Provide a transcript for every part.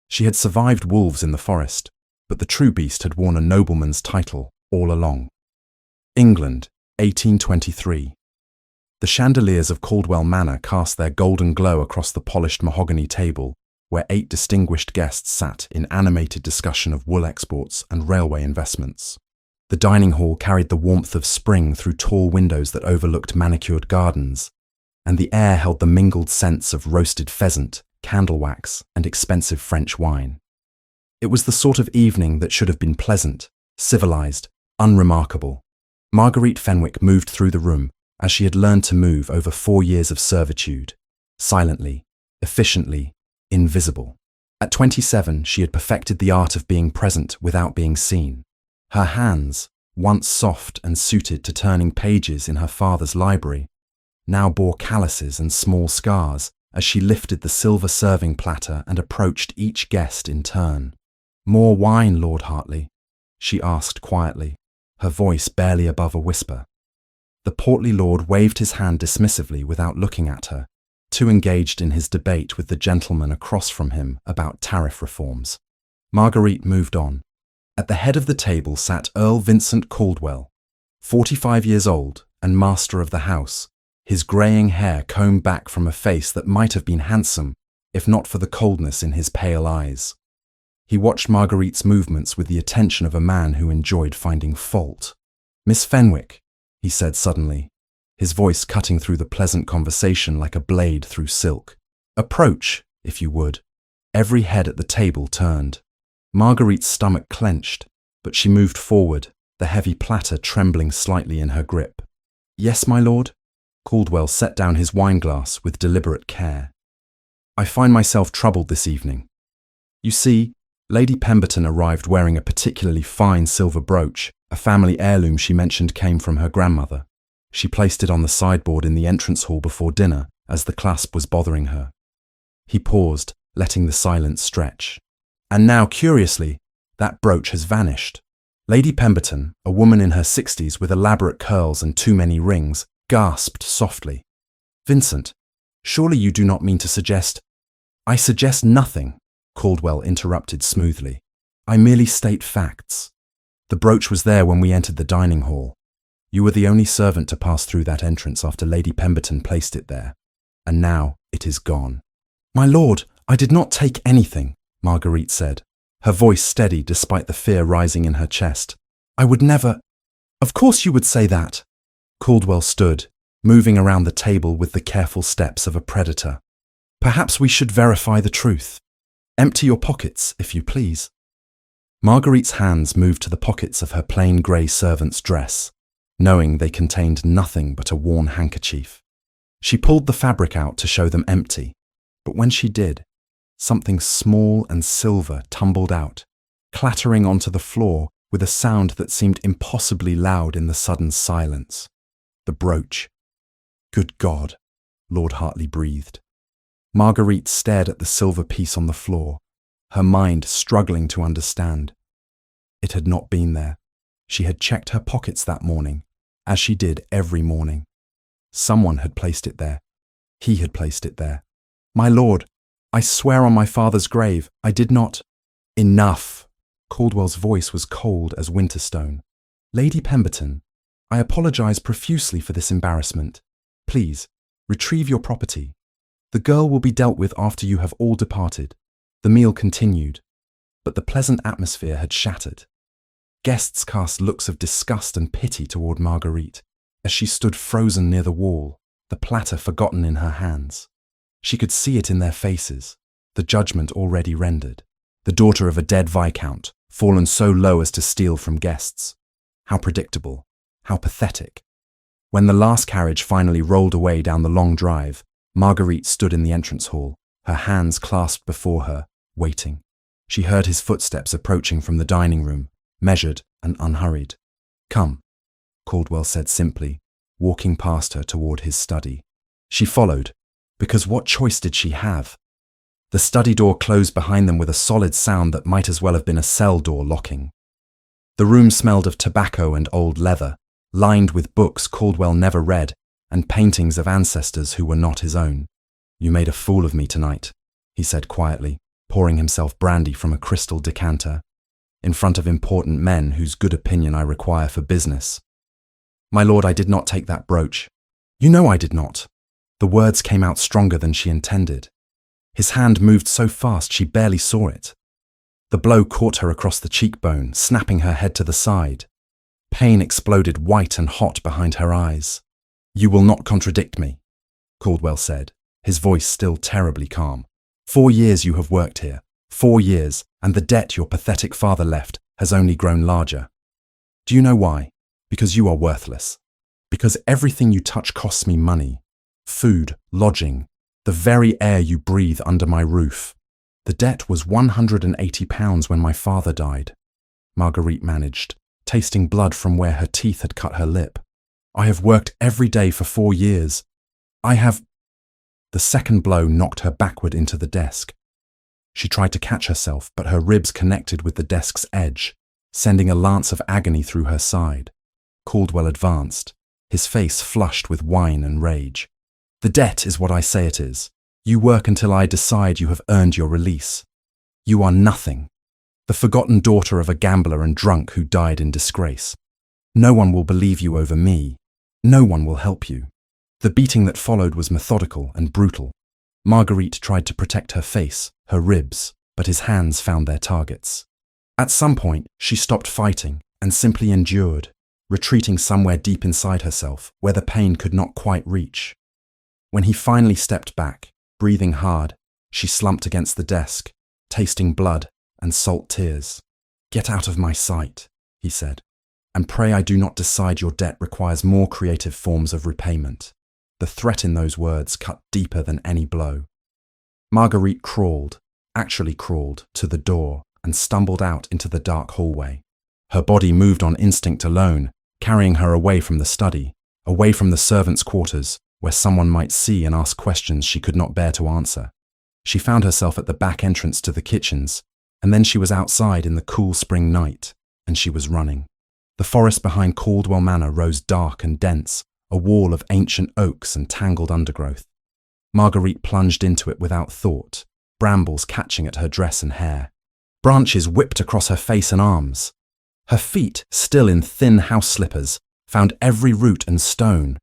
She had survived wolves in the forest, but the true beast had worn a nobleman's title all along. England, 1823. The chandeliers of Caldwell Manor cast their golden glow across the polished mahogany table, where 8 distinguished guests sat in animated discussion of wool exports and railway investments. The dining hall carried the warmth of spring through tall windows that overlooked manicured gardens, and the air held the mingled scents of roasted pheasant, candle wax, and expensive French wine. It was the sort of evening that should have been pleasant, civilized, unremarkable. Marguerite Fenwick moved through the room as she had learned to move over 4 years of servitude, silently, efficiently, invisible. At 27, she had perfected the art of being present without being seen. Her hands, once soft and suited to turning pages in her father's library, now bore calluses and small scars as she lifted the silver serving platter and approached each guest in turn. "More wine, Lord Hartley?" she asked quietly, her voice barely above a whisper. The portly lord waved his hand dismissively without looking at her, too engaged in his debate with the gentleman across from him about tariff reforms. Marguerite moved on. At the head of the table sat Earl Vincent Caldwell, 45 years old and master of the house, his greying hair combed back from a face that might have been handsome, if not for the coldness in his pale eyes. He watched Marguerite's movements with the attention of a man who enjoyed finding fault. "Miss Fenwick," he said suddenly, his voice cutting through the pleasant conversation like a blade through silk. "Approach, if you would." Every head at the table turned. Marguerite's stomach clenched, but she moved forward, the heavy platter trembling slightly in her grip. "Yes, my lord?" Caldwell set down his wineglass with deliberate care. "I find myself troubled this evening. You see, Lady Pemberton arrived wearing a particularly fine silver brooch, a family heirloom she mentioned came from her grandmother. She placed it on the sideboard in the entrance hall before dinner, as the clasp was bothering her." He paused, letting the silence stretch. "And now, curiously, that brooch has vanished." Lady Pemberton, a woman in her 60s with elaborate curls and too many rings, gasped softly. "Vincent, surely you do not mean to suggest—" "I suggest nothing," Caldwell interrupted smoothly. "I merely state facts. The brooch was there when we entered the dining hall. You were the only servant to pass through that entrance after Lady Pemberton placed it there, and now it is gone." "My lord, I did not take anything," Marguerite said, her voice steady despite the fear rising in her chest. "I would never—" "Of course you would say that." Caldwell stood, moving around the table with the careful steps of a predator. "Perhaps we should verify the truth. Empty your pockets, if you please." Marguerite's hands moved to the pockets of her plain grey servant's dress, knowing they contained nothing but a worn handkerchief. She pulled the fabric out to show them empty, but when she did, something small and silver tumbled out, clattering onto the floor with a sound that seemed impossibly loud in the sudden silence. The brooch. "Good God," Lord Hartley breathed. Marguerite stared at the silver piece on the floor, her mind struggling to understand. It had not been there. She had checked her pockets that morning, as she did every morning. Someone had placed it there. He had placed it there. "My lord, I swear on my father's grave, I did not—" "Enough!" Caldwell's voice was cold as Winterstone. "Lady Pemberton, I apologize profusely for this embarrassment. Please, retrieve your property. The girl will be dealt with after you have all departed." The meal continued, but the pleasant atmosphere had shattered. Guests cast looks of disgust and pity toward Marguerite, as she stood frozen near the wall, the platter forgotten in her hands. She could see it in their faces, the judgment already rendered. The daughter of a dead viscount, fallen so low as to steal from guests. How predictable, how pathetic. When the last carriage finally rolled away down the long drive, Marguerite stood in the entrance hall, her hands clasped before her, waiting. She heard his footsteps approaching from the dining room, measured and unhurried. "Come," Caldwell said simply, walking past her toward his study. She followed, because what choice did she have? The study door closed behind them with a solid sound that might as well have been a cell door locking. The room smelled of tobacco and old leather, lined with books Caldwell never read and paintings of ancestors who were not his own. "You made a fool of me tonight," he said quietly, pouring himself brandy from a crystal decanter, in front of important men whose good opinion I require for business. My lord, I did not take that brooch. You know I did not. The words came out stronger than she intended. His hand moved so fast she barely saw it. The blow caught her across the cheekbone, snapping her head to the side. Pain exploded white and hot behind her eyes. You will not contradict me, Caldwell said, his voice still terribly calm. 4 years you have worked here. 4 years, and the debt your pathetic father left has only grown larger. Do you know why? Because you are worthless. Because everything you touch costs me money. Food, lodging, the very air you breathe under my roof. The debt was £180 when my father died, Marguerite managed, tasting blood from where her teeth had cut her lip. I have worked every day for 4 years. I have... The second blow knocked her backward into the desk. She tried to catch herself, but her ribs connected with the desk's edge, sending a lance of agony through her side. Caldwell advanced, his face flushed with wine and rage. The debt is what I say it is. You work until I decide you have earned your release. You are nothing. The forgotten daughter of a gambler and drunk who died in disgrace. No one will believe you over me. No one will help you. The beating that followed was methodical and brutal. Marguerite tried to protect her face, her ribs, but his hands found their targets. At some point, she stopped fighting and simply endured, retreating somewhere deep inside herself where the pain could not quite reach. When he finally stepped back, breathing hard, she slumped against the desk, tasting blood and salt tears. Get out of my sight, he said, and pray I do not decide your debt requires more creative forms of repayment. The threat in those words cut deeper than any blow. Marguerite actually crawled, to the door and stumbled out into the dark hallway. Her body moved on instinct alone, carrying her away from the study, away from the servants' quarters, where someone might see and ask questions she could not bear to answer. She found herself at the back entrance to the kitchens, and then she was outside in the cool spring night, and she was running. The forest behind Caldwell Manor rose dark and dense, a wall of ancient oaks and tangled undergrowth. Marguerite plunged into it without thought, brambles catching at her dress and hair. Branches whipped across her face and arms. Her feet, still in thin house slippers, found every root and stone.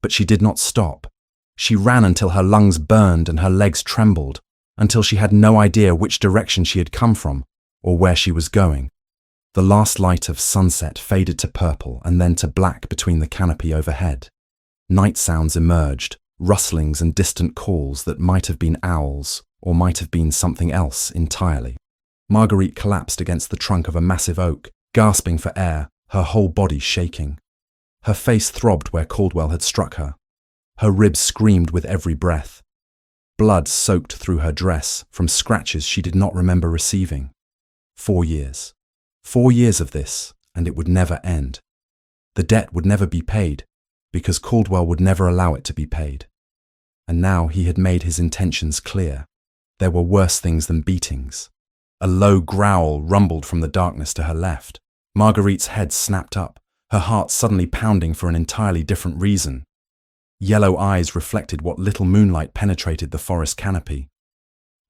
But she did not stop. She ran until her lungs burned and her legs trembled, until she had no idea which direction she had come from or where she was going. The last light of sunset faded to purple and then to black between the canopy overhead. Night sounds emerged, rustlings and distant calls that might have been owls or might have been something else entirely. Marguerite collapsed against the trunk of a massive oak, gasping for air, her whole body shaking. Her face throbbed where Caldwell had struck her. Her ribs screamed with every breath. Blood soaked through her dress from scratches she did not remember receiving. 4 years. 4 years of this, and it would never end. The debt would never be paid, because Caldwell would never allow it to be paid. And now he had made his intentions clear. There were worse things than beatings. A low growl rumbled from the darkness to her left. Marguerite's head snapped up, her heart suddenly pounding for an entirely different reason. Yellow eyes reflected what little moonlight penetrated the forest canopy.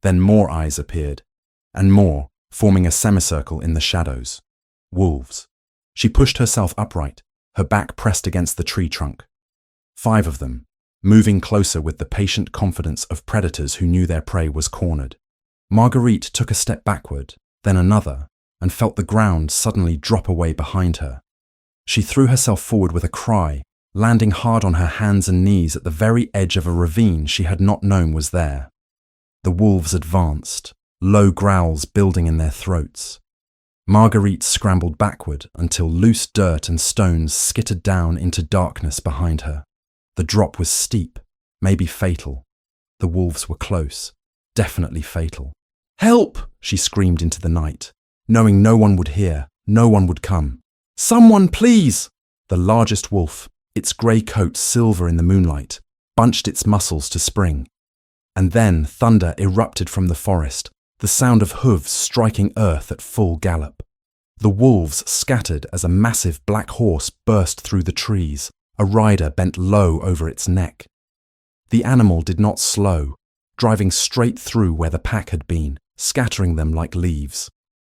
Then more eyes appeared, and more, forming a semicircle in the shadows. Wolves. She pushed herself upright, her back pressed against the tree trunk. 5 of them, moving closer with the patient confidence of predators who knew their prey was cornered. Marguerite took a step backward, then another, and felt the ground suddenly drop away behind her. She threw herself forward with a cry, landing hard on her hands and knees at the very edge of a ravine she had not known was there. The wolves advanced, low growls building in their throats. Marguerite scrambled backward until loose dirt and stones skittered down into darkness behind her. The drop was steep, maybe fatal. The wolves were close, definitely fatal. "Help!" she screamed into the night, knowing no one would hear, no one would come. "Someone, please!" The largest wolf, its grey coat silver in the moonlight, bunched its muscles to spring. And then thunder erupted from the forest, the sound of hooves striking earth at full gallop. The wolves scattered as a massive black horse burst through the trees, a rider bent low over its neck. The animal did not slow, driving straight through where the pack had been, scattering them like leaves.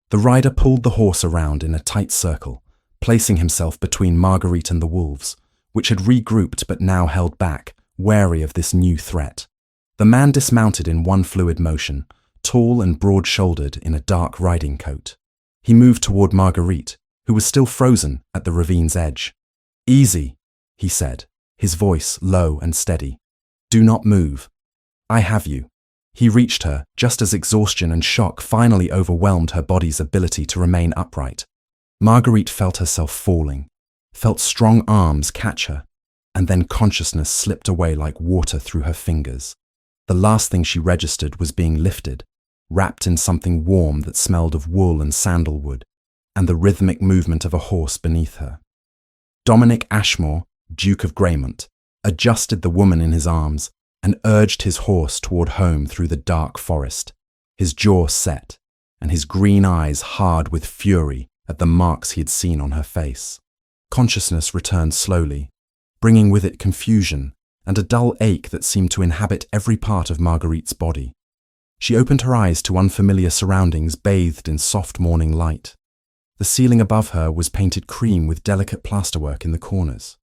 The rider pulled the horse around in a tight circle, placing himself between Marguerite and the wolves, which had regrouped but now held back, wary of this new threat. The man dismounted in one fluid motion, tall and broad-shouldered in a dark riding coat. He moved toward Marguerite, who was still frozen at the ravine's edge. "Easy," he said, his voice low and steady. "Do not move. I have you." He reached her just as exhaustion and shock finally overwhelmed her body's ability to remain upright. Marguerite felt herself falling, felt strong arms catch her, and then consciousness slipped away like water through her fingers. The last thing she registered was being lifted, wrapped in something warm that smelled of wool and sandalwood, and the rhythmic movement of a horse beneath her. Dominic Ashmore, Duke of Graymont, adjusted the woman in his arms and urged his horse toward home through the dark forest, his jaw set, and his green eyes hard with fury at the marks he had seen on her face. Consciousness returned slowly, bringing with it confusion and a dull ache that seemed to inhabit every part of Marguerite's body. She opened her eyes to unfamiliar surroundings bathed in soft morning light. The ceiling above her was painted cream with delicate plasterwork in the corners.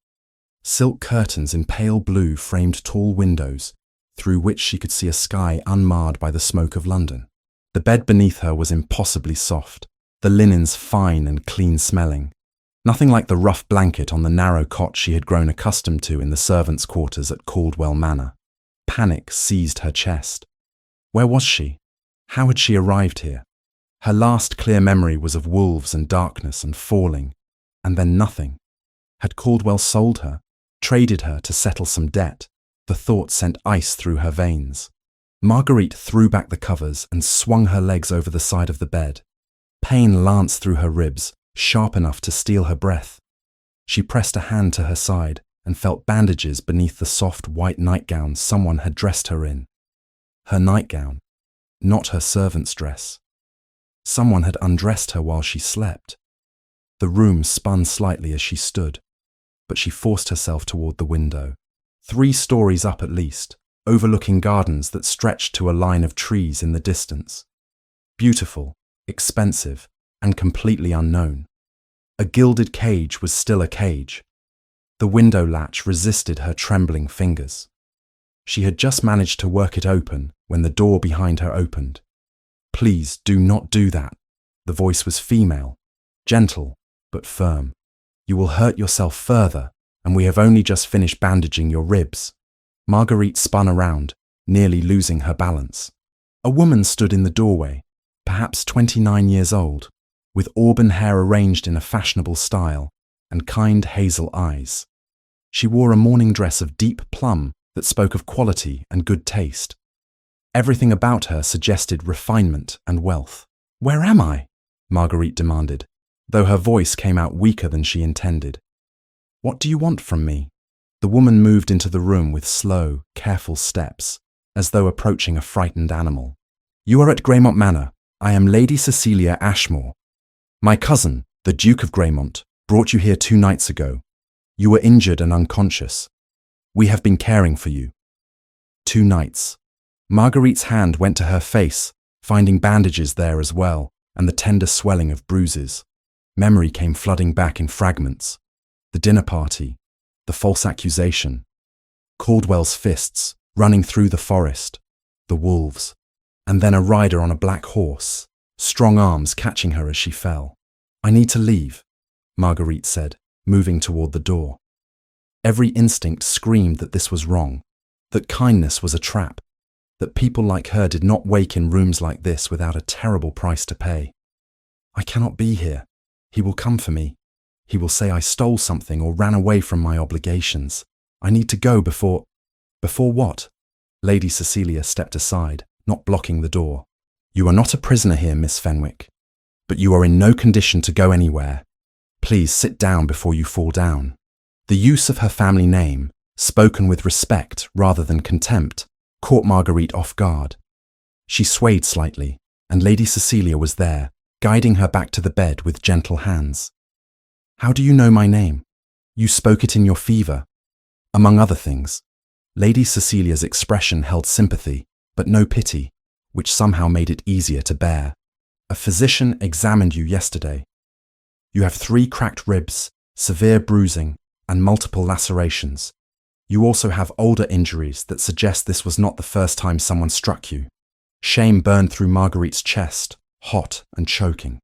Silk curtains in pale blue framed tall windows, through which she could see a sky unmarred by the smoke of London. The bed beneath her was impossibly soft, the linens fine and clean-smelling. Nothing like the rough blanket on the narrow cot she had grown accustomed to in the servants' quarters at Caldwell Manor. Panic seized her chest. Where was she? How had she arrived here? Her last clear memory was of wolves and darkness and falling, and then nothing. Had Caldwell sold her, traded her to settle some debt? The thought sent ice through her veins. Marguerite threw back the covers and swung her legs over the side of the bed. Pain lanced through her ribs, sharp enough to steal her breath. She pressed a hand to her side and felt bandages beneath the soft white nightgown someone had dressed her in. Her nightgown, not her servant's dress. Someone had undressed her while she slept. The room spun slightly as she stood, but she forced herself toward the window. 3 stories up at least, overlooking gardens that stretched to a line of trees in the distance. Beautiful, expensive, and completely unknown. A gilded cage was still a cage. The window latch resisted her trembling fingers. She had just managed to work it open when the door behind her opened. "Please do not do that." The voice was female, gentle but firm. "You will hurt yourself further, and we have only just finished bandaging your ribs." Marguerite spun around, nearly losing her balance. A woman stood in the doorway, perhaps 29 years old, with auburn hair arranged in a fashionable style and kind hazel eyes. She wore a morning dress of deep plum that spoke of quality and good taste. Everything about her suggested refinement and wealth. "Where am I?" Marguerite demanded, though her voice came out weaker than she intended. "What do you want from me?" The woman moved into the room with slow, careful steps, as though approaching a frightened animal. "You are at Graymont Manor. I am Lady Cecilia Ashmore. My cousin, the Duke of Graymont, brought you here 2 nights ago. You were injured and unconscious. We have been caring for you." 2 nights. Marguerite's hand went to her face, finding bandages there as well, and the tender swelling of bruises. Memory came flooding back in fragments. The dinner party, the false accusation, Caldwell's fists running through the forest, the wolves, and then a rider on a black horse, strong arms catching her as she fell. "I need to leave," Marguerite said, moving toward the door. Every instinct screamed that this was wrong, that kindness was a trap, that people like her did not wake in rooms like this without a terrible price to pay. "I cannot be here. He will come for me. He will say I stole something or ran away from my obligations. I need to go before..." "Before what?" Lady Cecilia stepped aside, not blocking the door. "You are not a prisoner here, Miss Fenwick, but you are in no condition to go anywhere. Please sit down before you fall down." The use of her family name, spoken with respect rather than contempt, caught Marguerite off guard. She swayed slightly, and Lady Cecilia was there, guiding her back to the bed with gentle hands. "How do you know my name? You spoke it in your fever." Among other things, Lady Cecilia's expression held sympathy, but no pity. which somehow made it easier to bear. A physician examined you yesterday. You have 3 cracked ribs, severe bruising, and multiple lacerations. You also have older injuries that suggest this was not the first time someone struck you. Shame burned through Marguerite's chest, hot and choking.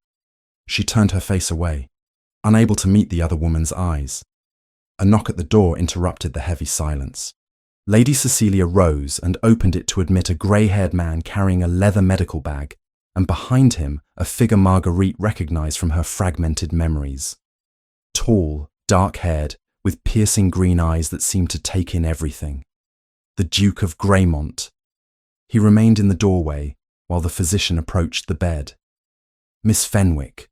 She turned her face away, unable to meet the other woman's eyes. A knock at the door interrupted the heavy silence. Lady Cecilia rose and opened it to admit a grey-haired man carrying a leather medical bag, and behind him a figure Marguerite recognized from her fragmented memories. Tall, dark-haired, with piercing green eyes that seemed to take in everything. The Duke of Greymont. He remained in the doorway while the physician approached the bed. "Miss Fenwick,"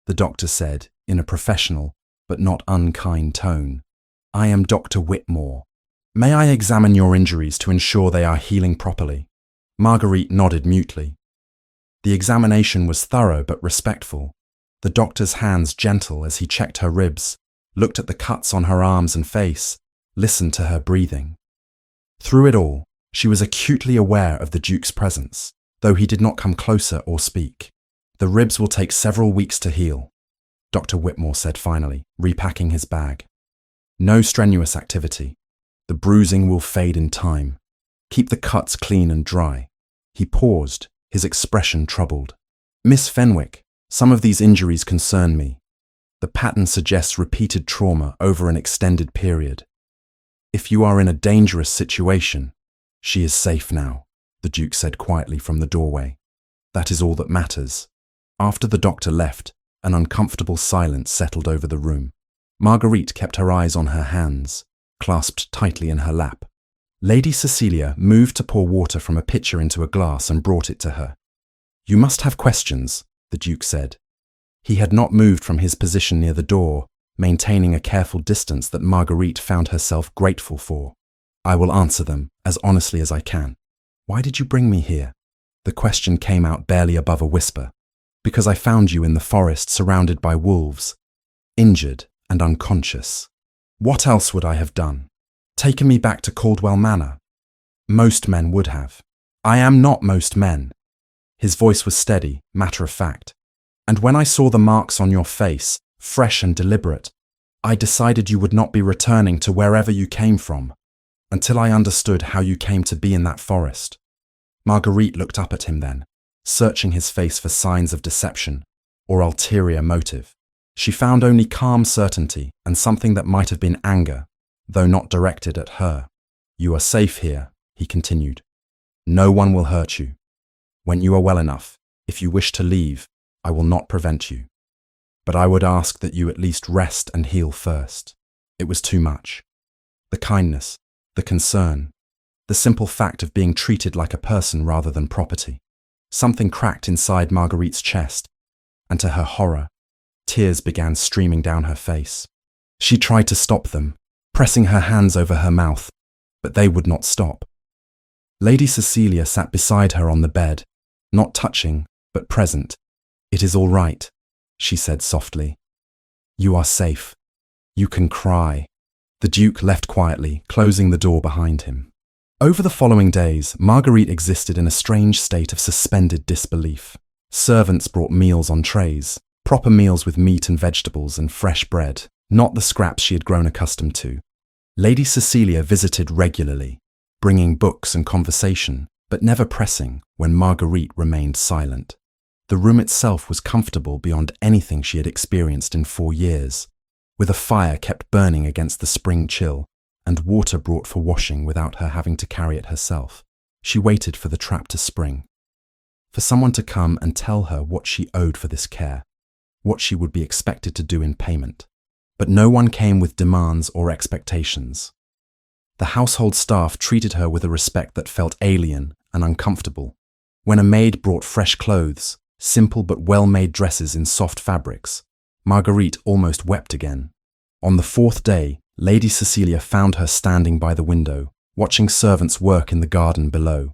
the doctor said in a professional but not unkind tone, "I am Dr. Whitmore. May I examine your injuries to ensure they are healing properly?" Marguerite nodded mutely. The examination was thorough but respectful, the doctor's hands gentle as he checked her ribs, looked at the cuts on her arms and face, listened to her breathing. Through it all, she was acutely aware of the Duke's presence, though he did not come closer or speak. "The ribs will take several weeks to heal," Dr. Whitmore said finally, repacking his bag. "No strenuous activity. The bruising will fade in time. Keep the cuts clean and dry." He paused, his expression troubled. "Miss Fenwick, some of these injuries concern me. The pattern suggests repeated trauma over an extended period. If you are in a dangerous situation, she is safe now," the Duke said quietly from the doorway. "That is all that matters." After the doctor left, an uncomfortable silence settled over the room. Marguerite kept her eyes on her hands, clasped tightly in her lap. Lady Cecilia moved to pour water from a pitcher into a glass and brought it to her. "You must have questions," the Duke said. He had not moved from his position near the door, maintaining a careful distance that Marguerite found herself grateful for. "I will answer them as honestly as I can." "Why did you bring me here?" The question came out barely above a whisper. "Because I found you in the forest surrounded by wolves, injured and unconscious. What else would I have done? Taken me back to Caldwell Manor? Most men would have. I am not most men." His voice was steady, matter-of-fact. "And when I saw the marks on your face, fresh and deliberate, I decided you would not be returning to wherever you came from, until I understood how you came to be in that forest." Marguerite looked up at him then, searching his face for signs of deception or ulterior motive. She found only calm certainty and something that might have been anger, though not directed at her. "You are safe here," he continued. "No one will hurt you. When you are well enough, if you wish to leave, I will not prevent you. But I would ask that you at least rest and heal first." It was too much. The kindness, the concern, the simple fact of being treated like a person rather than property. Something cracked inside Marguerite's chest, and to her horror, tears began streaming down her face. She tried to stop them, pressing her hands over her mouth, but they would not stop. Lady Cecilia sat beside her on the bed, not touching, but present. "It is all right," she said softly. "You are safe. You can cry." The Duke left quietly, closing the door behind him. Over the following days, Marguerite existed in a strange state of suspended disbelief. Servants brought meals on trays, proper meals with meat and vegetables and fresh bread, not the scraps she had grown accustomed to. Lady Cecilia visited regularly, bringing books and conversation, but never pressing when Marguerite remained silent. The room itself was comfortable beyond anything she had experienced in 4 years, with a fire kept burning against the spring chill, and water brought for washing without her having to carry it herself. She waited for the trap to spring, for someone to come and tell her what she owed for this care, what she would be expected to do in payment. But no one came with demands or expectations. The household staff treated her with a respect that felt alien and uncomfortable. When a maid brought fresh clothes, simple but well-made dresses in soft fabrics, Marguerite almost wept again. On the 4th day, Lady Cecilia found her standing by the window, watching servants work in the garden below.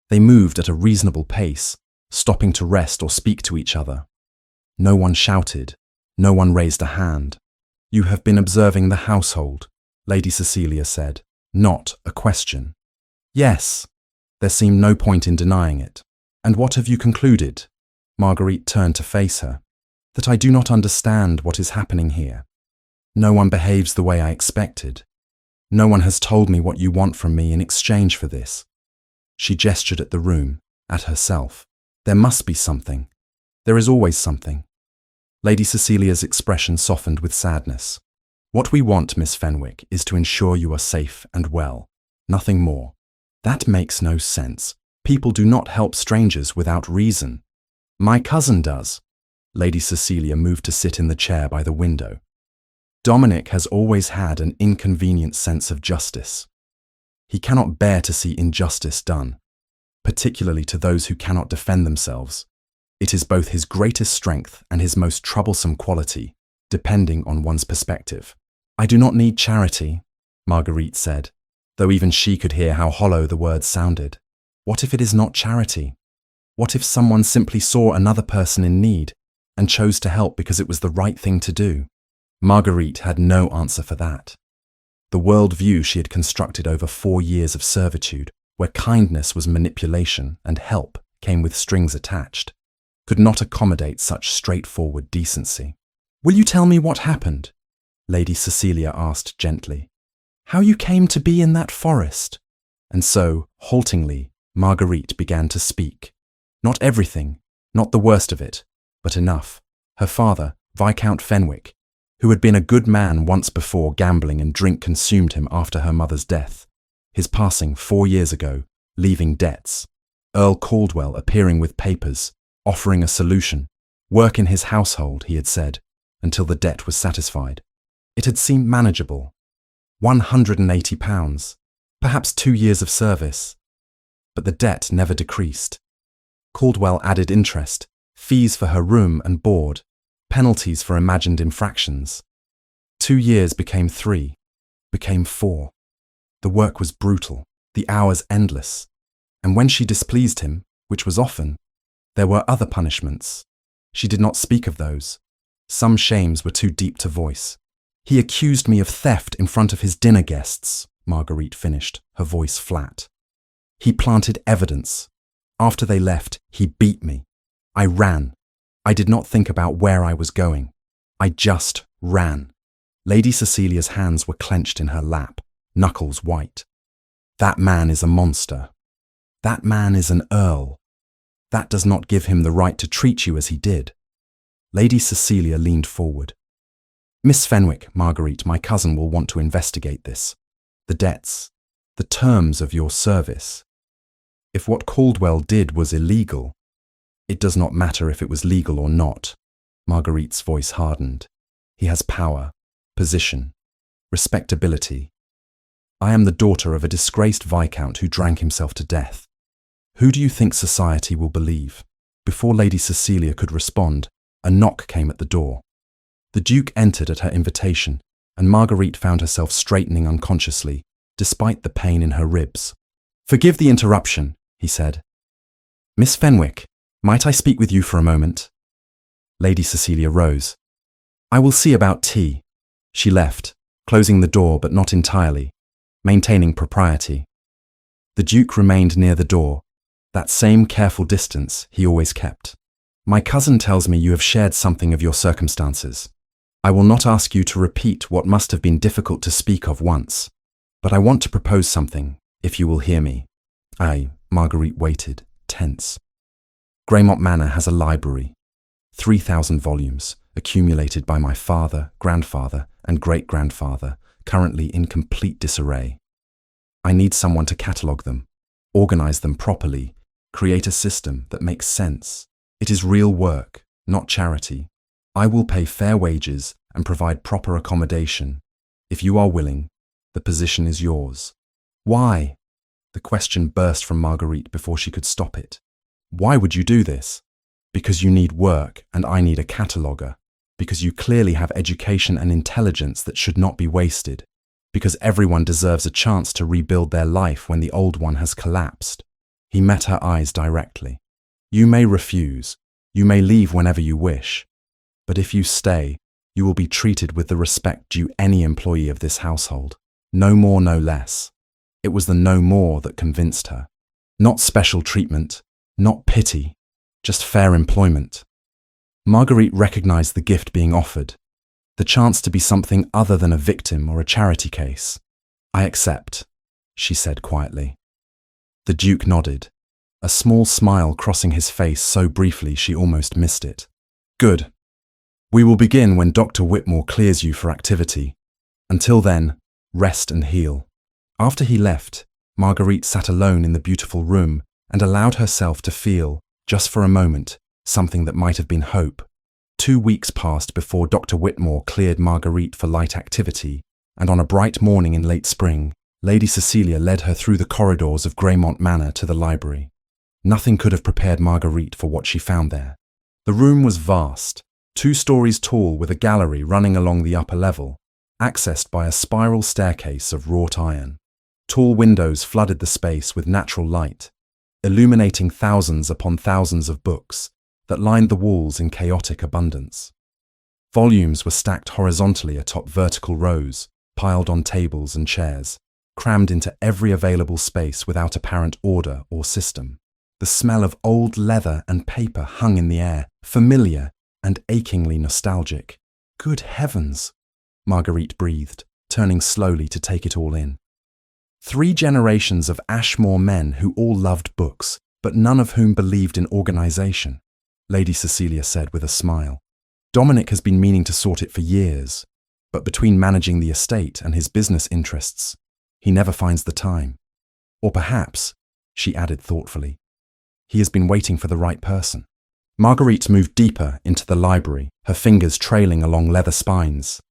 They moved at a reasonable pace, stopping to rest or speak to each other. No one shouted, no one raised a hand. "You have been observing the household," Lady Cecilia said, not a question. Yes, there seemed no point in denying it. And what have you concluded? Marguerite turned to face her. That I do not understand what is happening here. No one behaves the way I expected. No one has told me what you want from me in exchange for this. She gestured at the room, at herself. There must be something. There is always something. Lady Cecilia's expression softened with sadness. What we want, Miss Fenwick, is to ensure you are safe and well. Nothing more. That makes no sense. People do not help strangers without reason. My cousin does. Lady Cecilia moved to sit in the chair by the window. Dominic has always had an inconvenient sense of justice. He cannot bear to see injustice done, particularly to those who cannot defend themselves. It is both his greatest strength and his most troublesome quality, depending on one's perspective. I do not need charity, Marguerite said, though even she could hear how hollow the words sounded. What if it is not charity? What if someone simply saw another person in need and chose to help because it was the right thing to do? Marguerite had no answer for that. The worldview she had constructed over 4 years of servitude, where kindness was manipulation and help came with strings attached, could not accommodate such straightforward decency. Will you tell me what happened? Lady Cecilia asked gently. How you came to be in that forest? And so, haltingly, Marguerite began to speak. Not everything, not the worst of it, but enough. Her father, Viscount Fenwick, who had been a good man once before gambling and drink consumed him after her mother's death. His passing 4 years ago, leaving debts. Earl Caldwell appearing with papers, offering a solution. Work in his household, he had said, until the debt was satisfied. It had seemed manageable. £180, perhaps 2 years of service. But the debt never decreased. Caldwell added interest, fees for her room and board, penalties for imagined infractions. 2 years became 3, became 4. The work was brutal, the hours endless. And when she displeased him, which was often, there were other punishments. She did not speak of those. Some shames were too deep to voice. He accused me of theft in front of his dinner guests, Marguerite finished, her voice flat. He planted evidence. After they left, he beat me. I ran. I did not think about where I was going. I just ran. Lady Cecilia's hands were clenched in her lap, knuckles white. That man is a monster. That man is an earl. That does not give him the right to treat you as he did. Lady Cecilia leaned forward. Miss Fenwick, Marguerite, my cousin will want to investigate this. The debts, the terms of your service. If what Caldwell did was illegal, it does not matter if it was legal or not. Marguerite's voice hardened. He has power, position, respectability. I am the daughter of a disgraced viscount who drank himself to death. Who do you think society will believe? Before Lady Cecilia could respond, a knock came at the door. The Duke entered at her invitation, and Marguerite found herself straightening unconsciously, despite the pain in her ribs. Forgive the interruption, he said. Miss Fenwick, might I speak with you for a moment? Lady Cecilia rose. I will see about tea. She left, closing the door but not entirely, maintaining propriety. The Duke remained near the door, that same careful distance he always kept. My cousin tells me you have shared something of your circumstances. I will not ask you to repeat what must have been difficult to speak of once, but I want to propose something, if you will hear me. Marguerite waited, tense. Greymont Manor has a library, 3,000 volumes, accumulated by my father, grandfather, and great-grandfather, currently in complete disarray. I need someone to catalogue them, organise them properly, create a system that makes sense. It is real work, not charity. I will pay fair wages and provide proper accommodation. If you are willing, the position is yours. Why? The question burst from Marguerite before she could stop it. Why would you do this? Because you need work and I need a cataloguer. Because you clearly have education and intelligence that should not be wasted. Because everyone deserves a chance to rebuild their life when the old one has collapsed. He met her eyes directly. You may refuse. You may leave whenever you wish. But if you stay, you will be treated with the respect due any employee of this household. No more, no less. It was the no more that convinced her. Not special treatment, Not pity, just fair employment. Marguerite recognized the gift being offered, the chance to be something other than a victim or a charity case. I accept, she said quietly. The Duke nodded, a small smile crossing his face so briefly she almost missed it. Good. We will begin when Dr. Whitmore clears you for activity. Until then, rest and heal. After he left, Marguerite sat alone in the beautiful room and allowed herself to feel, just for a moment, something that might have been hope. 2 weeks passed before Dr. Whitmore cleared Marguerite for light activity, and on a bright morning in late spring, Lady Cecilia led her through the corridors of Greymont Manor to the library. Nothing could have prepared Marguerite for what she found there. The room was vast, 2 stories tall with a gallery running along the upper level, accessed by a spiral staircase of wrought iron. Tall windows flooded the space with natural light, illuminating thousands upon thousands of books that lined the walls in chaotic abundance. Volumes were stacked horizontally atop vertical rows, piled on tables and chairs, crammed into every available space without apparent order or system. The smell of old leather and paper hung in the air, familiar and achingly nostalgic. Good heavens, Marguerite breathed, turning slowly to take it all in. 3 generations of Ashmore men who all loved books, but none of whom believed in organization, Lady Cecilia said with a smile. Dominic has been meaning to sort it for years, but between managing the estate and his business interests, he never finds the time. Or perhaps, she added thoughtfully, he has been waiting for the right person. Marguerite moved deeper into the library, her fingers trailing along leather spines.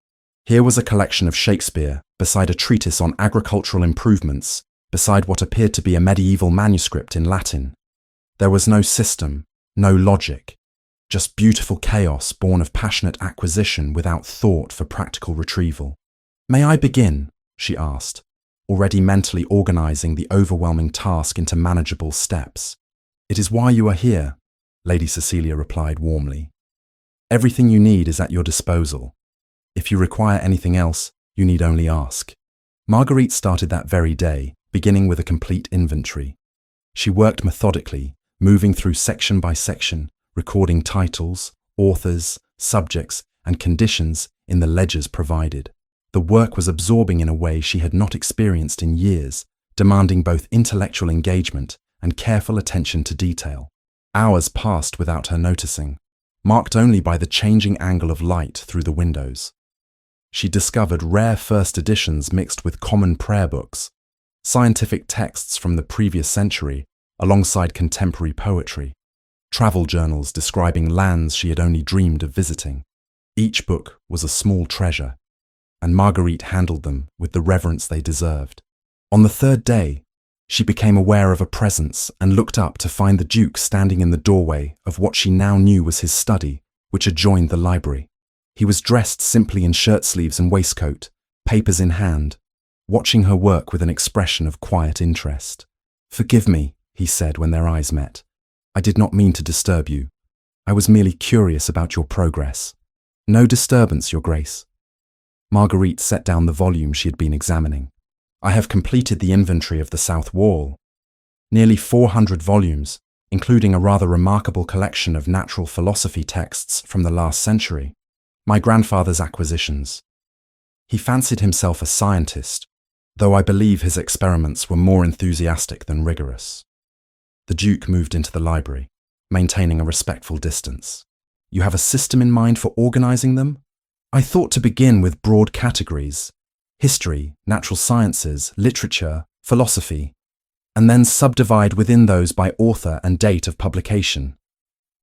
Here was a collection of Shakespeare, beside a treatise on agricultural improvements, beside what appeared to be a medieval manuscript in Latin. There was no system, no logic, just beautiful chaos born of passionate acquisition without thought for practical retrieval. May I begin? She asked, already mentally organizing the overwhelming task into manageable steps. It is why you are here, Lady Cecilia replied warmly. Everything you need is at your disposal. If you require anything else, you need only ask. Marguerite started that very day, beginning with a complete inventory. She worked methodically, moving through section by section, recording titles, authors, subjects, and conditions in the ledgers provided. The work was absorbing in a way she had not experienced in years, demanding both intellectual engagement and careful attention to detail. Hours passed without her noticing, marked only by the changing angle of light through the windows. She discovered rare first editions mixed with common prayer books, scientific texts from the previous century alongside contemporary poetry, travel journals describing lands she had only dreamed of visiting. Each book was a small treasure, and Marguerite handled them with the reverence they deserved. On the 3rd day, she became aware of a presence and looked up to find the Duke standing in the doorway of what she now knew was his study, which adjoined the library. He was dressed simply in shirt sleeves and waistcoat, papers in hand, watching her work with an expression of quiet interest. "Forgive me," he said when their eyes met. "I did not mean to disturb you. I was merely curious about your progress." "No disturbance, Your Grace." Marguerite set down the volume she had been examining. "I have completed the inventory of the south wall. Nearly 400 volumes, including a rather remarkable collection of natural philosophy texts from the last century. My grandfather's acquisitions. He fancied himself a scientist, though I believe his experiments were more enthusiastic than rigorous." The Duke moved into the library, maintaining a respectful distance. "You have a system in mind for organizing them?" "I thought to begin with broad categories: history, natural sciences, literature, philosophy, and then subdivide within those by author and date of publication.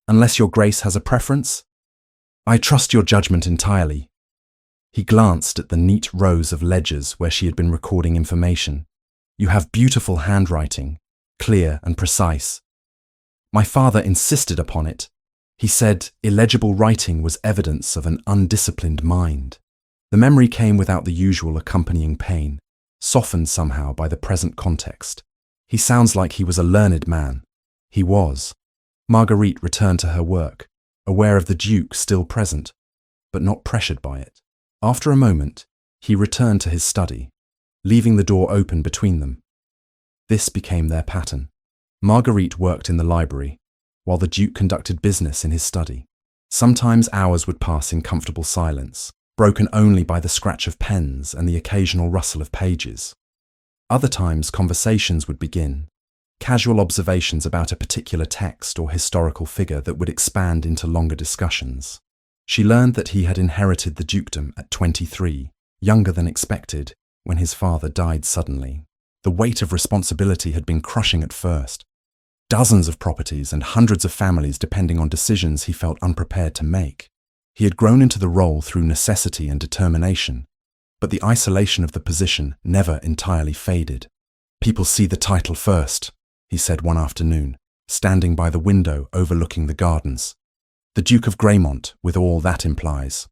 Unless Your Grace has a preference?" "I trust your judgment entirely." He glanced at the neat rows of ledgers where she had been recording information. "You have beautiful handwriting, clear and precise. My father insisted upon it. He said illegible writing was evidence of an undisciplined mind." The memory came without the usual accompanying pain, softened somehow by the present context. "He sounds like he was a learned man." He was. Marguerite returned to her work, aware of the Duke still present, but not pressured by it. After a moment, he returned to his study, leaving the door open between them. This became their pattern. Marguerite worked in the library, while the Duke conducted business in his study. Sometimes hours would pass in comfortable silence, broken only by the scratch of pens and the occasional rustle of pages. Other times conversations would begin, casual observations about a particular text or historical figure that would expand into longer discussions. She learned that he had inherited the dukedom at 23, younger than expected, when his father died suddenly. The weight of responsibility had been crushing at first. Dozens of properties and hundreds of families depending on decisions he felt unprepared to make. He had grown into the role through necessity and determination, but the isolation of the position never entirely faded. "People see the title first," he said one afternoon, standing by the window overlooking the gardens. "The Duke of Greymont, with all that implies.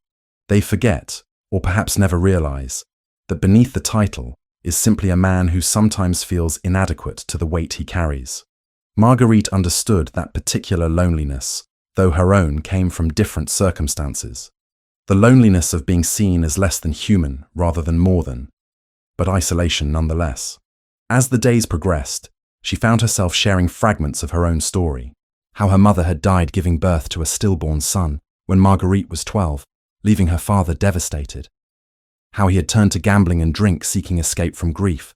They forget, or perhaps never realize, that beneath the title is simply a man who sometimes feels inadequate to the weight he carries." Marguerite understood that particular loneliness, though her own came from different circumstances. The loneliness of being seen as less than human rather than more than, but isolation nonetheless. As the days progressed, she found herself sharing fragments of her own story. How her mother had died giving birth to a stillborn son when Marguerite was 12, leaving her father devastated. How he had turned to gambling and drink seeking escape from grief,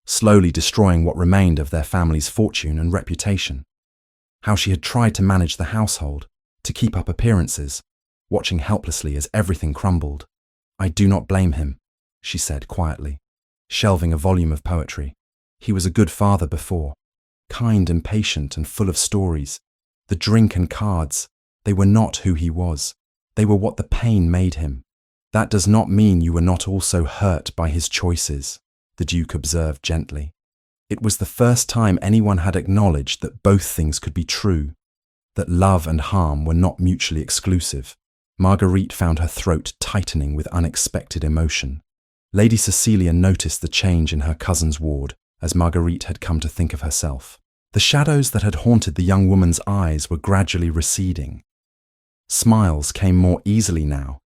slowly destroying what remained of their family's fortune and reputation. How she had tried to manage the household, to keep up appearances, watching helplessly as everything crumbled. "I do not blame him," she said quietly, shelving a volume of poetry. "He was a good father before, kind and patient and full of stories. The drink and cards, they were not who he was. They were what the pain made him. That does not mean you were not also hurt by his choices," the Duke observed gently. It was the first time anyone had acknowledged that both things could be true, that love and harm were not mutually exclusive. Marguerite found her throat tightening with unexpected emotion. Lady Cecilia noticed the change in her cousin's ward as Marguerite had come to think of herself. The shadows that had haunted the young woman's eyes were gradually receding. Smiles came more easily now,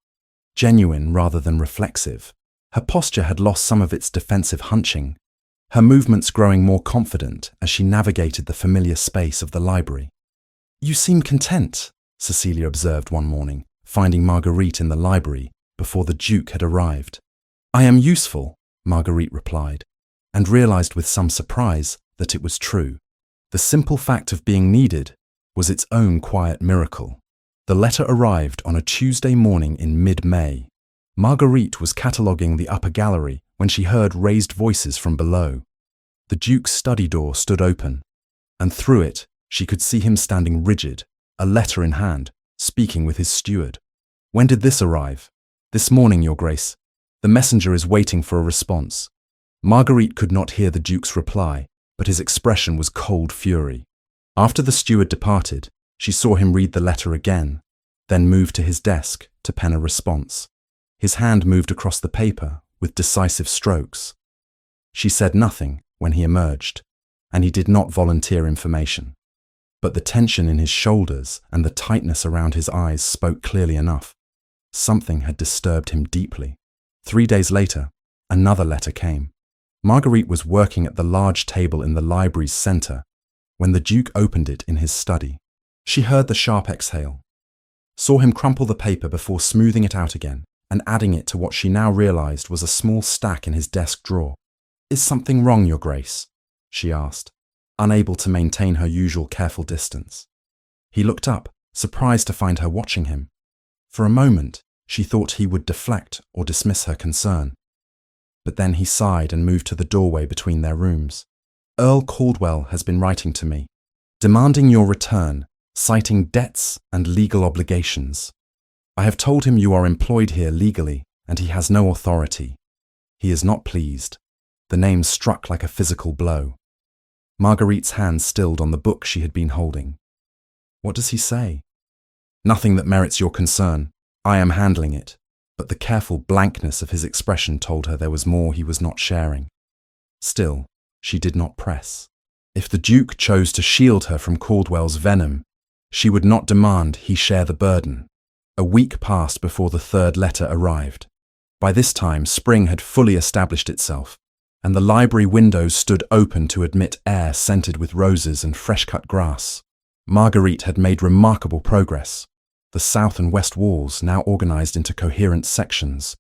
genuine rather than reflexive. Her posture had lost some of its defensive hunching, her movements growing more confident as she navigated the familiar space of the library. "You seem content," Cecilia observed one morning, finding Marguerite in the library before the Duke had arrived. "I am useful," Marguerite replied, and realized with some surprise that it was true. The simple fact of being needed was its own quiet miracle. The letter arrived on a Tuesday morning in mid-May. Marguerite was cataloguing the upper gallery when she heard raised voices from below. The Duke's study door stood open, and through it she could see him standing rigid, a letter in hand, speaking with his steward. "When did this arrive?" "This morning, Your Grace. The messenger is waiting for a response." Marguerite could not hear the Duke's reply, but his expression was cold fury. After the steward departed, she saw him read the letter again, then move to his desk to pen a response. His hand moved across the paper with decisive strokes. She said nothing when he emerged, and he did not volunteer information. But the tension in his shoulders and the tightness around his eyes spoke clearly enough. Something had disturbed him deeply. 3 days later, another letter came. Marguerite was working at the large table in the library's center when the Duke opened it in his study. She heard the sharp exhale, saw him crumple the paper before smoothing it out again and adding it to what she now realized was a small stack in his desk drawer. "Is something wrong, Your Grace?" she asked, unable to maintain her usual careful distance. He looked up, surprised to find her watching him. For a moment, she thought he would deflect or dismiss her concern. But then he sighed and moved to the doorway between their rooms. "Earl Caldwell has been writing to me, demanding your return, citing debts and legal obligations. I have told him you are employed here legally and he has no authority. He is not pleased." The name struck like a physical blow. Marguerite's hand stilled on the book she had been holding. "What does he say?" "Nothing that merits your concern. I am handling it." But the careful blankness of his expression told her there was more he was not sharing. Still, she did not press. If the Duke chose to shield her from Caldwell's venom, she would not demand he share the burden. A week passed before the third letter arrived. By this time, spring had fully established itself. and the library windows stood open to admit air scented with roses and fresh-cut grass. Marguerite had made remarkable progress, the south and west walls now organized into coherent sections,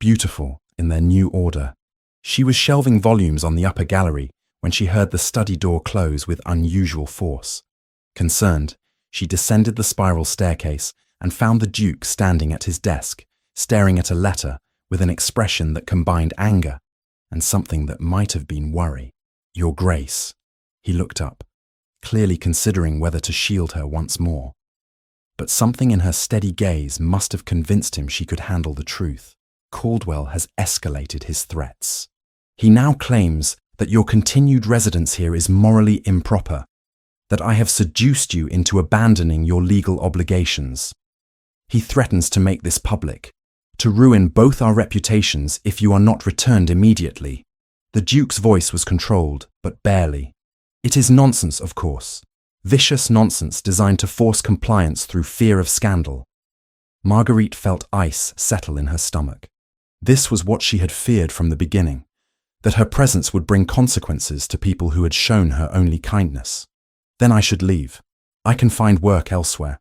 beautiful in their new order. She was shelving volumes on the upper gallery when she heard the study door close with unusual force. Concerned, she descended the spiral staircase and found the Duke standing at his desk, staring at a letter with an expression that combined anger and something that might have been worry. "Your Grace." He looked up, clearly considering whether to shield her once more. But something in her steady gaze must have convinced him she could handle the truth. "Caldwell has escalated his threats. He now claims that your continued residence here is morally improper, that I have seduced you into abandoning your legal obligations. He threatens to make this public, to ruin both our reputations if you are not returned immediately." The Duke's voice was controlled, but barely. "It is nonsense, of course. Vicious nonsense designed to force compliance through fear of scandal." Marguerite felt ice settle in her stomach. This was what she had feared from the beginning, that her presence would bring consequences to people who had shown her only kindness. "Then I should leave. I can find work elsewhere.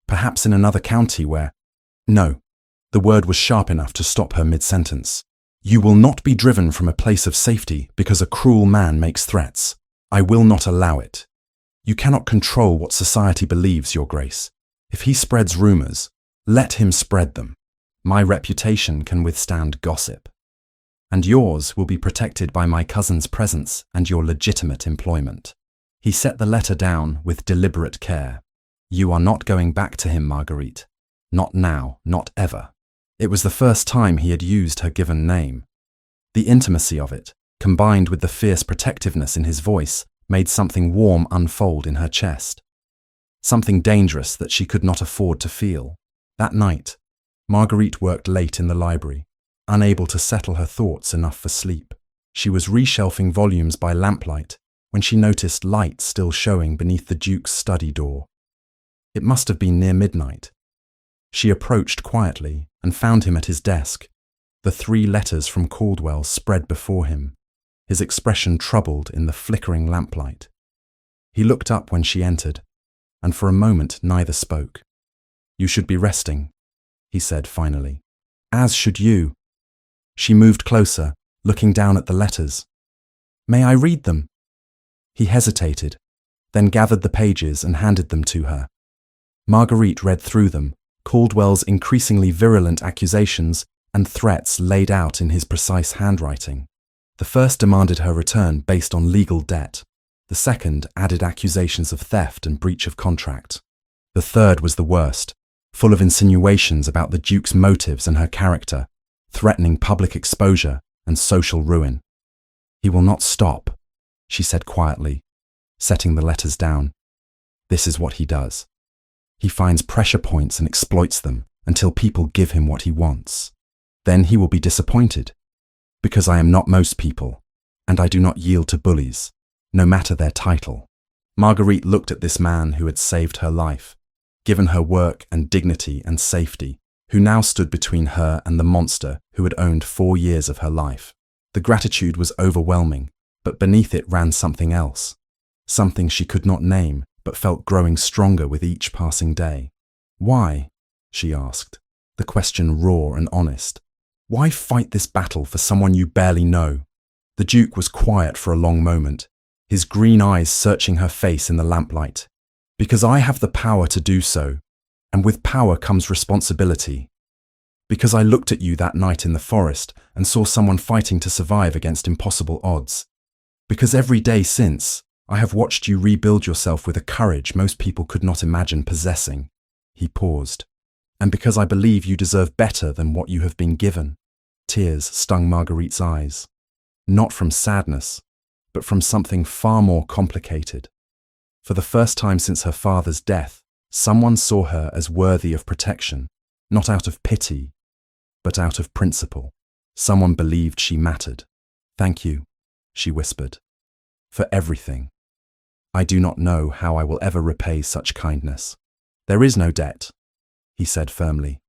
Perhaps in another county where—" "No." The word was sharp enough to stop her mid-sentence. "You will not be driven from a place of safety because a cruel man makes threats. I will not allow it. You cannot control what society believes, Your Grace. If he spreads rumors, let him spread them. My reputation can withstand gossip. And yours will be protected by my cousin's presence and your legitimate employment." He set the letter down with deliberate care. "You are not going back to him, Marguerite. Not now, not ever." It was the first time he had used her given name. The intimacy of it, combined with the fierce protectiveness in his voice, made something warm unfold in her chest. Something dangerous that she could not afford to feel. That night, Marguerite worked late in the library, unable to settle her thoughts enough for sleep. She was reshelving volumes by lamplight when she noticed light still showing beneath the Duke's study door. It must have been near midnight. She approached quietly and found him at his desk, the 3 letters from Caldwell spread before him, his expression troubled in the flickering lamplight. He looked up when she entered, and for a moment neither spoke. "You should be resting," he said finally. "As should you." She moved closer, looking down at the letters. "May I read them?" He hesitated, then gathered the pages and handed them to her. Marguerite read through them, Caldwell's increasingly virulent accusations and threats laid out in his precise handwriting. The first demanded her return based on legal debt. The second added accusations of theft and breach of contract. The third was the worst, full of insinuations about the Duke's motives and her character, threatening public exposure and social ruin. "He will not stop," she said quietly, setting the letters down. "This is what he does. He finds pressure points and exploits them until people give him what he wants. Then he will be disappointed, because I am not most people, and I do not yield to bullies, no matter their title." Marguerite looked at this man who had saved her life, given her work and dignity and safety, who now stood between her and the monster who had owned 4 years of her life. The gratitude was overwhelming, but beneath it ran something else, something she could not name, but felt growing stronger with each passing day. "Why?" she asked, the question raw and honest. "Why fight this battle for someone you barely know?" The Duke was quiet for a long moment, his green eyes searching her face in the lamplight. "Because I have the power to do so, and with power comes responsibility. Because I looked at you that night in the forest and saw someone fighting to survive against impossible odds. Because every day since, I have watched you rebuild yourself with a courage most people could not imagine possessing." He paused. "And because I believe you deserve better than what you have been given." Tears stung Marguerite's eyes, not from sadness, but from something far more complicated. For the first time since her father's death, someone saw her as worthy of protection, not out of pity, but out of principle. Someone believed she mattered. "Thank you," she whispered, "for everything. I do not know how I will ever repay such kindness." "There is no debt," he said firmly.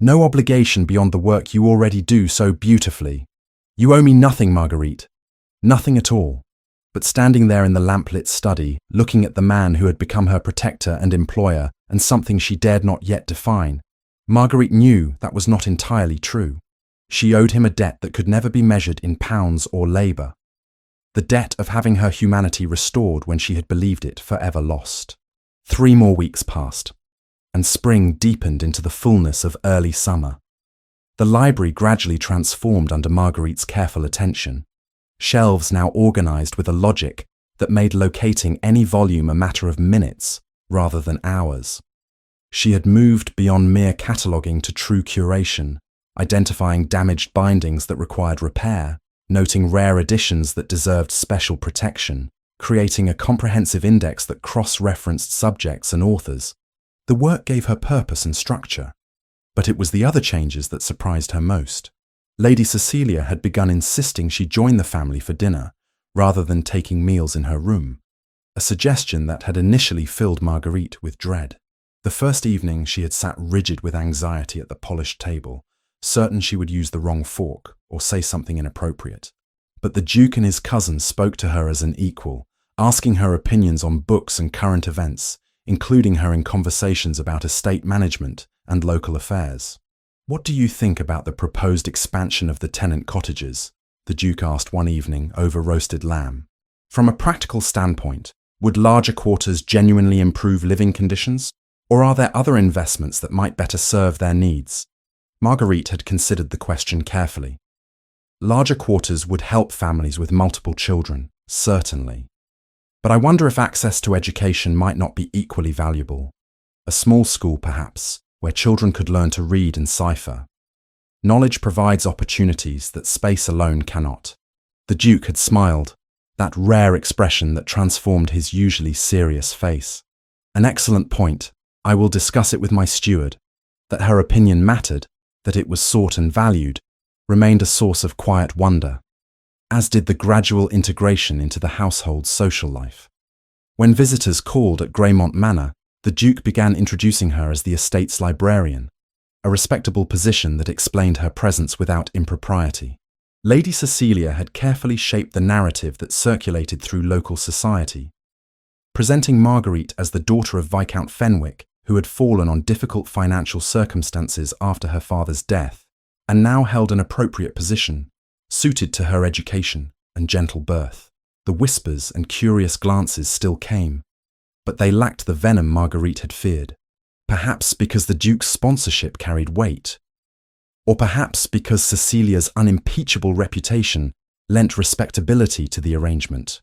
"No obligation beyond the work you already do so beautifully. You owe me nothing, Marguerite. Nothing at all. But standing there in the lamplit study, looking at the man who had become her protector and employer and something she dared not yet define, Marguerite knew that was not entirely true. She owed him a debt that could never be measured in pounds or labour. The debt of having her humanity restored when she had believed it forever lost. 3 more weeks passed, and spring deepened into the fullness of early summer. The library gradually transformed under Marguerite's careful attention, shelves now organised with a logic that made locating any volume a matter of minutes rather than hours. She had moved beyond mere cataloguing to true curation, identifying damaged bindings that required repair, noting rare editions that deserved special protection, creating a comprehensive index that cross-referenced subjects and authors. The work gave her purpose and structure, but it was the other changes that surprised her most. Lady Cecilia had begun insisting she join the family for dinner, rather than taking meals in her room, a suggestion that had initially filled Marguerite with dread. The first evening she had sat rigid with anxiety at the polished table, certain she would use the wrong fork or say something inappropriate. But the Duke and his cousin spoke to her as an equal, asking her opinions on books and current events, including her in conversations about estate management and local affairs. "What do you think about the proposed expansion of the tenant cottages?" the Duke asked one evening over roasted lamb. "From a practical standpoint, would larger quarters genuinely improve living conditions, or are there other investments that might better serve their needs?" Marguerite had considered the question carefully. Larger quarters would help families with multiple children, certainly. But I wonder if access to education might not be equally valuable. A small school, perhaps, where children could learn to read and cipher. Knowledge provides opportunities that space alone cannot. The Duke had smiled, that rare expression that transformed his usually serious face. "An excellent point. I will discuss it with my steward." That her opinion mattered, that it was sought and valued, remained a source of quiet wonder, as did the gradual integration into the household's social life. When visitors called at Greymont Manor, the Duke began introducing her as the estate's librarian, a respectable position that explained her presence without impropriety. Lady Cecilia had carefully shaped the narrative that circulated through local society, presenting Marguerite as the daughter of Viscount Fenwick, who had fallen on difficult financial circumstances after her father's death, and now held an appropriate position, suited to her education and gentle birth. The whispers and curious glances still came, but they lacked the venom Marguerite had feared. Perhaps because the Duke's sponsorship carried weight, or perhaps because Cecilia's unimpeachable reputation lent respectability to the arrangement.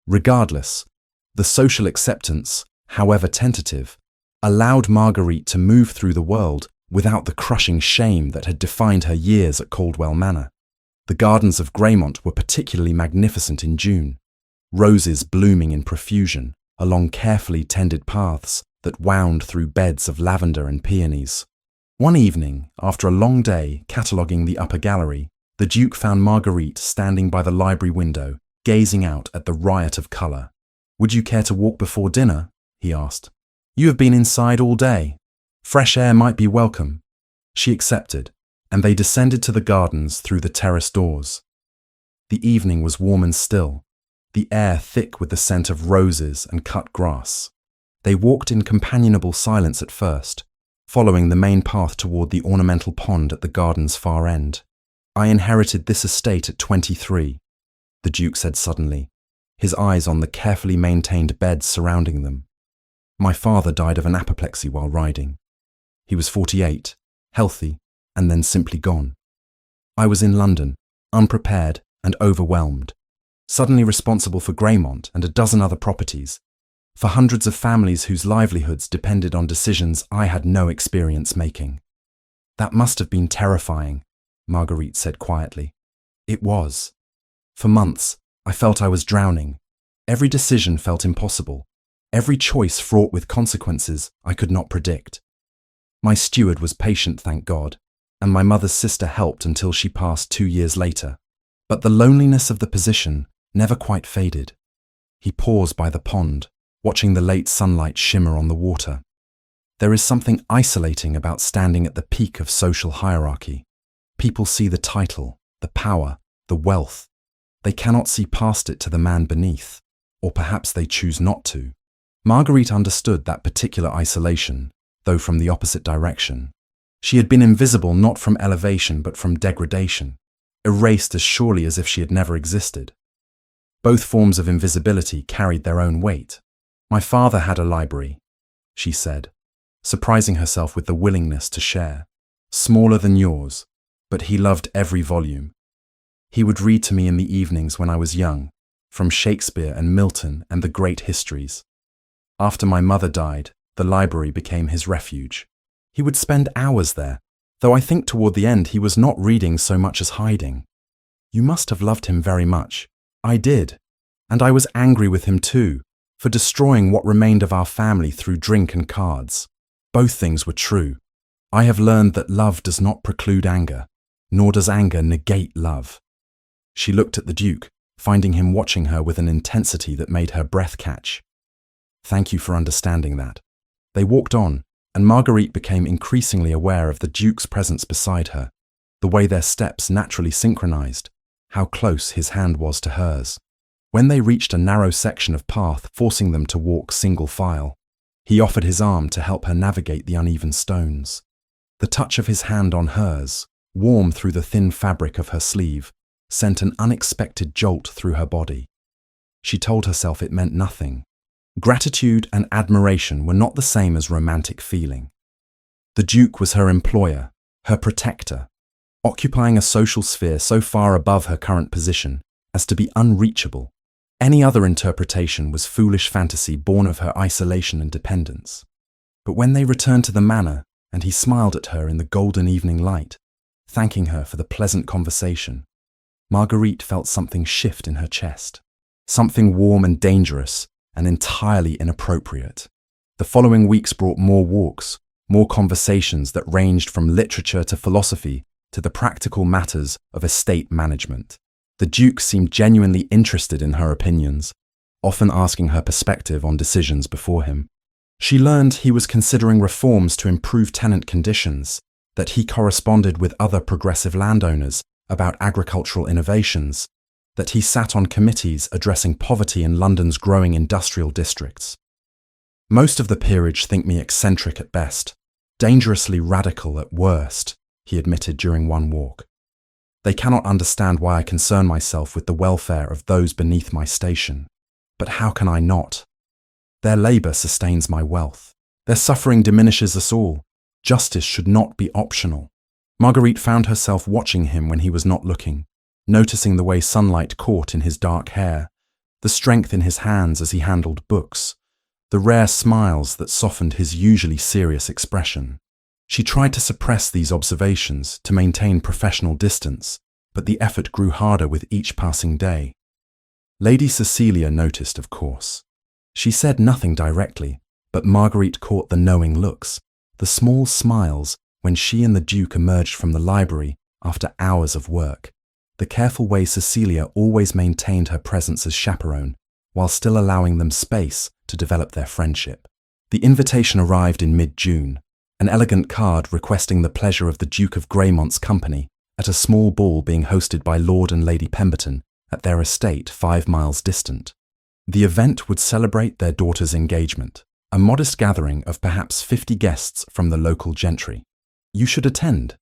Regardless, the social acceptance, however tentative, allowed Marguerite to move through the world without the crushing shame that had defined her years at Caldwell Manor. The gardens of Greymont were particularly magnificent in June, roses blooming in profusion along carefully tended paths that wound through beds of lavender and peonies. One evening, after a long day cataloguing the upper gallery, the Duke found Marguerite standing by the library window, gazing out at the riot of colour. "Would you care to walk before dinner?" he asked. "You have been inside all day. Fresh air might be welcome." She accepted, and they descended to the gardens through the terrace doors. The evening was warm and still, the air thick with the scent of roses and cut grass. They walked in companionable silence at first, following the main path toward the ornamental pond at the garden's far end. "I inherited this estate at 23, the Duke said suddenly, his eyes on the carefully maintained beds surrounding them. "My father died of an apoplexy while riding. He was 48, healthy, and then simply gone. I was in London, unprepared and overwhelmed, suddenly responsible for Greymont and a dozen other properties, for hundreds of families whose livelihoods depended on decisions I had no experience making." "That must have been terrifying," Marguerite said quietly. "It was. For months, I felt I was drowning. Every decision felt impossible, every choice fraught with consequences I could not predict. My steward was patient, thank God, and my mother's sister helped until she passed 2 years later. But the loneliness of the position never quite faded." He paused by the pond, watching the late sunlight shimmer on the water. "There is something isolating about standing at the peak of social hierarchy. People see the title, the power, the wealth, They cannot see past it to the man beneath, or perhaps they choose not to. Marguerite understood that particular isolation, though from the opposite direction. She had been invisible not from elevation but from degradation, erased as surely as if she had never existed. Both forms of invisibility carried their own weight. "My father had a library," she said, surprising herself with the willingness to share. "Smaller than yours, but he loved every volume. He would read to me in the evenings when I was young, from Shakespeare and Milton and the great histories. After my mother died, the library became his refuge. He would spend hours there, though I think toward the end he was not reading so much as hiding. You must have loved him very much. I did, and I was angry with him too, for destroying what remained of our family through drink and cards. Both things were true. I have learned that love does not preclude anger, nor does anger negate love." She looked at the Duke, finding him watching her with an intensity that made her breath catch. "Thank you for understanding that." They walked on, and Marguerite became increasingly aware of the Duke's presence beside her, the way their steps naturally synchronized, how close his hand was to hers. When they reached a narrow section of path forcing them to walk single file, he offered his arm to help her navigate the uneven stones. The touch of his hand on hers, warm through the thin fabric of her sleeve, sent an unexpected jolt through her body. She told herself it meant nothing. Gratitude and admiration were not the same as romantic feeling. The Duke was her employer, her protector, occupying a social sphere so far above her current position as to be unreachable. Any other interpretation was foolish fantasy born of her isolation and dependence. But when they returned to the manor and he smiled at her in the golden evening light, thanking her for the pleasant conversation, Marguerite felt something shift in her chest, something warm and dangerous and entirely inappropriate. The following weeks brought more walks, more conversations that ranged from literature to philosophy to the practical matters of estate management. The Duke seemed genuinely interested in her opinions, often asking her perspective on decisions before him. She learned he was considering reforms to improve tenant conditions, that he corresponded with other progressive landowners about agricultural innovations, that he sat on committees addressing poverty in London's growing industrial districts. "Most of the peerage think me eccentric at best, dangerously radical at worst," he admitted during one walk. "They cannot understand why I concern myself with the welfare of those beneath my station. But how can I not? Their labour sustains my wealth. Their suffering diminishes us all. Justice should not be optional." Marguerite found herself watching him when he was not looking, noticing the way sunlight caught in his dark hair, the strength in his hands as he handled books, the rare smiles that softened his usually serious expression. She tried to suppress these observations to maintain professional distance, but the effort grew harder with each passing day. Lady Cecilia noticed, of course. She said nothing directly, but Marguerite caught the knowing looks, the small smiles when she and the Duke emerged from the library after hours of work, the careful way Cecilia always maintained her presence as chaperone, while still allowing them space to develop their friendship. The invitation arrived in mid-June, an elegant card requesting the pleasure of the Duke of Greymont's company at a small ball being hosted by Lord and Lady Pemberton at their estate 5 miles distant. The event would celebrate their daughter's engagement, a modest gathering of perhaps 50 guests from the local gentry. "You should attend,"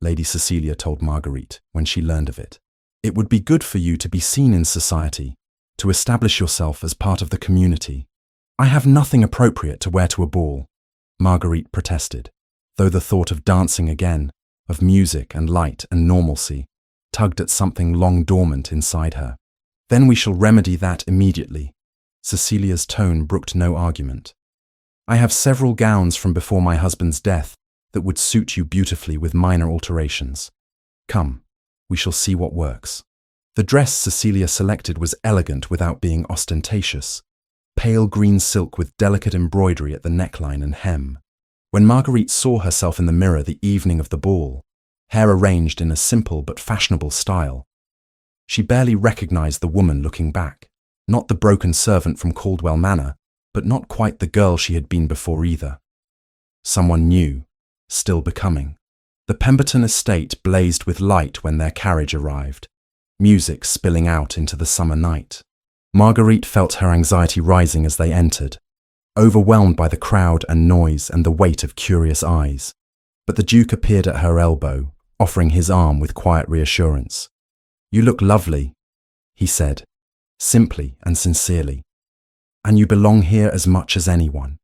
Lady Cecilia told Marguerite when she learned of it. "It would be good for you to be seen in society, to establish yourself as part of the community." "I have nothing appropriate to wear to a ball," Marguerite protested, though the thought of dancing again, of music and light and normalcy, tugged at something long dormant inside her. "Then we shall remedy that immediately." Cecilia's tone brooked no argument. "I have several gowns from before my husband's death that would suit you beautifully with minor alterations. Come, we shall see what works." The dress Cecilia selected was elegant without being ostentatious, pale green silk with delicate embroidery at the neckline and hem. When Marguerite saw herself in the mirror the evening of the ball, hair arranged in a simple but fashionable style, she barely recognized the woman looking back, not the broken servant from Caldwell Manor, but not quite the girl she had been before either. Someone new, still becoming. The Pemberton estate blazed with light when their carriage arrived. music spilling out into the summer night. Marguerite felt her anxiety rising as they entered, overwhelmed by the crowd and noise and the weight of curious eyes. But the Duke appeared at her elbow, offering his arm with quiet reassurance. "You look lovely," he said, simply and sincerely. "And you belong here as much as anyone."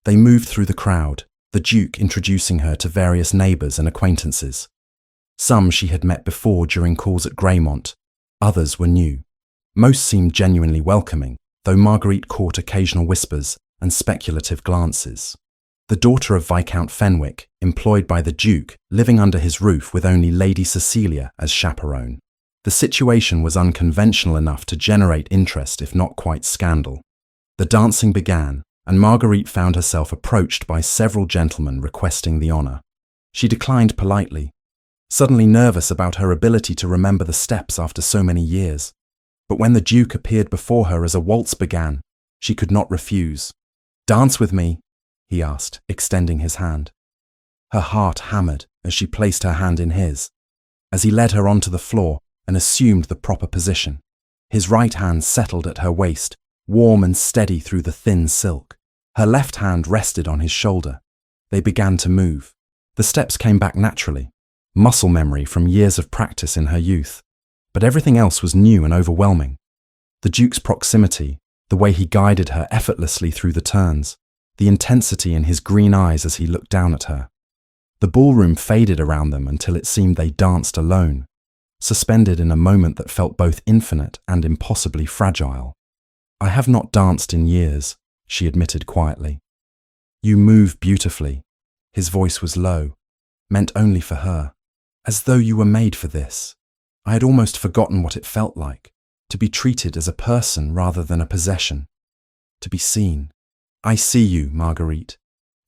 They moved through the crowd, the Duke introducing her to various neighbours and acquaintances. Some she had met before during calls at Greymont, others were new. Most seemed genuinely welcoming, though Marguerite caught occasional whispers and speculative glances. The daughter of Viscount Fenwick, employed by the Duke, living under his roof with only Lady Cecilia as chaperone. The situation was unconventional enough to generate interest if not quite scandal. The dancing began, and Marguerite found herself approached by several gentlemen requesting the honour. She declined politely, suddenly nervous about her ability to remember the steps after so many years. But when the Duke appeared before her as a waltz began, she could not refuse. "Dance with me," he asked, extending his hand. Her heart hammered as she placed her hand in his, as he led her onto the floor and assumed the proper position. His right hand settled at her waist, warm and steady through the thin silk. Her left hand rested on his shoulder. They began to move. The steps came back naturally, muscle memory from years of practice in her youth. But everything else was new and overwhelming. The Duke's proximity, the way he guided her effortlessly through the turns, the intensity in his green eyes as he looked down at her. The ballroom faded around them until it seemed they danced alone, suspended in a moment that felt both infinite and impossibly fragile. "I have not danced in years," she admitted quietly. "You move beautifully." His voice was low, meant only for her. "As though you were made for this." I had almost forgotten what it felt like, to be treated as a person rather than a possession. To be seen. "I see you, Marguerite."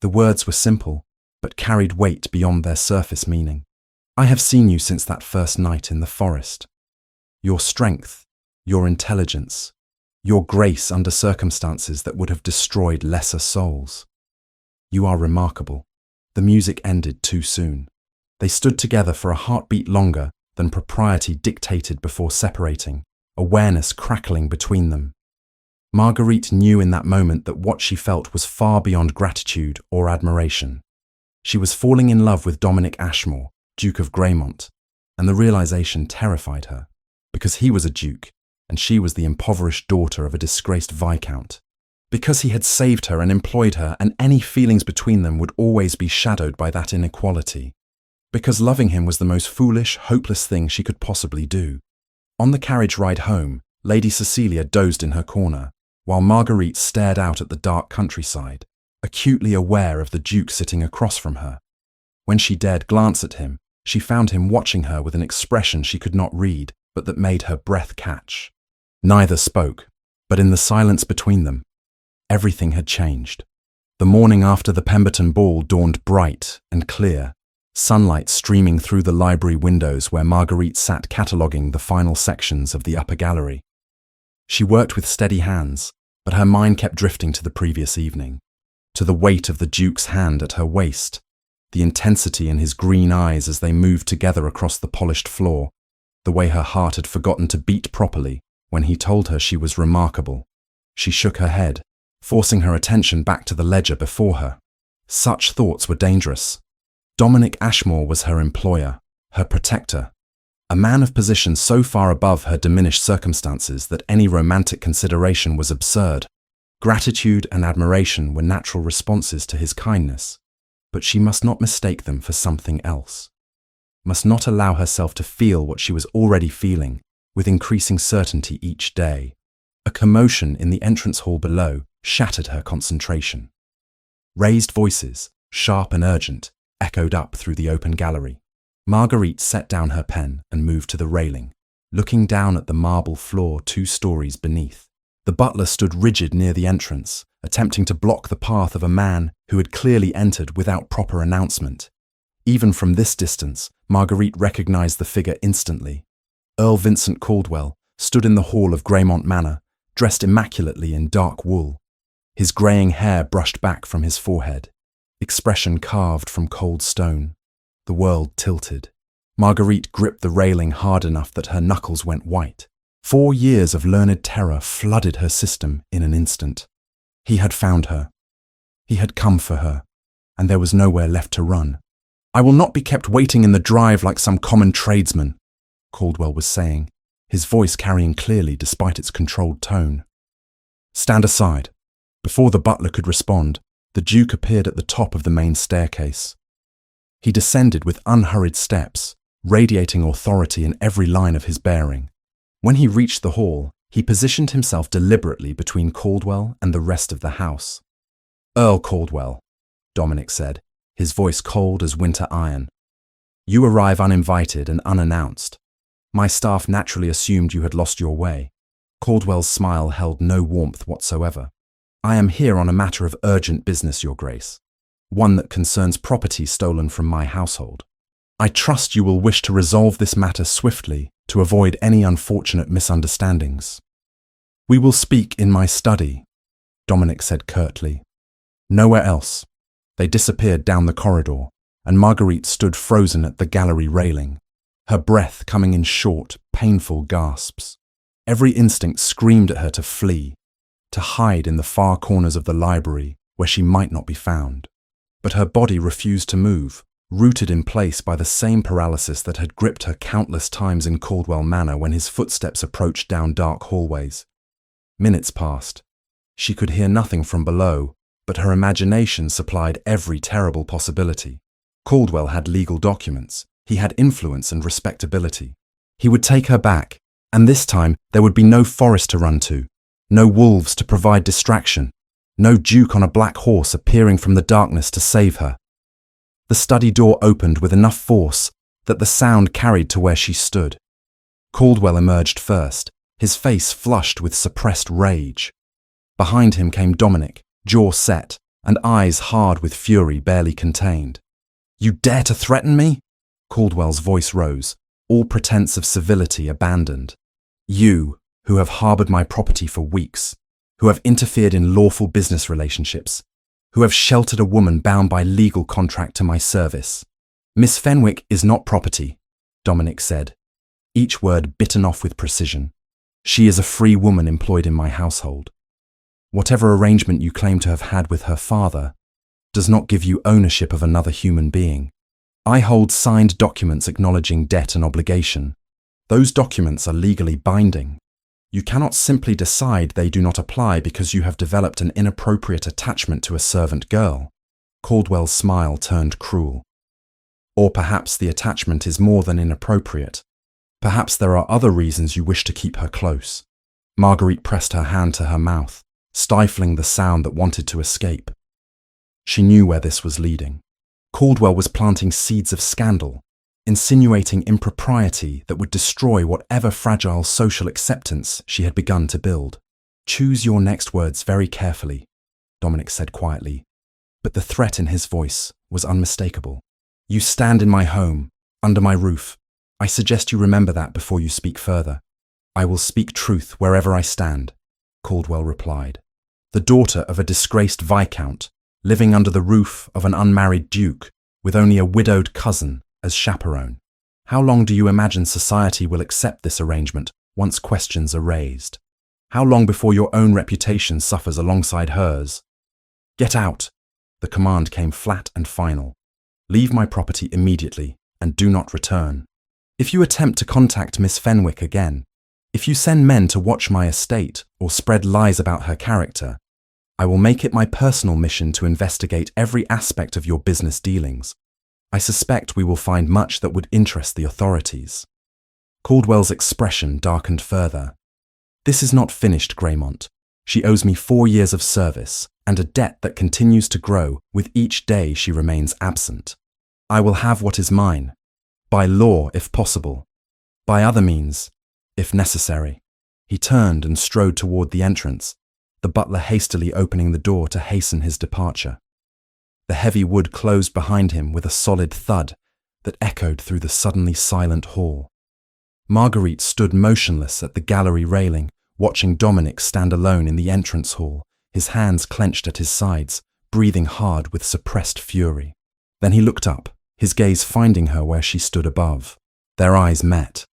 The words were simple, but carried weight beyond their surface meaning. "I have seen you since that first night in the forest. Your strength, your intelligence, your grace under circumstances that would have destroyed lesser souls. You are remarkable." The music ended too soon. They stood together for a heartbeat longer than propriety dictated before separating, awareness crackling between them. Marguerite knew in that moment that what she felt was far beyond gratitude or admiration. She was falling in love with Dominic Ashmore, Duke of Greymont, and the realization terrified her, because he was a duke and she was the impoverished daughter of a disgraced viscount. Because he had saved her and employed her, and any feelings between them would always be shadowed by that inequality. Because loving him was the most foolish, hopeless thing she could possibly do. On the carriage ride home, Lady Cecilia dozed in her corner, while Marguerite stared out at the dark countryside, acutely aware of the Duke sitting across from her. When she dared glance at him, she found him watching her with an expression she could not read, but that made her breath catch. Neither spoke, but in the silence between them, everything had changed. The morning after the Pemberton ball dawned bright and clear, sunlight streaming through the library windows where Marguerite sat cataloguing the final sections of the upper gallery. She worked with steady hands, but her mind kept drifting to the previous evening, to the weight of the Duke's hand at her waist, the intensity in his green eyes as they moved together across the polished floor, the way her heart had forgotten to beat properly when he told her she was remarkable. She shook her head, forcing her attention back to the ledger before her. Such thoughts were dangerous. Dominic Ashmore was her employer, her protector, a man of position so far above her diminished circumstances that any romantic consideration was absurd. Gratitude and admiration were natural responses to his kindness, but she must not mistake them for something else. Must not allow herself to feel what she was already feeling, with increasing certainty each day. A commotion in the entrance hall below shattered her concentration. Raised voices, sharp and urgent, echoed up through the open gallery. Marguerite set down her pen and moved to the railing, looking down at the marble floor 2 stories beneath. The butler stood rigid near the entrance, attempting to block the path of a man who had clearly entered without proper announcement. Even from this distance, Marguerite recognized the figure instantly. Earl Vincent Caldwell stood in the hall of Greymont Manor, dressed immaculately in dark wool. His greying hair brushed back from his forehead, expression carved from cold stone. The world tilted. Marguerite gripped the railing hard enough that her knuckles went white. 4 years of learned terror flooded her system in an instant. He had found her. He had come for her, and there was nowhere left to run. "I will not be kept waiting in the drive like some common tradesman," Caldwell was saying, his voice carrying clearly despite its controlled tone. "Stand aside." Before the butler could respond, the Duke appeared at the top of the main staircase. He descended with unhurried steps, radiating authority in every line of his bearing. When he reached the hall, he positioned himself deliberately between Caldwell and the rest of the house. "Earl Caldwell," Dominic said, his voice cold as winter iron. "You arrive uninvited and unannounced. My staff naturally assumed you had lost your way." Caldwell's smile held no warmth whatsoever. "I am here on a matter of urgent business, Your Grace. One that concerns property stolen from my household. I trust you will wish to resolve this matter swiftly to avoid any unfortunate misunderstandings." "We will speak in my study," Dominic said curtly. "Nowhere else." They disappeared down the corridor, and Marguerite stood frozen at the gallery railing, her breath coming in short, painful gasps. Every instinct screamed at her to flee, to hide in the far corners of the library where she might not be found. But her body refused to move, rooted in place by the same paralysis that had gripped her countless times in Caldwell Manor when his footsteps approached down dark hallways. Minutes passed. She could hear nothing from below, but her imagination supplied every terrible possibility. Caldwell had legal documents. He had influence and respectability. He would take her back, and this time there would be no forest to run to, no wolves to provide distraction, no Duke on a black horse appearing from the darkness to save her. The study door opened with enough force that the sound carried to where she stood. Caldwell emerged first, his face flushed with suppressed rage. Behind him came Dominic, jaw set, and eyes hard with fury barely contained. "You dare to threaten me?" Caldwell's voice rose, all pretense of civility abandoned. "You, who have harbored my property for weeks, who have interfered in lawful business relationships, who have sheltered a woman bound by legal contract to my service. Miss Fenwick is not property," Dominic said, each word bitten off with precision. "She is a free woman employed in my household. Whatever arrangement you claim to have had with her father does not give you ownership of another human being. I hold signed documents acknowledging debt and obligation. Those documents are legally binding. You cannot simply decide they do not apply because you have developed an inappropriate attachment to a servant girl." Caldwell's smile turned cruel. "Or perhaps the attachment is more than inappropriate. Perhaps there are other reasons you wish to keep her close." Marguerite pressed her hand to her mouth, stifling the sound that wanted to escape. She knew where this was leading. Caldwell was planting seeds of scandal, insinuating impropriety that would destroy whatever fragile social acceptance she had begun to build. "Choose your next words very carefully," Dominic said quietly, but the threat in his voice was unmistakable. "You stand in my home, under my roof. I suggest you remember that before you speak further." "I will speak truth wherever I stand," Caldwell replied. "The daughter of a disgraced viscount, living under the roof of an unmarried duke, with only a widowed cousin as chaperone. How long do you imagine society will accept this arrangement once questions are raised? How long before your own reputation suffers alongside hers?" "Get out!" The command came flat and final. "Leave my property immediately and do not return. If you attempt to contact Miss Fenwick again, if you send men to watch my estate or spread lies about her character, I will make it my personal mission to investigate every aspect of your business dealings. I suspect we will find much that would interest the authorities." Caldwell's expression darkened further. "This is not finished, Greymont. She owes me 4 years of service and a debt that continues to grow with each day she remains absent. I will have what is mine, by law if possible, by other means if necessary." He turned and strode toward the entrance, the butler hastily opening the door to hasten his departure. The heavy wood closed behind him with a solid thud that echoed through the suddenly silent hall. Marguerite stood motionless at the gallery railing, watching Dominic stand alone in the entrance hall, his hands clenched at his sides, breathing hard with suppressed fury. Then he looked up, his gaze finding her where she stood above. Their eyes met.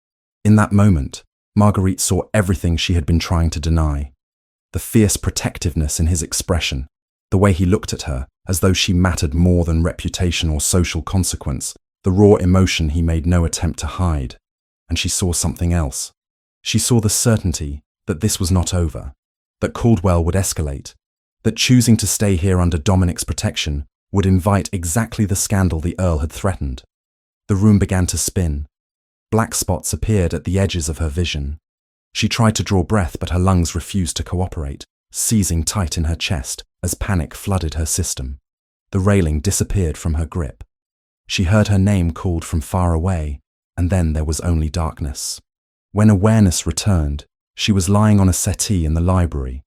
In that moment, Marguerite saw everything she had been trying to deny. The fierce protectiveness in his expression, the way he looked at her as though she mattered more than reputation or social consequence, the raw emotion he made no attempt to hide. And she saw something else. She saw the certainty that this was not over, that Caldwell would escalate, that choosing to stay here under Dominic's protection would invite exactly the scandal the Earl had threatened. The room began to spin. Black spots appeared at the edges of her vision. She tried to draw breath, but her lungs refused to cooperate, seizing tight in her chest as panic flooded her system. The railing disappeared from her grip. She heard her name called from far away, and then there was only darkness. When awareness returned, she was lying on a settee in the library,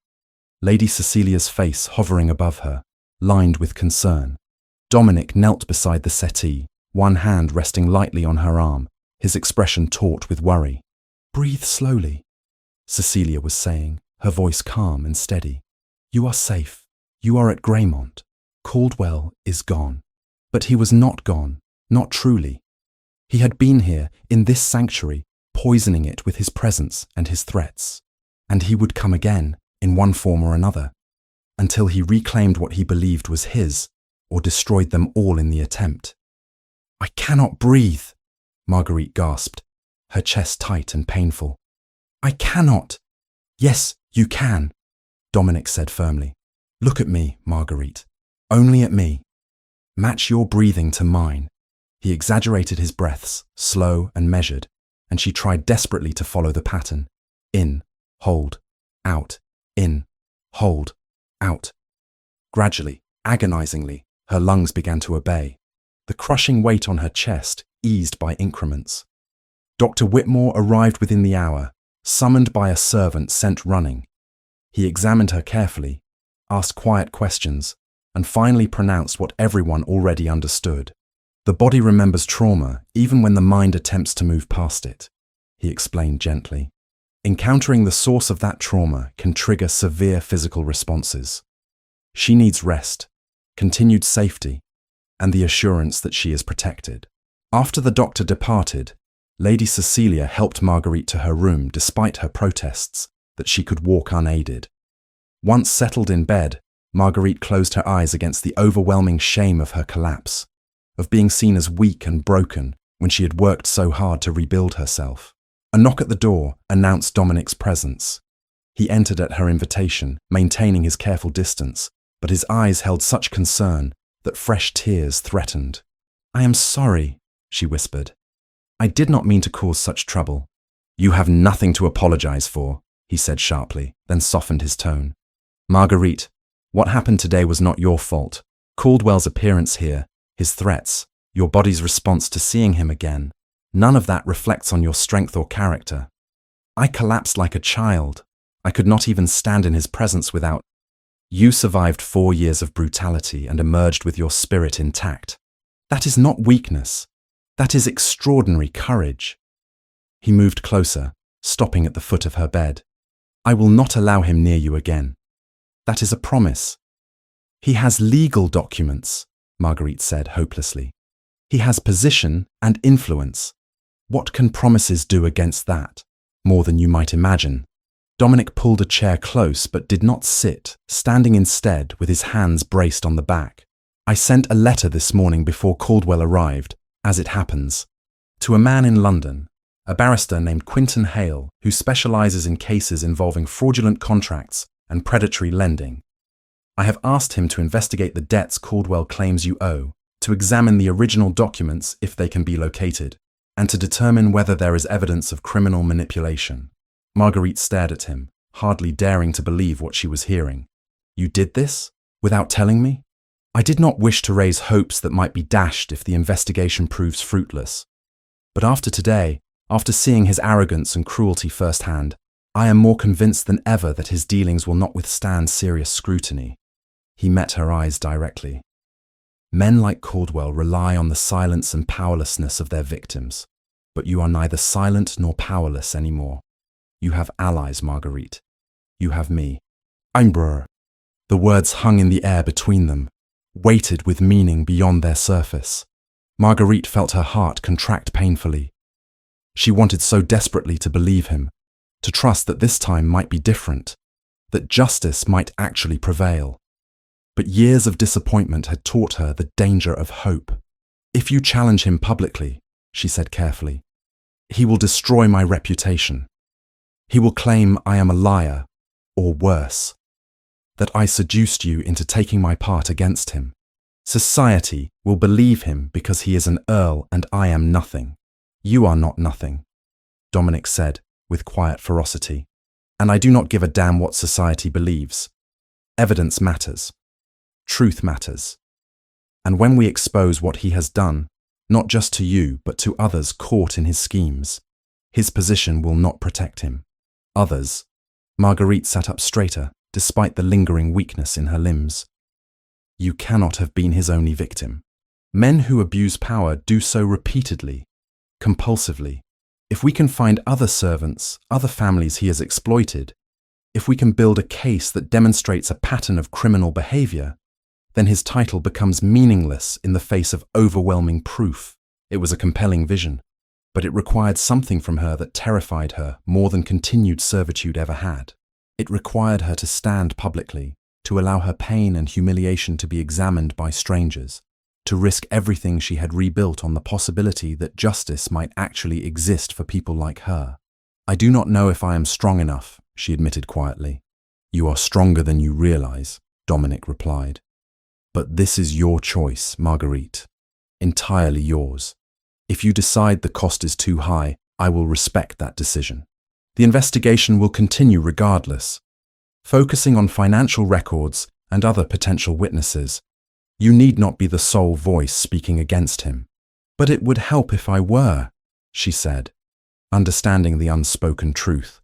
Lady Cecilia's face hovering above her, lined with concern. Dominic knelt beside the settee, one hand resting lightly on her arm, his expression taut with worry. "Breathe slowly," Cecilia was saying, her voice calm and steady. "You are safe. You are at Greymont. Caldwell is gone." But he was not gone, not truly. He had been here, in this sanctuary, poisoning it with his presence and his threats. And he would come again, in one form or another, until he reclaimed what he believed was his, or destroyed them all in the attempt. "I cannot breathe," Marguerite gasped, her chest tight and painful. "I cannot." "Yes, you can," Dominic said firmly. "Look at me, Marguerite. Only at me. Match your breathing to mine." He exaggerated his breaths, slow and measured, and she tried desperately to follow the pattern. In, hold, out, in, hold, out. Gradually, agonizingly, her lungs began to obey. The crushing weight on her chest eased by increments. Dr. Whitmore arrived within the hour, summoned by a servant sent running. He examined her carefully, asked quiet questions, and finally pronounced what everyone already understood. "The body remembers trauma even when the mind attempts to move past it," he explained gently. "Encountering the source of that trauma can trigger severe physical responses. She needs rest, continued safety, and the assurance that she is protected." After the doctor departed, Lady Cecilia helped Marguerite to her room despite her protests that she could walk unaided. Once settled in bed, Marguerite closed her eyes against the overwhelming shame of her collapse, of being seen as weak and broken when she had worked so hard to rebuild herself. A knock at the door announced Dominic's presence. He entered at her invitation, maintaining his careful distance, but his eyes held such concern that fresh tears threatened. "I am sorry," she whispered. "I did not mean to cause such trouble." "You have nothing to apologize for," he said sharply, then softened his tone. "Marguerite, what happened today was not your fault. Caldwell's appearance here, his threats, your body's response to seeing him again, none of that reflects on your strength or character. I collapsed like a child. I could not even stand in his presence without. You survived 4 years of brutality and emerged with your spirit intact. That is not weakness. That is extraordinary courage." He moved closer, stopping at the foot of her bed. "I will not allow him near you again. That is a promise." "He has legal documents," Marguerite said hopelessly. "He has position and influence. What can promises do against that? More than you might imagine." Dominic pulled a chair close but did not sit, standing instead with his hands braced on the back. "I sent a letter this morning before Caldwell arrived, as it happens, to a man in London, a barrister named Quinton Hale, who specializes in cases involving fraudulent contracts and predatory lending. I have asked him to investigate the debts Caldwell claims you owe, to examine the original documents if they can be located, and to determine whether there is evidence of criminal manipulation." Marguerite stared at him, hardly daring to believe what she was hearing. "You did this? Without telling me?" "I did not wish to raise hopes that might be dashed if the investigation proves fruitless. But after today, after seeing his arrogance and cruelty firsthand, I am more convinced than ever that his dealings will not withstand serious scrutiny." He met her eyes directly. "Men like Caldwell rely on the silence and powerlessness of their victims, but you are neither silent nor powerless anymore. You have allies, Marguerite. You have me." "Imbrr." The words hung in the air between them, weighted with meaning beyond their surface. Marguerite felt her heart contract painfully. She wanted so desperately to believe him, to trust that this time might be different, that justice might actually prevail. But years of disappointment had taught her the danger of hope. "If you challenge him publicly," she said carefully, "he will destroy my reputation. He will claim I am a liar, or worse, that I seduced you into taking my part against him. Society will believe him because he is an earl and I am nothing. You are not nothing," Dominic said with quiet ferocity. "And I do not give a damn what society believes. Evidence matters. Truth matters. And when we expose what he has done, not just to you but to others caught in his schemes, his position will not protect him. Others." Marguerite sat up straighter, despite the lingering weakness in her limbs. "You cannot have been his only victim. Men who abuse power do so repeatedly, compulsively. If we can find other servants, other families he has exploited, if we can build a case that demonstrates a pattern of criminal behavior, then his title becomes meaningless in the face of overwhelming proof." It was a compelling vision, but it required something from her that terrified her more than continued servitude ever had. It required her to stand publicly, to allow her pain and humiliation to be examined by strangers, to risk everything she had rebuilt on the possibility that justice might actually exist for people like her. "I do not know if I am strong enough," she admitted quietly. "You are stronger than you realize," Dominic replied. "But this is your choice, Marguerite. Entirely yours. If you decide the cost is too high, I will respect that decision. The investigation will continue regardless, focusing on financial records and other potential witnesses. You need not be the sole voice speaking against him." "But it would help if I were," she said, understanding the unspoken truth.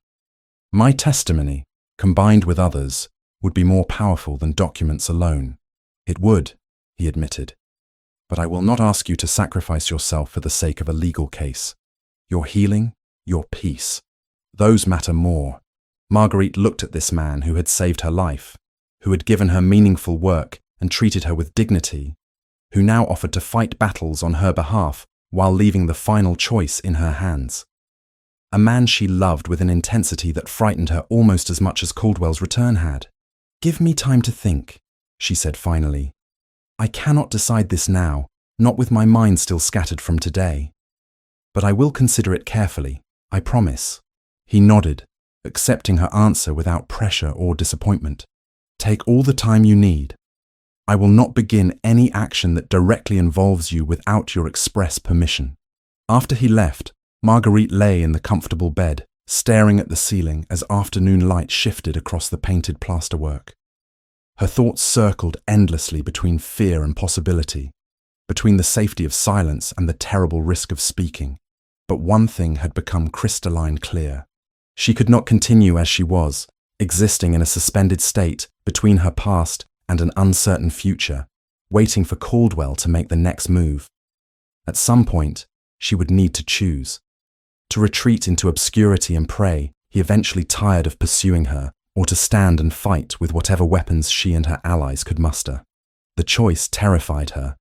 "My testimony, combined with others, would be more powerful than documents alone." "It would," he admitted. "But I will not ask you to sacrifice yourself for the sake of a legal case. Your healing, your peace, those matter more." Marguerite looked at this man who had saved her life, who had given her meaningful work and treated her with dignity, who now offered to fight battles on her behalf while leaving the final choice in her hands. A man she loved with an intensity that frightened her almost as much as Caldwell's return had. "Give me time to think," she said finally. "I cannot decide this now, not with my mind still scattered from today. But I will consider it carefully, I promise." He nodded, accepting her answer without pressure or disappointment. "Take all the time you need. I will not begin any action that directly involves you without your express permission." After he left, Marguerite lay in the comfortable bed, staring at the ceiling as afternoon light shifted across the painted plasterwork. Her thoughts circled endlessly between fear and possibility, between the safety of silence and the terrible risk of speaking. But one thing had become crystalline clear. She could not continue as she was, existing in a suspended state between her past and an uncertain future, waiting for Caldwell to make the next move. At some point, she would need to choose. To retreat into obscurity and pray, he eventually tired of pursuing her, or to stand and fight with whatever weapons she and her allies could muster. The choice terrified her,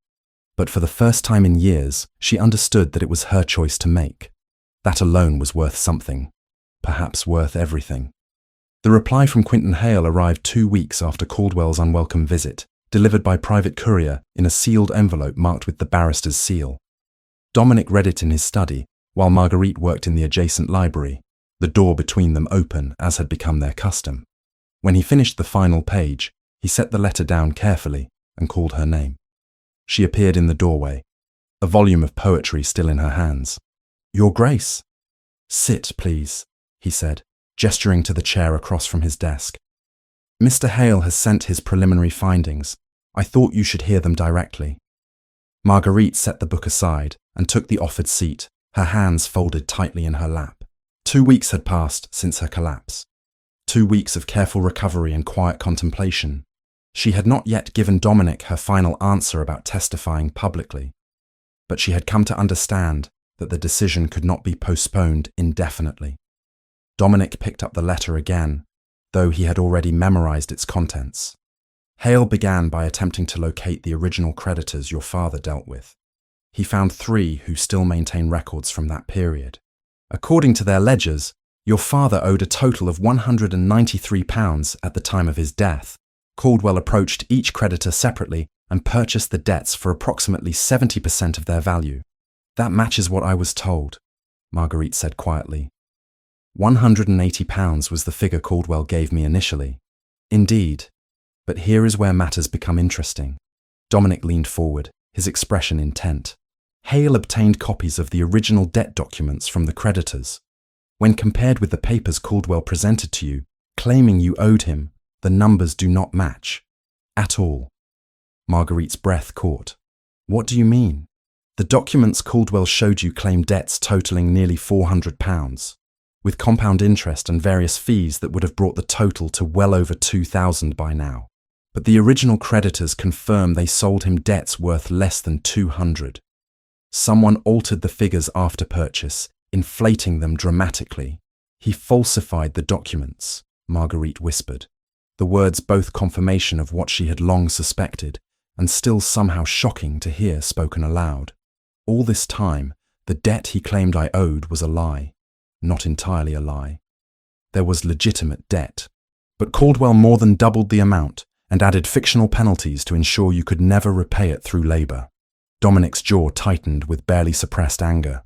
but for the first time in years, she understood that it was her choice to make. That alone was worth something, perhaps worth everything. The reply from Quinton Hale arrived 2 weeks after Caldwell's unwelcome visit, delivered by private courier in a sealed envelope marked with the barrister's seal. Dominic read it in his study, while Marguerite worked in the adjacent library, the door between them open as had become their custom. When he finished the final page, he set the letter down carefully and called her name. She appeared in the doorway, a volume of poetry still in her hands. "Your Grace." "Sit, please," he said, gesturing to the chair across from his desk. "Mr. Hale has sent his preliminary findings. I thought you should hear them directly." Marguerite set the book aside and took the offered seat, her hands folded tightly in her lap. 2 weeks had passed since her collapse. 2 weeks of careful recovery and quiet contemplation. She had not yet given Dominic her final answer about testifying publicly, but she had come to understand that the decision could not be postponed indefinitely. Dominic picked up the letter again, though he had already memorized its contents. Hale began by attempting to locate the original creditors your father dealt with. He found 3 who still maintain records from that period. According to their ledgers, your father owed a total of £193 at the time of his death. Caldwell approached each creditor separately and purchased the debts for approximately 70% of their value. That matches what I was told, Marguerite said quietly. £180 was the figure Caldwell gave me initially. Indeed. But here is where matters become interesting. Dominic leaned forward, his expression intent. Hale obtained copies of the original debt documents from the creditors. When compared with the papers Caldwell presented to you, claiming you owed him, the numbers do not match. At all. Marguerite's breath caught. What do you mean? The documents Caldwell showed you claim debts totaling nearly £400, with compound interest and various fees that would have brought the total to well over £2,000 by now. But the original creditors confirm they sold him debts worth less than £200. Someone altered the figures after purchase, inflating them dramatically. He falsified the documents, Marguerite whispered. The words both confirmation of what she had long suspected, and still somehow shocking to hear spoken aloud. All this time, the debt he claimed I owed was a lie. Not entirely a lie. There was legitimate debt. But Caldwell more than doubled the amount and added fictional penalties to ensure you could never repay it through labour. Dominic's jaw tightened with barely suppressed anger.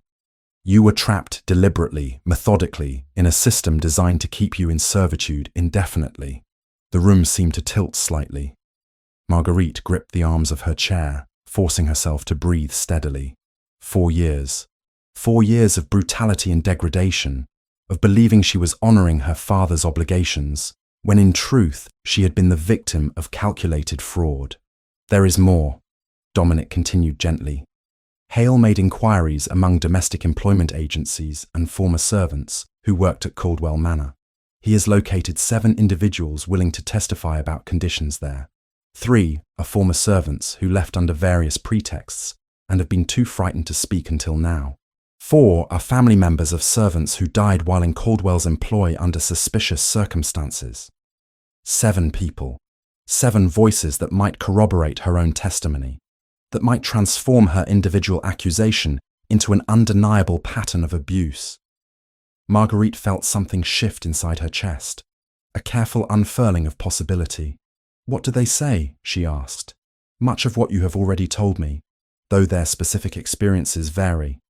You were trapped deliberately, methodically, in a system designed to keep you in servitude indefinitely. The room seemed to tilt slightly. Marguerite gripped the arms of her chair, forcing herself to breathe steadily. 4 years. 4 years of brutality and degradation, of believing she was honouring her father's obligations, when in truth she had been the victim of calculated fraud. There is more, Dominic continued gently. Hale made inquiries among domestic employment agencies and former servants who worked at Caldwell Manor. He has located 7 individuals willing to testify about conditions there. 3 are former servants who left under various pretexts and have been too frightened to speak until now. 4 are family members of servants who died while in Caldwell's employ under suspicious circumstances. 7 people. 7 voices that might corroborate her own testimony, that might transform her individual accusation into an undeniable pattern of abuse. Marguerite felt something shift inside her chest, a careful unfurling of possibility. What do they say? She asked. Much of what you have already told me, though their specific experiences vary.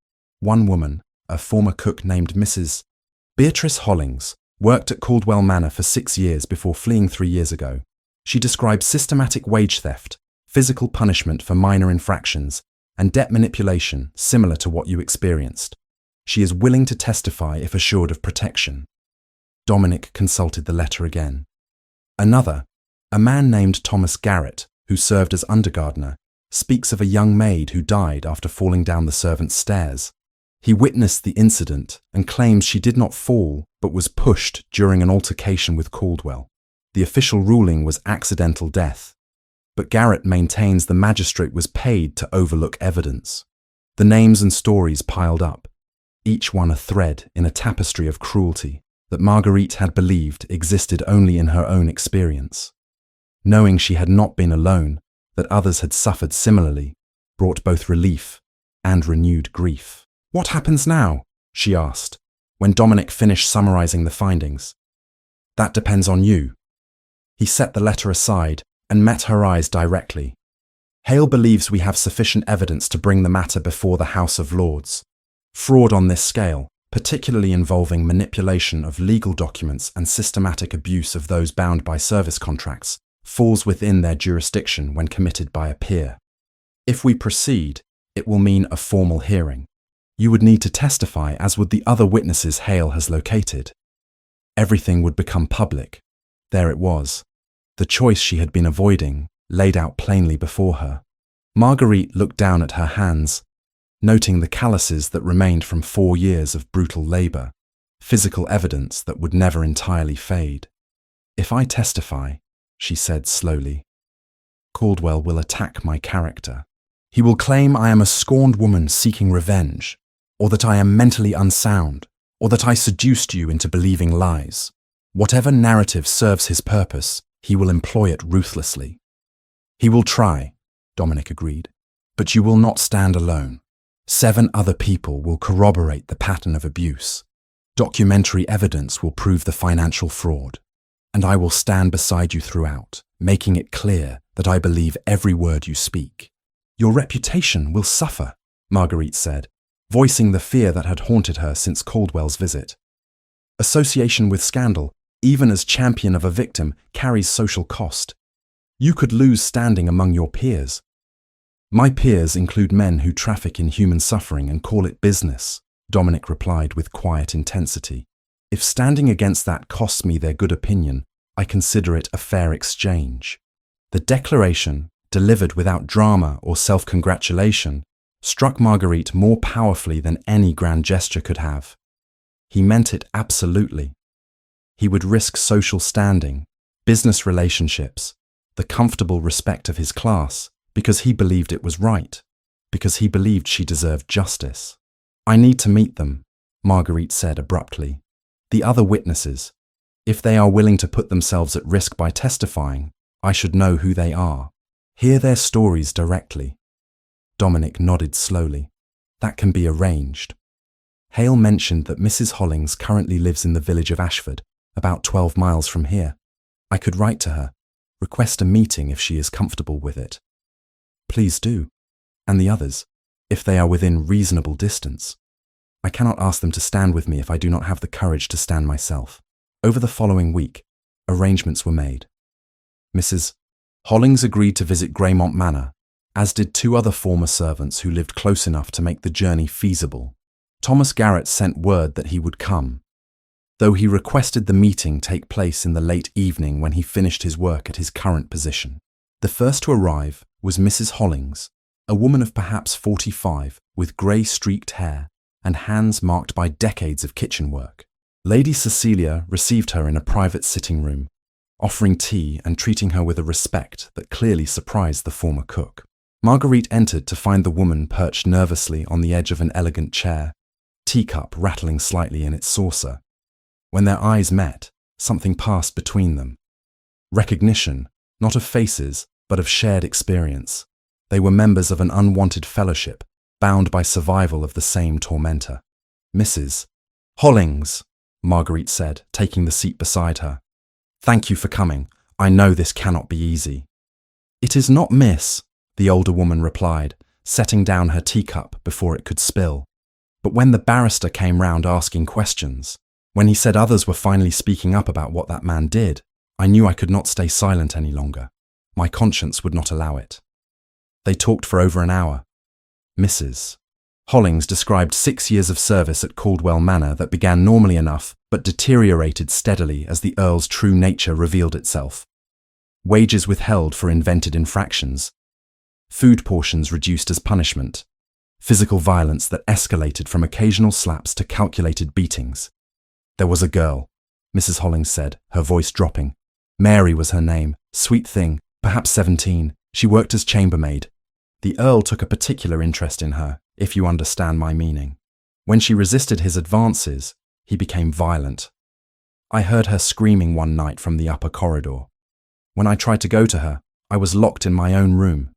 One woman, a former cook named Mrs. Beatrice Hollings, worked at Caldwell Manor for 6 years before fleeing 3 years ago. She described systematic wage theft, physical punishment for minor infractions, and debt manipulation similar to what you experienced. She is willing to testify if assured of protection. Dominic consulted the letter again. Another, a man named Thomas Garrett, who served as undergardener, speaks of a young maid who died after falling down the servants' stairs. He witnessed the incident and claims she did not fall but was pushed during an altercation with Caldwell. The official ruling was accidental death, but Garrett maintains the magistrate was paid to overlook evidence. The names and stories piled up, each one a thread in a tapestry of cruelty that Marguerite had believed existed only in her own experience. Knowing she had not been alone, that others had suffered similarly, brought both relief and renewed grief. What happens now? She asked, when Dominic finished summarizing the findings. That depends on you. He set the letter aside and met her eyes directly. Hale believes we have sufficient evidence to bring the matter before the House of Lords. Fraud on this scale, particularly involving manipulation of legal documents and systematic abuse of those bound by service contracts, falls within their jurisdiction when committed by a peer. If we proceed, it will mean a formal hearing. You would need to testify, as would the other witnesses Hale has located. Everything would become public. There it was. The choice she had been avoiding, laid out plainly before her. Marguerite looked down at her hands, noting the calluses that remained from 4 years of brutal labour, physical evidence that would never entirely fade. If I testify, she said slowly, Caldwell will attack my character. He will claim I am a scorned woman seeking revenge, or that I am mentally unsound, or that I seduced you into believing lies. Whatever narrative serves his purpose, he will employ it ruthlessly. He will try, Dominic agreed, but you will not stand alone. 7 other people will corroborate the pattern of abuse. Documentary evidence will prove the financial fraud. And I will stand beside you throughout, making it clear that I believe every word you speak. Your reputation will suffer, Marguerite said, voicing the fear that had haunted her since Caldwell's visit. Association with scandal, even as champion of a victim, carries social cost. You could lose standing among your peers. My peers include men who traffic in human suffering and call it business, Dominic replied with quiet intensity. If standing against that costs me their good opinion, I consider it a fair exchange. The declaration, delivered without drama or self-congratulation, struck Marguerite more powerfully than any grand gesture could have. He meant it absolutely. He would risk social standing, business relationships, the comfortable respect of his class, because he believed it was right, because he believed she deserved justice. I need to meet them, Marguerite said abruptly. The other witnesses. If they are willing to put themselves at risk by testifying, I should know who they are. Hear their stories directly. Dominic nodded slowly. That can be arranged. Hale mentioned that Mrs. Hollings currently lives in the village of Ashford, about 12 miles from here. I could write to her, request a meeting if she is comfortable with it. Please do. And the others, if they are within reasonable distance. I cannot ask them to stand with me if I do not have the courage to stand myself. Over the following week, arrangements were made. Mrs. Hollings agreed to visit Greymont Manor, as did 2 other former servants who lived close enough to make the journey feasible. Thomas Garrett sent word that he would come, though he requested the meeting take place in the late evening when he finished his work at his current position. The first to arrive was Mrs. Hollings, a woman of perhaps 45 with grey-streaked hair and hands marked by decades of kitchen work. Lady Cecilia received her in a private sitting room, offering tea and treating her with a respect that clearly surprised the former cook. Marguerite entered to find the woman perched nervously on the edge of an elegant chair, teacup rattling slightly in its saucer. When their eyes met, something passed between them. Recognition, not of faces, but of shared experience. They were members of an unwanted fellowship, bound by survival of the same tormentor. Mrs. Hollings, Marguerite said, taking the seat beside her. Thank you for coming. I know this cannot be easy. It is not, miss, the older woman replied, setting down her teacup before it could spill. But when the barrister came round asking questions, when he said others were finally speaking up about what that man did, I knew I could not stay silent any longer. My conscience would not allow it. They talked for over an hour. Mrs. Hollings described 6 years of service at Caldwell Manor that began normally enough but deteriorated steadily as the Earl's true nature revealed itself. Wages withheld for invented infractions, food portions reduced as punishment, physical violence that escalated from occasional slaps to calculated beatings. There was a girl, Mrs. Hollings said, her voice dropping. Mary was her name, sweet thing, perhaps 17. She worked as chambermaid. The Earl took a particular interest in her, if you understand my meaning. When she resisted his advances, he became violent. I heard her screaming one night from the upper corridor. When I tried to go to her, I was locked in my own room.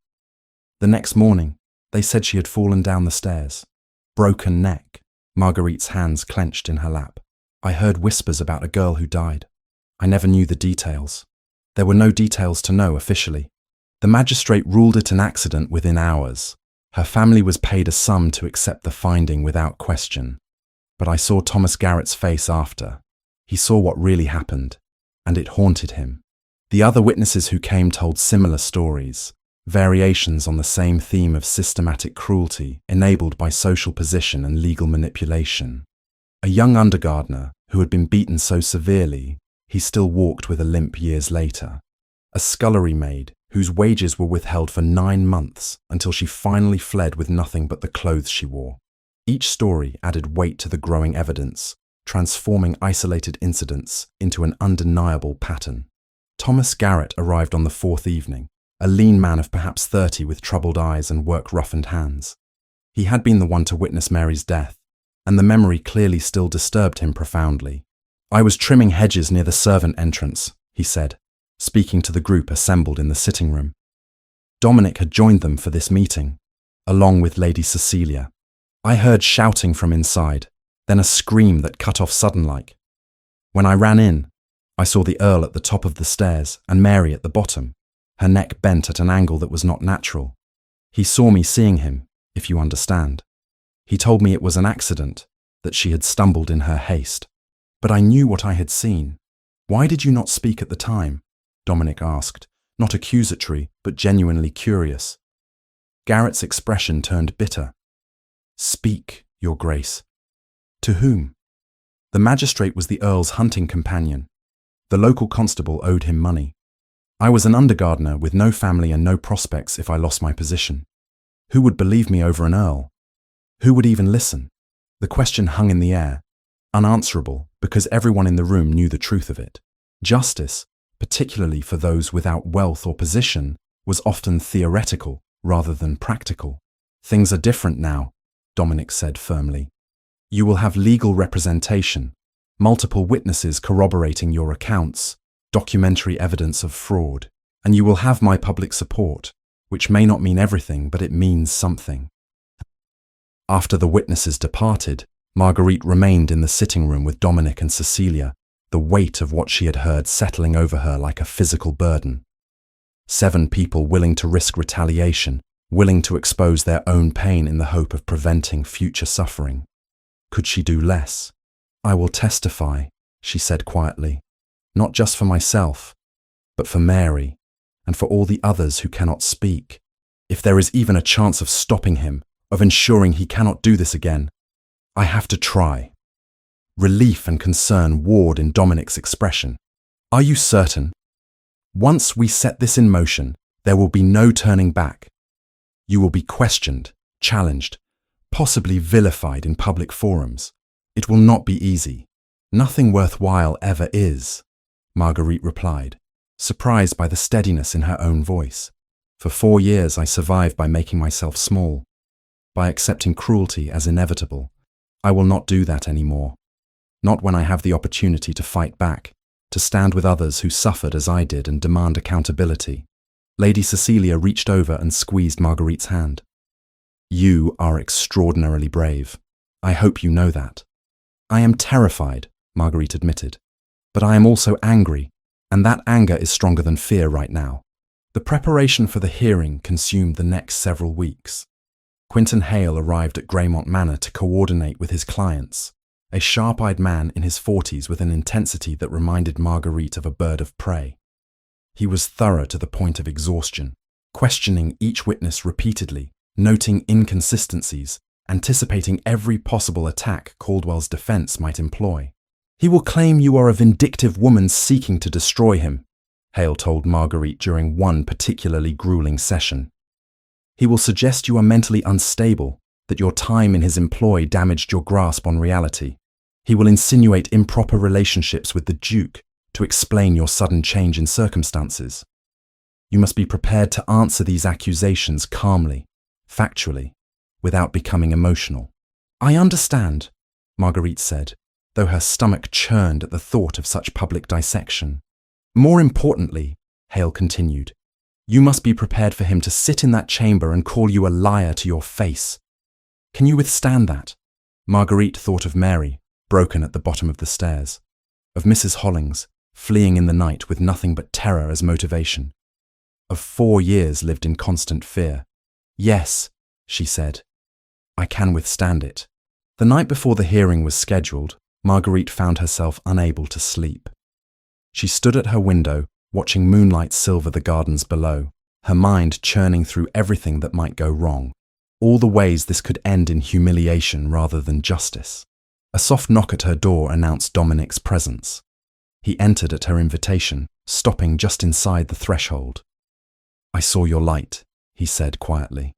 The next morning, they said she had fallen down the stairs. Broken neck. Marguerite's hands clenched in her lap. I heard whispers about a girl who died. I never knew the details. There were no details to know officially. The magistrate ruled it an accident within hours. Her family was paid a sum to accept the finding without question. But I saw Thomas Garrett's face after. He saw what really happened, and it haunted him. The other witnesses who came told similar stories, variations on the same theme of systematic cruelty enabled by social position and legal manipulation. A young undergardener who had been beaten so severely he still walked with a limp years later. A scullery maid whose wages were withheld for 9 months until she finally fled with nothing but the clothes she wore. Each story added weight to the growing evidence, transforming isolated incidents into an undeniable pattern. Thomas Garrett arrived on the 4th evening, a lean man of perhaps 30 with troubled eyes and work-roughened hands. He had been the one to witness Mary's death, and the memory clearly still disturbed him profoundly. I was trimming hedges near the servant entrance, he said, speaking to the group assembled in the sitting room. Dominic had joined them for this meeting, along with Lady Cecilia. I heard shouting from inside, then a scream that cut off sudden-like. When I ran in, I saw the Earl at the top of the stairs and Mary at the bottom, her neck bent at an angle that was not natural. He saw me seeing him, if you understand. He told me it was an accident, that she had stumbled in her haste. But I knew what I had seen. Why did you not speak at the time? Dominic asked, not accusatory, but genuinely curious. Garrett's expression turned bitter. Speak, Your Grace. To whom? The magistrate was the Earl's hunting companion. The local constable owed him money. I was an undergardener with no family and no prospects if I lost my position. Who would believe me over an Earl? Who would even listen? The question hung in the air, unanswerable because everyone in the room knew the truth of it. Justice, particularly for those without wealth or position, was often theoretical rather than practical. Things are different now, Dominic said firmly. You will have legal representation, multiple witnesses corroborating your accounts, documentary evidence of fraud, and you will have my public support, which may not mean everything, but it means something. After the witnesses departed, Marguerite remained in the sitting room with Dominic and Cecilia, the weight of what she had heard settling over her like a physical burden. 7 people willing to risk retaliation, willing to expose their own pain in the hope of preventing future suffering. Could she do less? I will testify, she said quietly, not just for myself, but for Mary, and for all the others who cannot speak. If there is even a chance of stopping him, of ensuring he cannot do this again, I have to try. Relief and concern warred in Dominic's expression. Are you certain? Once we set this in motion, there will be no turning back. You will be questioned, challenged, possibly vilified in public forums. It will not be easy. Nothing worthwhile ever is, Marguerite replied, surprised by the steadiness in her own voice. For 4 years I survived by making myself small, by accepting cruelty as inevitable. I will not do that anymore. Not when I have the opportunity to fight back, to stand with others who suffered as I did and demand accountability. Lady Cecilia reached over and squeezed Marguerite's hand. You are extraordinarily brave. I hope you know that. I am terrified, Marguerite admitted, but I am also angry, and that anger is stronger than fear right now. The preparation for the hearing consumed the next several weeks. Quinton Hale arrived at Greymont Manor to coordinate with his clients, a sharp-eyed man in his 40s with an intensity that reminded Marguerite of a bird of prey. He was thorough to the point of exhaustion, questioning each witness repeatedly, noting inconsistencies, anticipating every possible attack Caldwell's defense might employ. He will claim you are a vindictive woman seeking to destroy him, Hale told Marguerite during one particularly grueling session. He will suggest you are mentally unstable, that your time in his employ damaged your grasp on reality. He will insinuate improper relationships with the Duke to explain your sudden change in circumstances. You must be prepared to answer these accusations calmly, factually, without becoming emotional. I understand, Marguerite said, though her stomach churned at the thought of such public dissection. More importantly, Hale continued, you must be prepared for him to sit in that chamber and call you a liar to your face. Can you withstand that? Marguerite thought of Mary, broken at the bottom of the stairs, of Mrs. Hollings, fleeing in the night with nothing but terror as motivation, of 4 years lived in constant fear. Yes, she said, I can withstand it. The night before the hearing was scheduled, Marguerite found herself unable to sleep. She stood at her window, watching moonlight silver the gardens below, her mind churning through everything that might go wrong, all the ways this could end in humiliation rather than justice. A soft knock at her door announced Dominic's presence. He entered at her invitation, stopping just inside the threshold. I saw your light, he said quietly.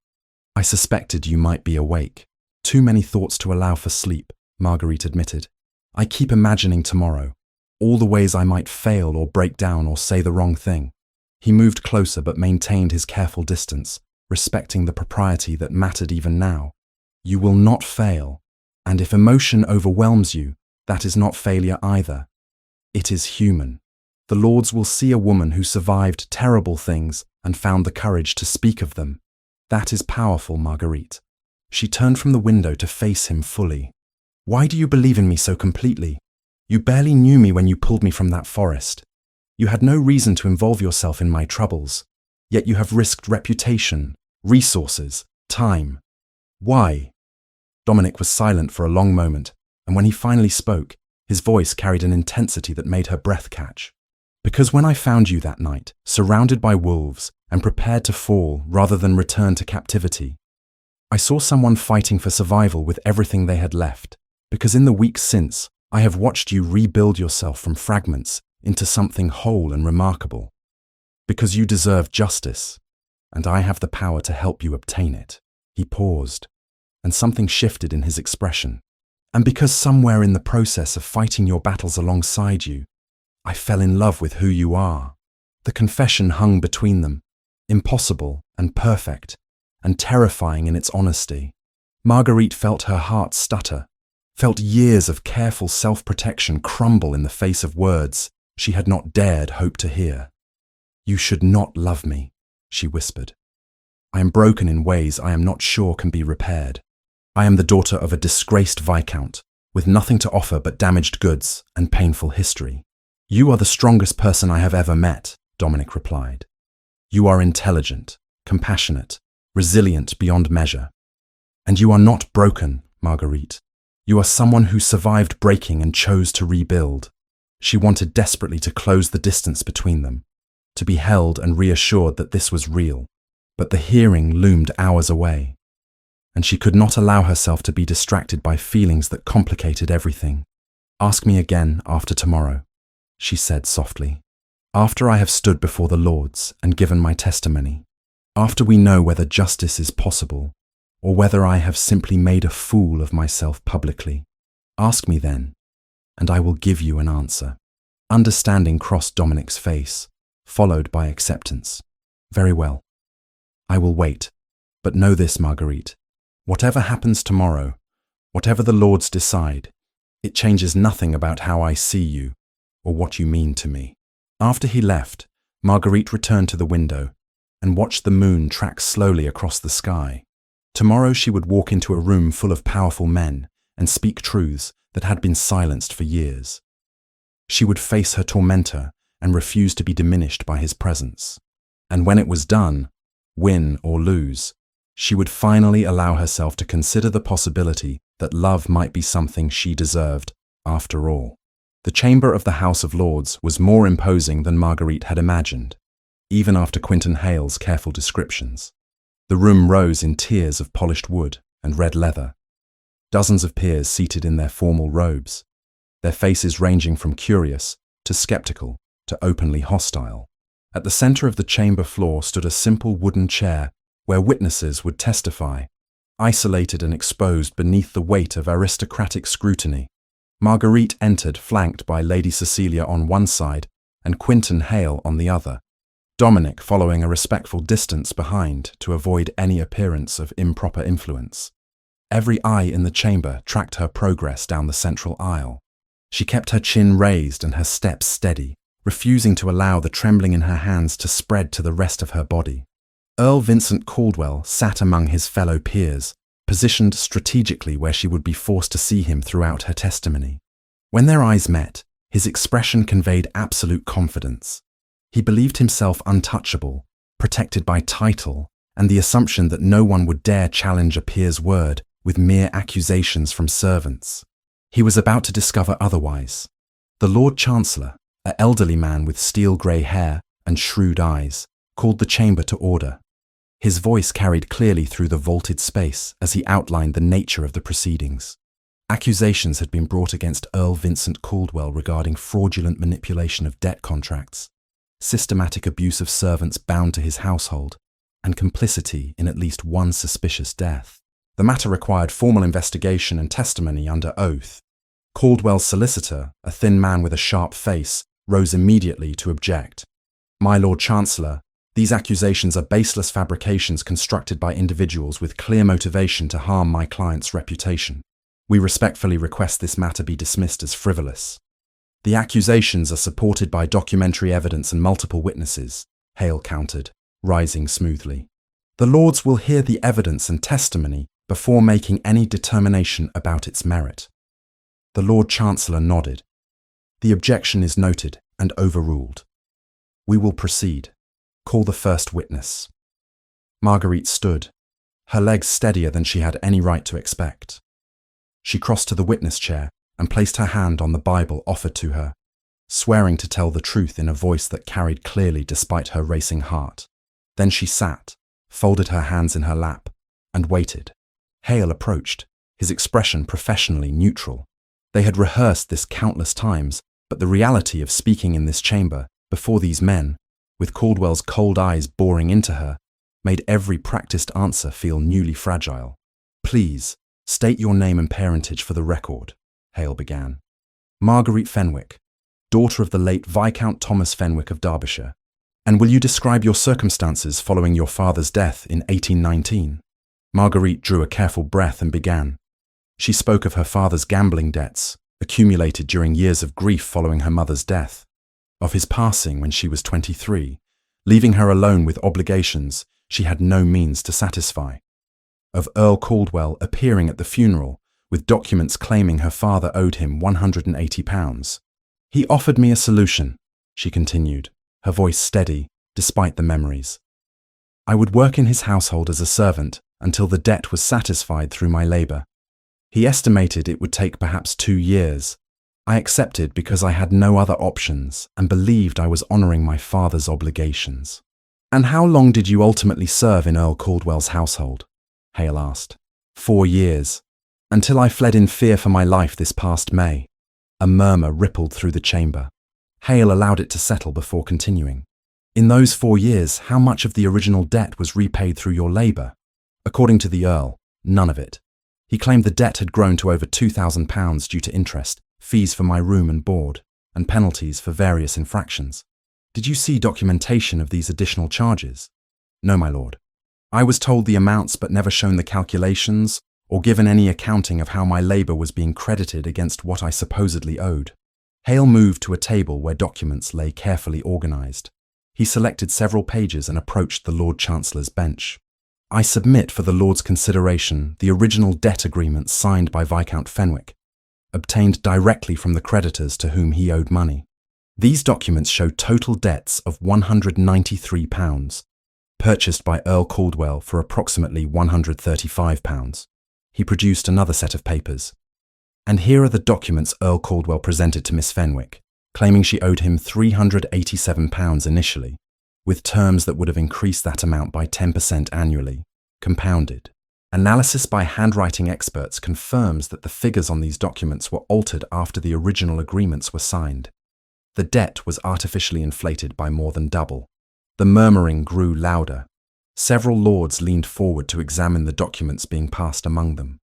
I suspected you might be awake. Too many thoughts to allow for sleep, Marguerite admitted. I keep imagining tomorrow, all the ways I might fail or break down or say the wrong thing. He moved closer but maintained his careful distance, respecting the propriety that mattered even now. You will not fail, and if emotion overwhelms you, that is not failure either. It is human. The Lords will see a woman who survived terrible things and found the courage to speak of them. That is powerful, Marguerite. She turned from the window to face him fully. "Why do you believe in me so completely? You barely knew me when you pulled me from that forest. You had no reason to involve yourself in my troubles, yet you have risked reputation, resources, time. Why?" Dominic was silent for a long moment, and when he finally spoke, his voice carried an intensity that made her breath catch. "Because when I found you that night, surrounded by wolves and prepared to fall rather than return to captivity, I saw someone fighting for survival with everything they had left. Because in the weeks since, I have watched you rebuild yourself from fragments into something whole and remarkable. Because you deserve justice, and I have the power to help you obtain it." He paused, and something shifted in his expression. "And because somewhere in the process of fighting your battles alongside you, I fell in love with who you are." The confession hung between them, impossible and perfect, and terrifying in its honesty. Marguerite felt her heart stutter, felt years of careful self-protection crumble in the face of words she had not dared hope to hear. "You should not love me," she whispered. "I am broken in ways I am not sure can be repaired. I am the daughter of a disgraced viscount, with nothing to offer but damaged goods and painful history." "You are the strongest person I have ever met," Dominic replied. "You are intelligent, compassionate, resilient beyond measure. And you are not broken, Marguerite. You are someone who survived breaking and chose to rebuild." She wanted desperately to close the distance between them, to be held and reassured that this was real. But the hearing loomed hours away, and she could not allow herself to be distracted by feelings that complicated everything. "Ask me again after tomorrow," she said softly. "After I have stood before the Lords and given my testimony. After we know whether justice is possible, or whether I have simply made a fool of myself publicly. Ask me then, and I will give you an answer." Understanding crossed Dominic's face, followed by acceptance. "Very well. I will wait. But know this, Marguerite. Whatever happens tomorrow, whatever the Lords decide, it changes nothing about how I see you or what you mean to me." After he left, Marguerite returned to the window and watched the moon track slowly across the sky. Tomorrow she would walk into a room full of powerful men and speak truths that had been silenced for years. She would face her tormentor and refuse to be diminished by his presence. And when it was done, win or lose, she would finally allow herself to consider the possibility that love might be something she deserved after all. The chamber of the House of Lords was more imposing than Marguerite had imagined, even after Quinton Hale's careful descriptions. The room rose in tiers of polished wood and red leather. Dozens of peers seated in their formal robes, their faces ranging from curious to skeptical to openly hostile. At the center of the chamber floor stood a simple wooden chair where witnesses would testify, isolated and exposed beneath the weight of aristocratic scrutiny. Marguerite entered, flanked by Lady Cecilia on one side and Quinton Hale on the other, Dominic following a respectful distance behind to avoid any appearance of improper influence. Every eye in the chamber tracked her progress down the central aisle. She kept her chin raised and her steps steady, refusing to allow the trembling in her hands to spread to the rest of her body. Earl Vincent Caldwell sat among his fellow peers, positioned strategically where she would be forced to see him throughout her testimony. When their eyes met, his expression conveyed absolute confidence. He believed himself untouchable, protected by title, and the assumption that no one would dare challenge a peer's word with mere accusations from servants. He was about to discover otherwise. The Lord Chancellor, an elderly man with steel-grey hair and shrewd eyes, called the chamber to order. His voice carried clearly through the vaulted space as he outlined the nature of the proceedings. Accusations had been brought against Earl Vincent Caldwell regarding fraudulent manipulation of debt contracts, systematic abuse of servants bound to his household, and complicity in at least one suspicious death. The matter required formal investigation and testimony under oath. Caldwell's solicitor, a thin man with a sharp face, rose immediately to object. "My Lord Chancellor, these accusations are baseless fabrications constructed by individuals with clear motivation to harm my client's reputation. We respectfully request this matter be dismissed as frivolous." "The accusations are supported by documentary evidence and multiple witnesses," Hale countered, rising smoothly. "The Lords will hear the evidence and testimony before making any determination about its merit. The Lord Chancellor nodded. The objection is noted and overruled. We will proceed. Call the first witness. Marguerite stood, her legs steadier than she had any right to expect. She crossed to the witness chair and placed her hand on the Bible offered to her, swearing to tell the truth in a voice that carried clearly despite her racing heart. Then she sat, folded her hands in her lap, and waited. Hale approached, his expression professionally neutral. They had rehearsed this countless times, but the reality of speaking in this chamber, before these men, with Caldwell's cold eyes boring into her, made every practiced answer feel newly fragile. Please, state your name and parentage for the record, Hale began. Marguerite Fenwick, daughter of the late Viscount Thomas Fenwick of Derbyshire. And will you describe your circumstances following your father's death in 1819? Marguerite drew a careful breath and began. She spoke of her father's gambling debts, accumulated during years of grief following her mother's death, of his passing when she was 23, leaving her alone with obligations she had no means to satisfy, of Earl Caldwell appearing at the funeral with documents claiming her father owed him £180. He offered me a solution, she continued, her voice steady despite the memories. I would work in his household as a servant until the debt was satisfied through my labour. He estimated it would take perhaps 2 years. I accepted because I had no other options and believed I was honouring my father's obligations. And how long did you ultimately serve in Earl Caldwell's household? Hale asked. 4 years, until I fled in fear for my life this past May. A murmur rippled through the chamber. Hale allowed it to settle before continuing. In those 4 years, how much of the original debt was repaid through your labour? According to the Earl, none of it. He claimed the debt had grown to over £2,000 due to interest, fees for my room and board, and penalties for various infractions. Did you see documentation of these additional charges? No, my lord. I was told the amounts but never shown the calculations or given any accounting of how my labour was being credited against what I supposedly owed. Hale moved to a table where documents lay carefully organised. He selected several pages and approached the Lord Chancellor's bench. I submit for the Lord's consideration the original debt agreement signed by Viscount Fenwick, obtained directly from the creditors to whom he owed money. These documents show total debts of £193, purchased by Earl Caldwell for approximately £135. He produced another set of papers. And here are the documents Earl Caldwell presented to Miss Fenwick, claiming she owed him £387 initially, with terms that would have increased that amount by 10% annually, compounded. Analysis by handwriting experts confirms that the figures on these documents were altered after the original agreements were signed. The debt was artificially inflated by more than double. The murmuring grew louder. Several lords leaned forward to examine the documents being passed among them.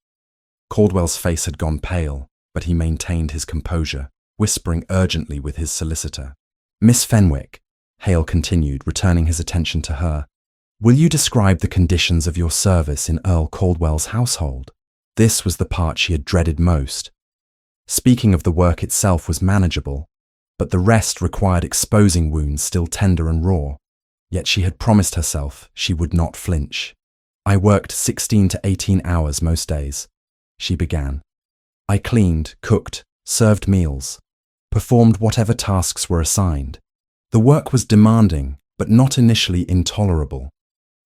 Caldwell's face had gone pale, but he maintained his composure, whispering urgently with his solicitor. Miss Fenwick, Hale continued, returning his attention to her, will you describe the conditions of your service in Earl Caldwell's household? This was the part she had dreaded most. Speaking of the work itself was manageable, but the rest required exposing wounds still tender and raw. Yet she had promised herself she would not flinch. I worked 16 to 18 hours most days, she began. I cleaned, cooked, served meals, performed whatever tasks were assigned. The work was demanding, but not initially intolerable.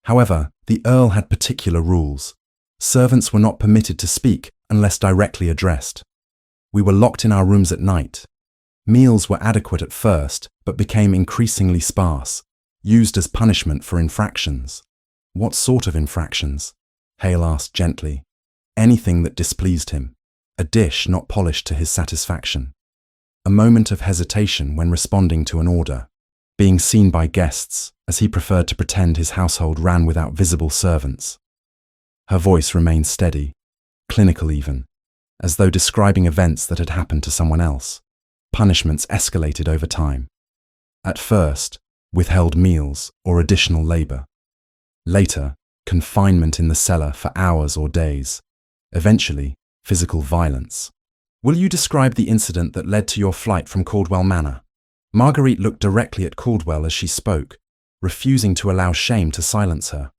However, the Earl had particular rules. Servants were not permitted to speak unless directly addressed. We were locked in our rooms at night. Meals were adequate at first, but became increasingly sparse, used as punishment for infractions. What sort of infractions? Hale asked gently. Anything that displeased him. A dish not polished to his satisfaction. A moment of hesitation when responding to an order. Being seen by guests, as he preferred to pretend his household ran without visible servants. Her voice remained steady, clinical even, as though describing events that had happened to someone else. Punishments escalated over time. At first, withheld meals or additional labour. Later, confinement in the cellar for hours or days. Eventually, physical violence. Will you describe the incident that led to your flight from Caldwell Manor? Marguerite looked directly at Caldwell as she spoke, refusing to allow shame to silence her.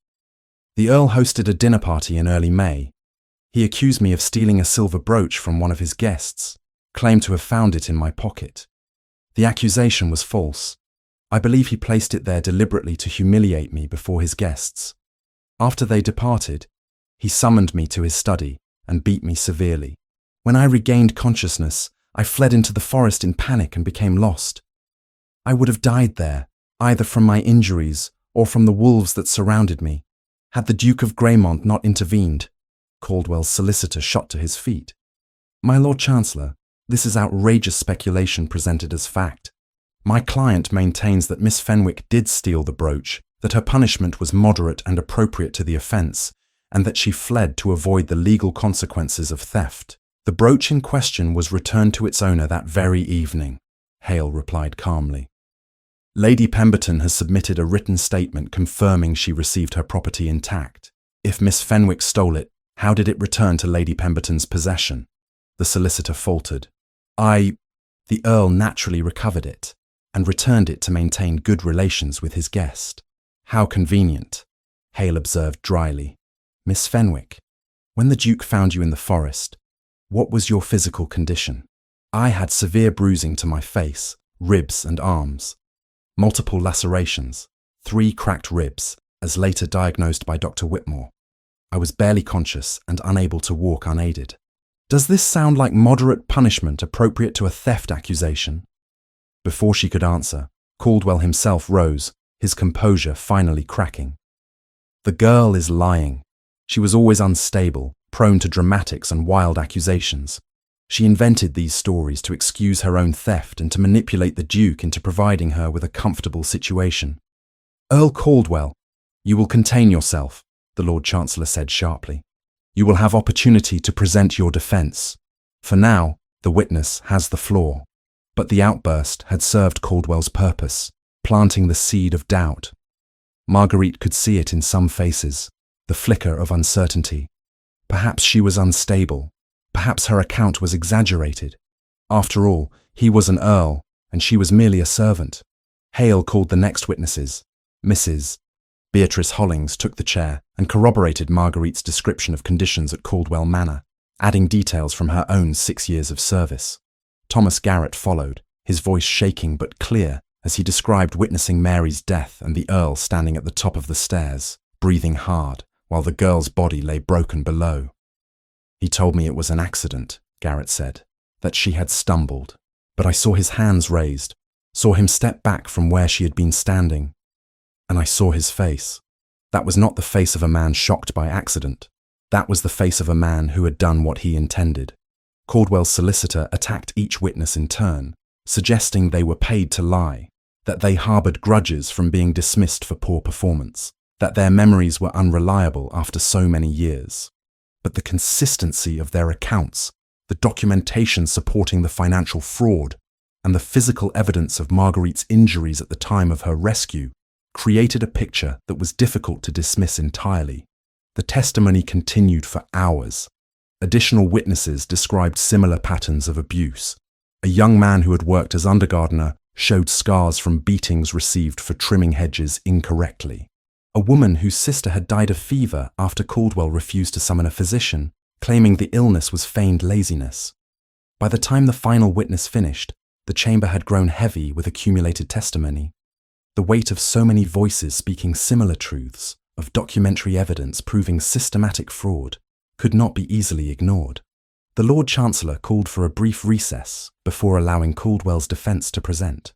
The Earl hosted a dinner party in early May, He accused me of stealing a silver brooch from one of his guests, claimed to have found it in my pocket. The accusation was false. I believe he placed it there deliberately to humiliate me before his guests. After they departed, he summoned me to his study and beat me severely. When I regained consciousness, I fled into the forest in panic and became lost. I would have died there, either from my injuries or from the wolves that surrounded me, had the Duke of Greymont not intervened. Caldwell's solicitor shot to his feet. My Lord Chancellor, this is outrageous speculation presented as fact. My client maintains that Miss Fenwick did steal the brooch, that her punishment was moderate and appropriate to the offence, and that she fled to avoid the legal consequences of theft. The brooch in question was returned to its owner that very evening, Hale replied calmly. Lady Pemberton has submitted a written statement confirming she received her property intact. If Miss Fenwick stole it, how did it return to Lady Pemberton's possession? The solicitor faltered. The Earl naturally recovered it and returned it to maintain good relations with his guest. How convenient, Hale observed dryly. Miss Fenwick, when the Duke found you in the forest, what was your physical condition? I had severe bruising to my face, ribs and arms, multiple lacerations, 3 cracked ribs, as later diagnosed by Dr. Whitmore. I was barely conscious and unable to walk unaided. Does this sound like moderate punishment appropriate to a theft accusation? Before she could answer, Caldwell himself rose, his composure finally cracking. The girl is lying. She was always unstable, prone to dramatics and wild accusations. She invented these stories to excuse her own theft and to manipulate the Duke into providing her with a comfortable situation. Earl Caldwell, you will contain yourself, the Lord Chancellor said sharply. You will have opportunity to present your defence. For now, the witness has the floor. But the outburst had served Caldwell's purpose, planting the seed of doubt. Marguerite could see it in some faces, the flicker of uncertainty. Perhaps she was unstable. Perhaps her account was exaggerated. After all, he was an earl, and she was merely a servant. Hale called the next witnesses. Mrs. Beatrice Hollings took the chair and corroborated Marguerite's description of conditions at Caldwell Manor, adding details from her own 6 years of service. Thomas Garrett followed, his voice shaking but clear as he described witnessing Mary's death and the Earl standing at the top of the stairs, breathing hard, while the girl's body lay broken below. He told me it was an accident, Garrett said, that she had stumbled, but I saw his hands raised, saw him step back from where she had been standing, and I saw his face. That was not the face of a man shocked by accident. That was the face of a man who had done what he intended. Caldwell's solicitor attacked each witness in turn, suggesting they were paid to lie, that they harboured grudges from being dismissed for poor performance, that their memories were unreliable after so many years. But the consistency of their accounts, the documentation supporting the financial fraud, and the physical evidence of Marguerite's injuries at the time of her rescue created a picture that was difficult to dismiss entirely. The testimony continued for hours. Additional witnesses described similar patterns of abuse. A young man who had worked as undergardener showed scars from beatings received for trimming hedges incorrectly. A woman whose sister had died of fever after Caldwell refused to summon a physician, claiming the illness was feigned laziness. By the time the final witness finished, the chamber had grown heavy with accumulated testimony. The weight of so many voices speaking similar truths, of documentary evidence proving systematic fraud, could not be easily ignored. The Lord Chancellor called for a brief recess before allowing Caldwell's defence to present.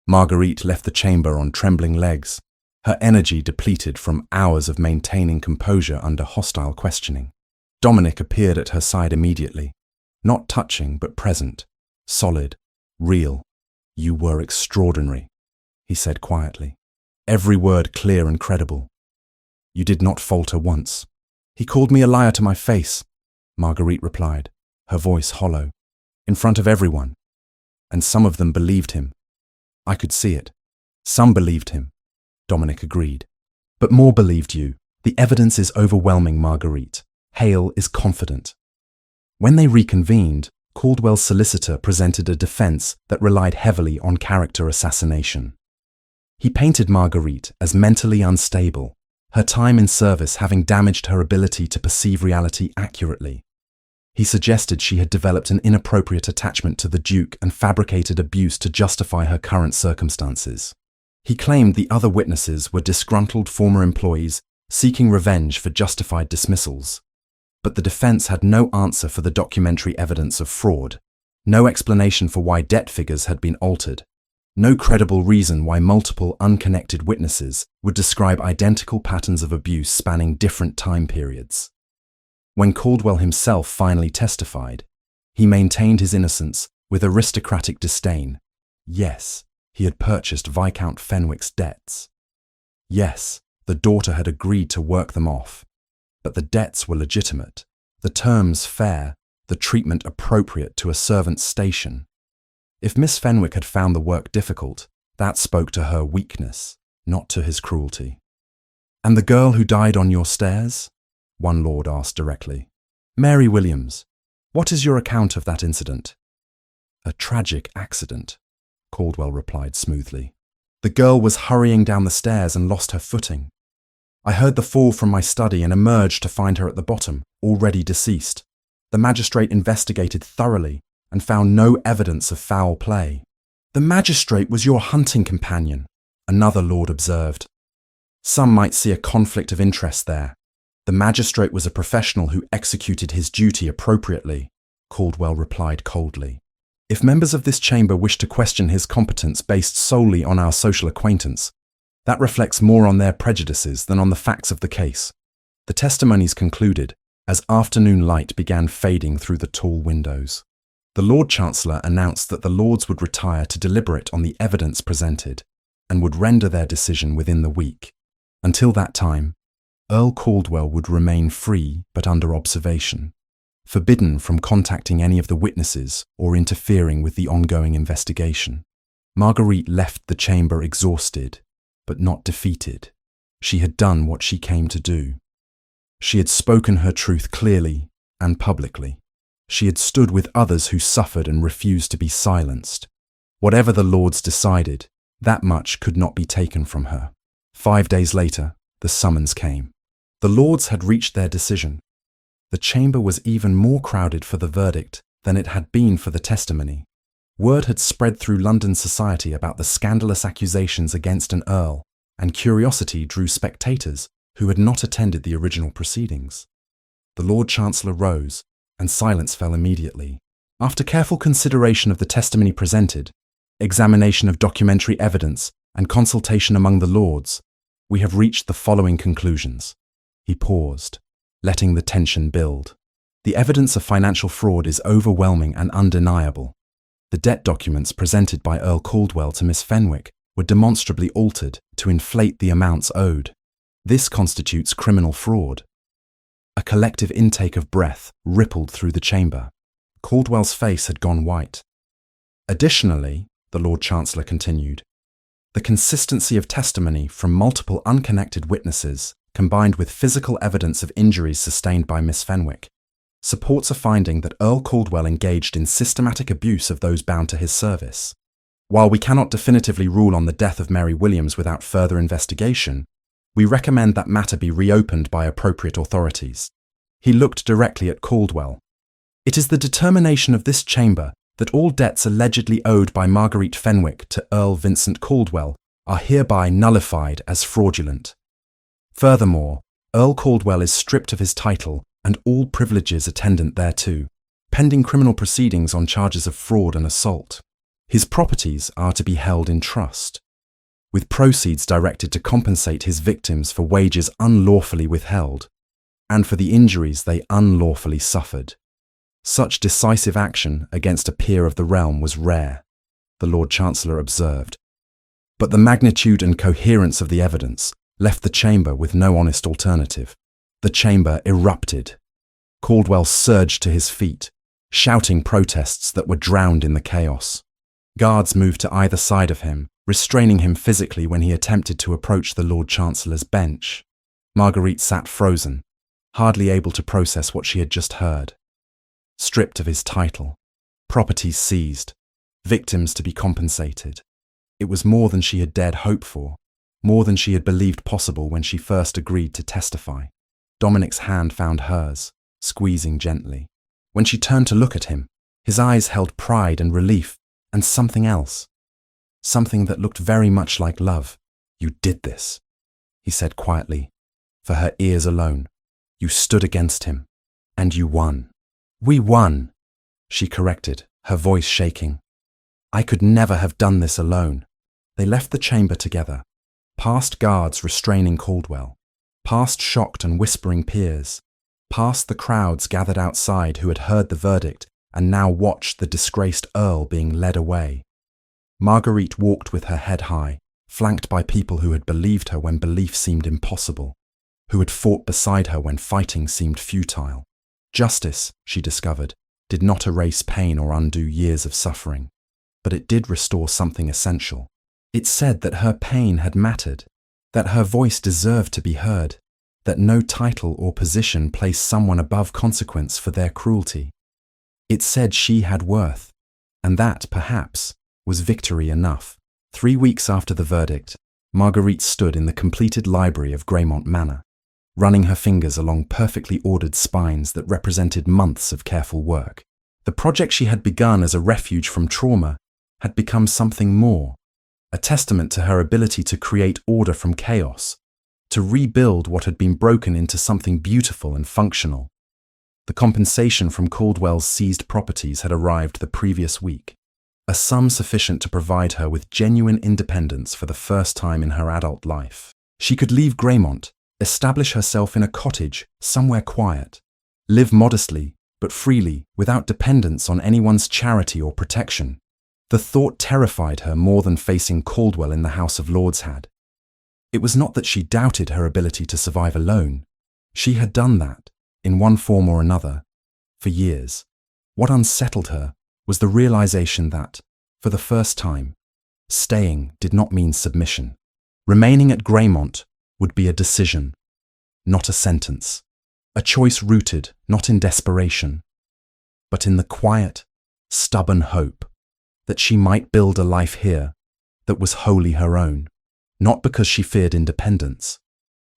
Marguerite left the chamber on trembling legs, her energy depleted from hours of maintaining composure under hostile questioning. Dominic appeared at her side immediately, not touching but present, solid, real. You were extraordinary, he said quietly, every word clear and credible. You did not falter once. He called me a liar to my face, Marguerite replied, her voice hollow, in front of everyone. And some of them believed him. I could see it. Some believed him, Dominic agreed. But more believed you. The evidence is overwhelming, Marguerite. Hale is confident. When they reconvened, Caldwell's solicitor presented a defence that relied heavily on character assassination. He painted Marguerite as mentally unstable, her time in service having damaged her ability to perceive reality accurately, He suggested she had developed an inappropriate attachment to the Duke and fabricated abuse to justify her current circumstances. He claimed the other witnesses were disgruntled former employees seeking revenge for justified dismissals. But the defense had no answer for the documentary evidence of fraud, no explanation for why debt figures had been altered, no credible reason why multiple unconnected witnesses would describe identical patterns of abuse spanning different time periods. When Caldwell himself finally testified, he maintained his innocence with aristocratic disdain. Yes, he had purchased Viscount Fenwick's debts. Yes, the daughter had agreed to work them off. But the debts were legitimate, the terms fair, the treatment appropriate to a servant's station. If Miss Fenwick had found the work difficult, that spoke to her weakness, not to his cruelty. "And the girl who died on your stairs?" one lord asked directly. "Mary Williams, what is your account of that incident?" "A tragic accident," Caldwell replied smoothly. "The girl was hurrying down the stairs and lost her footing. I heard the fall from my study and emerged to find her at the bottom, already deceased. The magistrate investigated thoroughly and found no evidence of foul play." "The magistrate was your hunting companion," another lord observed. "Some might see a conflict of interest there. The magistrate was a professional who executed his duty appropriately," Caldwell replied coldly. "If members of this chamber wish to question his competence based solely on our social acquaintance, that reflects more on their prejudices than on the facts of the case." The testimonies concluded as afternoon light began fading through the tall windows. The Lord Chancellor announced that the Lords would retire to deliberate on the evidence presented and would render their decision within the week. Until that time, Earl Caldwell would remain free but under observation, forbidden from contacting any of the witnesses or interfering with the ongoing investigation. Marguerite left the chamber exhausted, but not defeated. She had done what she came to do. She had spoken her truth clearly and publicly. She had stood with others who suffered and refused to be silenced. Whatever the Lords decided, that much could not be taken from her. 5 days later, the summons came. The Lords had reached their decision. The chamber was even more crowded for the verdict than it had been for the testimony. Word had spread through London society about the scandalous accusations against an earl, and curiosity drew spectators who had not attended the original proceedings. The Lord Chancellor rose, and silence fell immediately. After careful consideration of the testimony presented, examination of documentary evidence, and consultation among the Lords, we have reached the following conclusions. He paused, letting the tension build. The evidence of financial fraud is overwhelming and undeniable. The debt documents presented by Earl Caldwell to Miss Fenwick were demonstrably altered to inflate the amounts owed. This constitutes criminal fraud. A collective intake of breath rippled through the chamber. Caldwell's face had gone white. Additionally, the Lord Chancellor continued, the consistency of testimony from multiple unconnected witnesses, combined with physical evidence of injuries sustained by Miss Fenwick, supports a finding that Earl Caldwell engaged in systematic abuse of those bound to his service. While we cannot definitively rule on the death of Mary Williams without further investigation, we recommend that matter be reopened by appropriate authorities. He looked directly at Caldwell. It is the determination of this chamber that all debts allegedly owed by Marguerite Fenwick to Earl Vincent Caldwell are hereby nullified as fraudulent. Furthermore, Earl Caldwell is stripped of his title and all privileges attendant thereto, pending criminal proceedings on charges of fraud and assault. His properties are to be held in trust, with proceeds directed to compensate his victims for wages unlawfully withheld, and for the injuries they unlawfully suffered. Such decisive action against a peer of the realm was rare, the Lord Chancellor observed. But the magnitude and coherence of the evidence left the chamber with no honest alternative. The chamber erupted. Caldwell surged to his feet, shouting protests that were drowned in the chaos. Guards moved to either side of him, restraining him physically when he attempted to approach the Lord Chancellor's bench. Marguerite sat frozen, hardly able to process what she had just heard. Stripped of his title, properties seized, victims to be compensated. It was more than she had dared hope for, more than she had believed possible when she first agreed to testify. Dominic's hand found hers, squeezing gently. When she turned to look at him, his eyes held pride and relief and something else. Something that looked very much like love. "You did this," he said quietly, for her ears alone. "You stood against him, and you won." "We won," she corrected, her voice shaking. "I could never have done this alone." They left the chamber together, past guards restraining Caldwell, past shocked and whispering peers, past the crowds gathered outside who had heard the verdict and now watched the disgraced Earl being led away. Marguerite walked with her head high, flanked by people who had believed her when belief seemed impossible, who had fought beside her when fighting seemed futile. Justice, she discovered, did not erase pain or undo years of suffering, but it did restore something essential. It said that her pain had mattered, that her voice deserved to be heard, that no title or position placed someone above consequence for their cruelty. It said she had worth, and that, perhaps, was victory enough. 3 weeks after the verdict, Marguerite stood in the completed library of Greymont Manor, running her fingers along perfectly ordered spines that represented months of careful work. The project she had begun as a refuge from trauma had become something more, a testament to her ability to create order from chaos, to rebuild what had been broken into something beautiful and functional. The compensation from Caldwell's seized properties had arrived the previous week, a sum sufficient to provide her with genuine independence for the first time in her adult life. She could leave Greymont, establish herself in a cottage somewhere quiet, live modestly but freely without dependence on anyone's charity or protection. The thought terrified her more than facing Caldwell in the House of Lords had. It was not that she doubted her ability to survive alone. She had done that, in one form or another, for years. What unsettled her was the realization that, for the first time, staying did not mean submission. Remaining at Greymont would be a decision, not a sentence. A choice rooted not in desperation, but in the quiet, stubborn hope that she might build a life here that was wholly her own, not because she feared independence,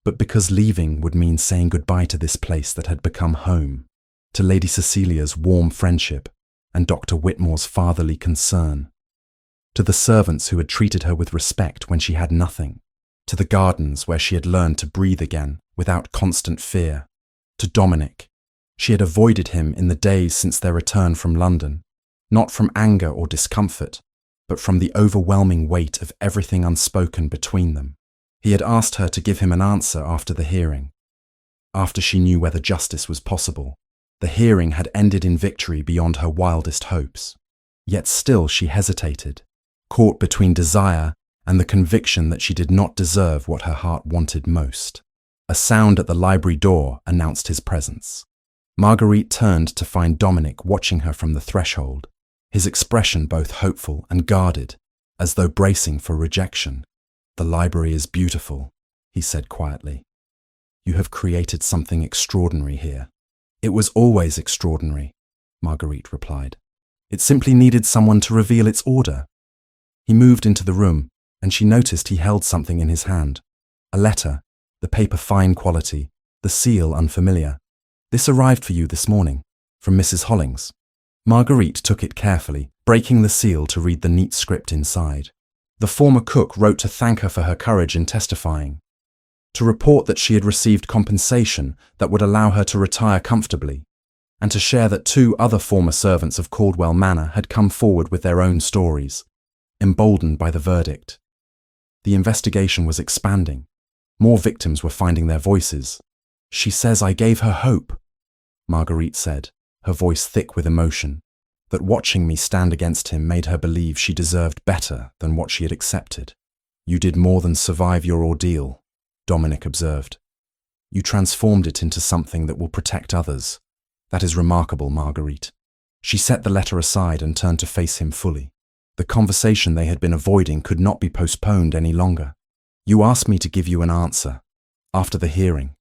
but because leaving would mean saying goodbye to this place that had become home, to Lady Cecilia's warm friendship and Dr. Whitmore's fatherly concern, to the servants who had treated her with respect when she had nothing, to the gardens where she had learned to breathe again without constant fear, to Dominic. She had avoided him in the days since their return from London, not from anger or discomfort, but from the overwhelming weight of everything unspoken between them. He had asked her to give him an answer after the hearing, after she knew whether justice was possible. The hearing had ended in victory beyond her wildest hopes. Yet still she hesitated, caught between desire and the conviction that she did not deserve what her heart wanted most. A sound at the library door announced his presence. Marguerite turned to find Dominic watching her from the threshold, his expression both hopeful and guarded, as though bracing for rejection. "The library is beautiful," he said quietly. "You have created something extraordinary here." "It was always extraordinary," Marguerite replied. "It simply needed someone to reveal its order." He moved into the room, and she noticed he held something in his hand. A letter, the paper fine quality, the seal unfamiliar. "This arrived for you this morning, from Mrs. Hollings." Marguerite took it carefully, breaking the seal to read the neat script inside. The former cook wrote to thank her for her courage in testifying, to report that she had received compensation that would allow her to retire comfortably, and to share that 2 other former servants of Caldwell Manor had come forward with their own stories, emboldened by the verdict. The investigation was expanding. More victims were finding their voices. "She says I gave her hope," Marguerite said, her voice thick with emotion, that watching me stand against him made her believe she deserved better than what she had accepted. "You did more than survive your ordeal," Dominic observed. "You transformed it into something that will protect others. That is remarkable, Marguerite." She set the letter aside and turned to face him fully. The conversation they had been avoiding could not be postponed any longer. "You asked me to give you an answer, after the hearing,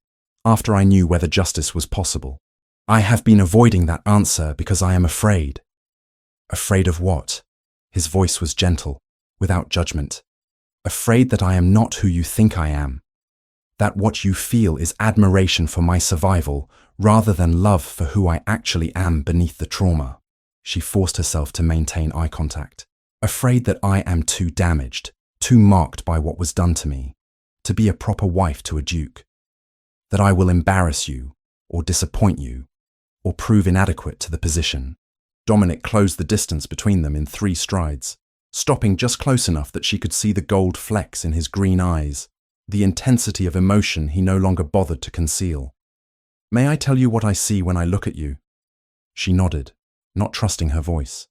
after I knew whether justice was possible. I have been avoiding that answer because I am afraid." "Afraid of what?" His voice was gentle, without judgment. "Afraid that I am not who you think I am. That what you feel is admiration for my survival rather than love for who I actually am beneath the trauma. She forced herself to maintain eye contact, afraid that I am too damaged, too marked by what was done to me, to be a proper wife to a duke. That I will embarrass you, or disappoint you, or prove inadequate to the position. Dominic closed the distance between them in 3 strides, stopping just close enough that she could see the gold flecks in his green eyes, the intensity of emotion he no longer bothered to conceal. May I tell you what I see when I look at you? She nodded, not trusting her voice.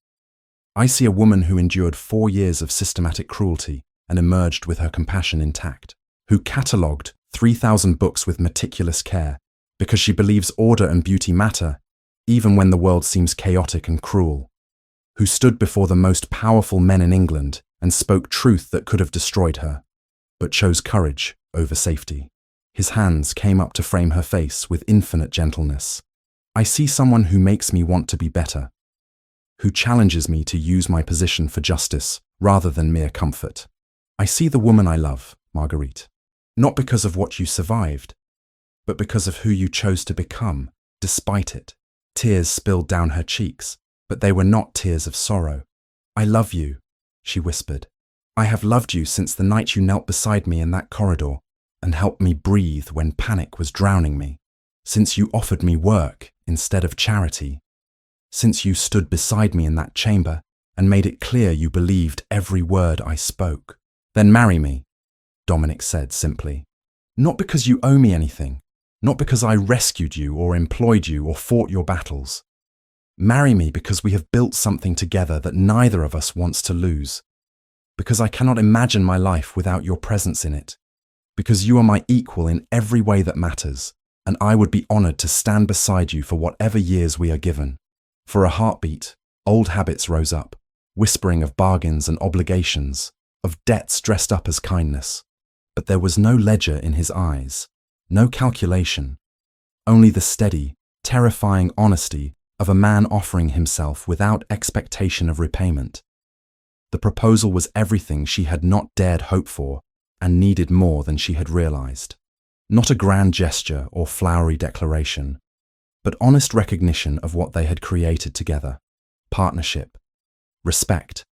I see a woman who endured 4 years of systematic cruelty and emerged with her compassion intact, who catalogued 3,000 books with meticulous care because she believes order and beauty matter, even when the world seems chaotic and cruel, who stood before the most powerful men in England and spoke truth that could have destroyed her, but chose courage over safety. His hands came up to frame her face with infinite gentleness. I see someone who makes me want to be better, who challenges me to use my position for justice rather than mere comfort. I see the woman I love, Marguerite, not because of what you survived, but because of who you chose to become, despite it. Tears spilled down her cheeks, but they were not tears of sorrow. I love you, she whispered. I have loved you since the night you knelt beside me in that corridor and helped me breathe when panic was drowning me, since you offered me work instead of charity, since you stood beside me in that chamber and made it clear you believed every word I spoke. Then marry me, Dominic said simply. Not because you owe me anything, not because I rescued you or employed you or fought your battles. Marry me because we have built something together that neither of us wants to lose, because I cannot imagine my life without your presence in it, because you are my equal in every way that matters, and I would be honored to stand beside you for whatever years we are given. For a heartbeat, old habits rose up, whispering of bargains and obligations, of debts dressed up as kindness. But there was no ledger in his eyes, no calculation, only the steady, terrifying honesty of a man offering himself without expectation of repayment. The proposal was everything she had not dared hope for and needed more than she had realized. Not a grand gesture or flowery declaration, but honest recognition of what they had created together. Partnership, respect,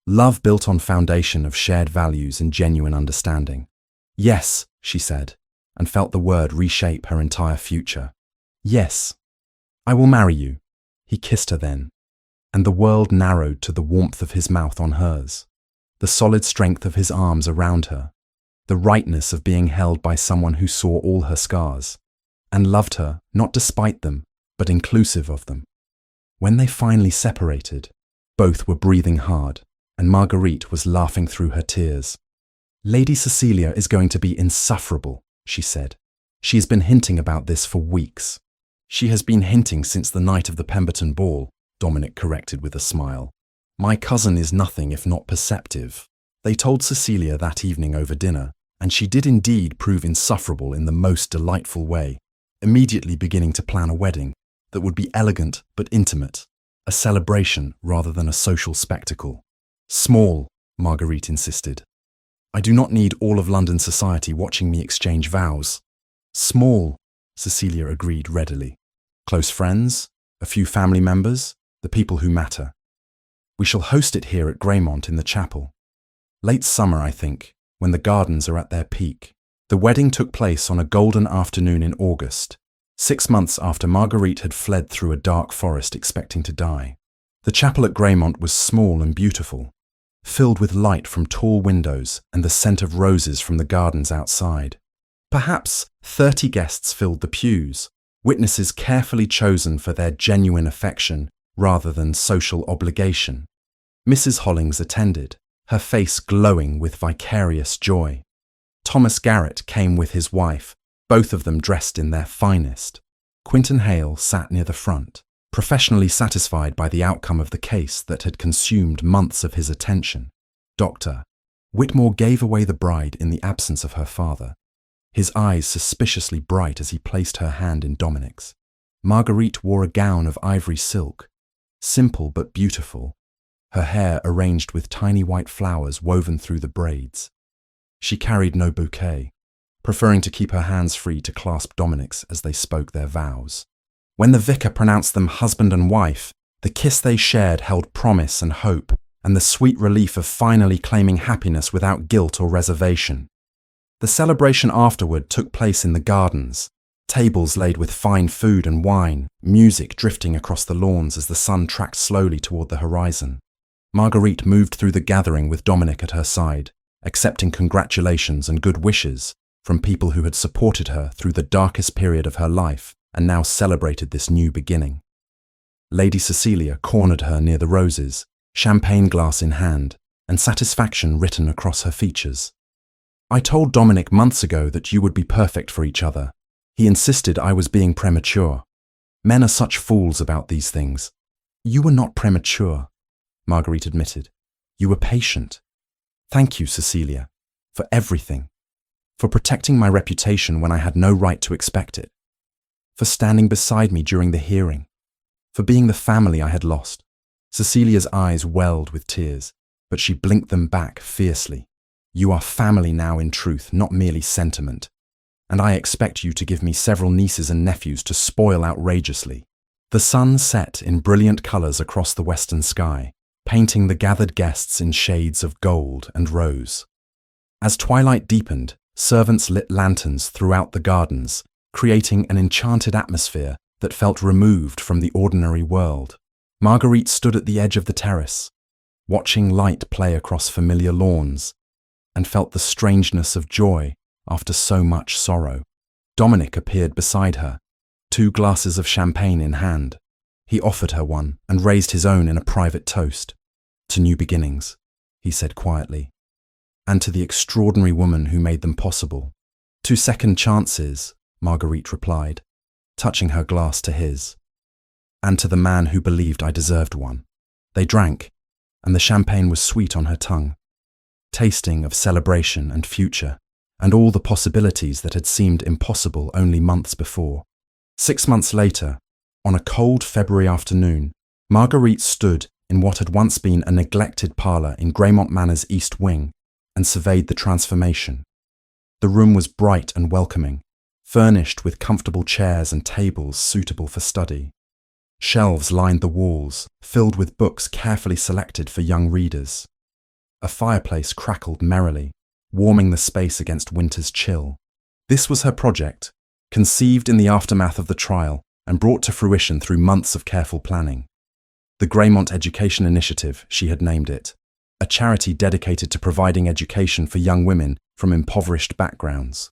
love built on foundation of shared values and genuine understanding. Yes, she said, and felt the word reshape her entire future. Yes, I will marry you. He kissed her then, and the world narrowed to the warmth of his mouth on hers, the solid strength of his arms around her, the rightness of being held by someone who saw all her scars, and loved her not despite them, but inclusive of them. When they finally separated, both were breathing hard, and Marguerite was laughing through her tears. Lady Cecilia is going to be insufferable, she said. She has been hinting about this for weeks. She has been hinting since the night of the Pemberton ball, Dominic corrected with a smile. My cousin is nothing if not perceptive. They told Cecilia that evening over dinner, and she did indeed prove insufferable in the most delightful way, immediately beginning to plan a wedding that would be elegant but intimate, a celebration rather than a social spectacle. Small, Marguerite insisted. I do not need all of London society watching me exchange vows. Small, Cecilia agreed readily. Close friends, a few family members, the people who matter. We shall host it here at Greymont in the chapel. Late summer, I think, when the gardens are at their peak. The wedding took place on a golden afternoon in August, 6 months after Marguerite had fled through a dark forest expecting to die. The chapel at Greymont was small and beautiful, filled with light from tall windows and the scent of roses from the gardens outside. Perhaps 30 guests filled the pews, witnesses carefully chosen for their genuine affection rather than social obligation. Mrs. Hollings attended, her face glowing with vicarious joy. Thomas Garrett came with his wife, both of them dressed in their finest. Quinton Hale sat near the front, professionally satisfied by the outcome of the case that had consumed months of his attention. Dr. Whitmore gave away the bride in the absence of her father, his eyes suspiciously bright as he placed her hand in Dominic's. Marguerite wore a gown of ivory silk, simple but beautiful, her hair arranged with tiny white flowers woven through the braids. She carried no bouquet, preferring to keep her hands free to clasp Dominic's as they spoke their vows. When the vicar pronounced them husband and wife, the kiss they shared held promise and hope, and the sweet relief of finally claiming happiness without guilt or reservation. The celebration afterward took place in the gardens, tables laid with fine food and wine, music drifting across the lawns as the sun tracked slowly toward the horizon. Marguerite moved through the gathering with Dominic at her side, accepting congratulations and good wishes from people who had supported her through the darkest period of her life and now celebrated this new beginning. Lady Cecilia cornered her near the roses, champagne glass in hand, and satisfaction written across her features. "I told Dominic months ago that you would be perfect for each other. He insisted I was being premature. Men are such fools about these things." "You were not premature," Marguerite admitted. "You were patient. Thank you, Cecilia, for everything. For protecting my reputation when I had no right to expect it. For standing beside me during the hearing. For being the family I had lost." Cecilia's eyes welled with tears, but she blinked them back fiercely. "You are family now in truth, not merely sentiment. And I expect you to give me several nieces and nephews to spoil outrageously." The sun set in brilliant colours across the western sky, painting the gathered guests in shades of gold and rose. As twilight deepened, servants lit lanterns throughout the gardens, creating an enchanted atmosphere that felt removed from the ordinary world. Marguerite stood at the edge of the terrace, watching light play across familiar lawns, and felt the strangeness of joy after so much sorrow. Dominic appeared beside her, 2 glasses of champagne in hand. He offered her one and raised his own in a private toast. "To new beginnings," he said quietly, "and to the extraordinary woman who made them possible." "To second chances," Marguerite replied, touching her glass to his. "And to the man who believed I deserved one." They drank, and the champagne was sweet on her tongue, tasting of celebration and future, and all the possibilities that had seemed impossible only months before. 6 months later, on a cold February afternoon, Marguerite stood in what had once been a neglected parlour in Greymont Manor's East Wing and surveyed the transformation. The room was bright and welcoming, furnished with comfortable chairs and tables suitable for study. Shelves lined the walls, filled with books carefully selected for young readers. A fireplace crackled merrily, warming the space against winter's chill. This was her project, conceived in the aftermath of the trial and brought to fruition through months of careful planning. The Greymont Education Initiative, she had named it, a charity dedicated to providing education for young women from impoverished backgrounds.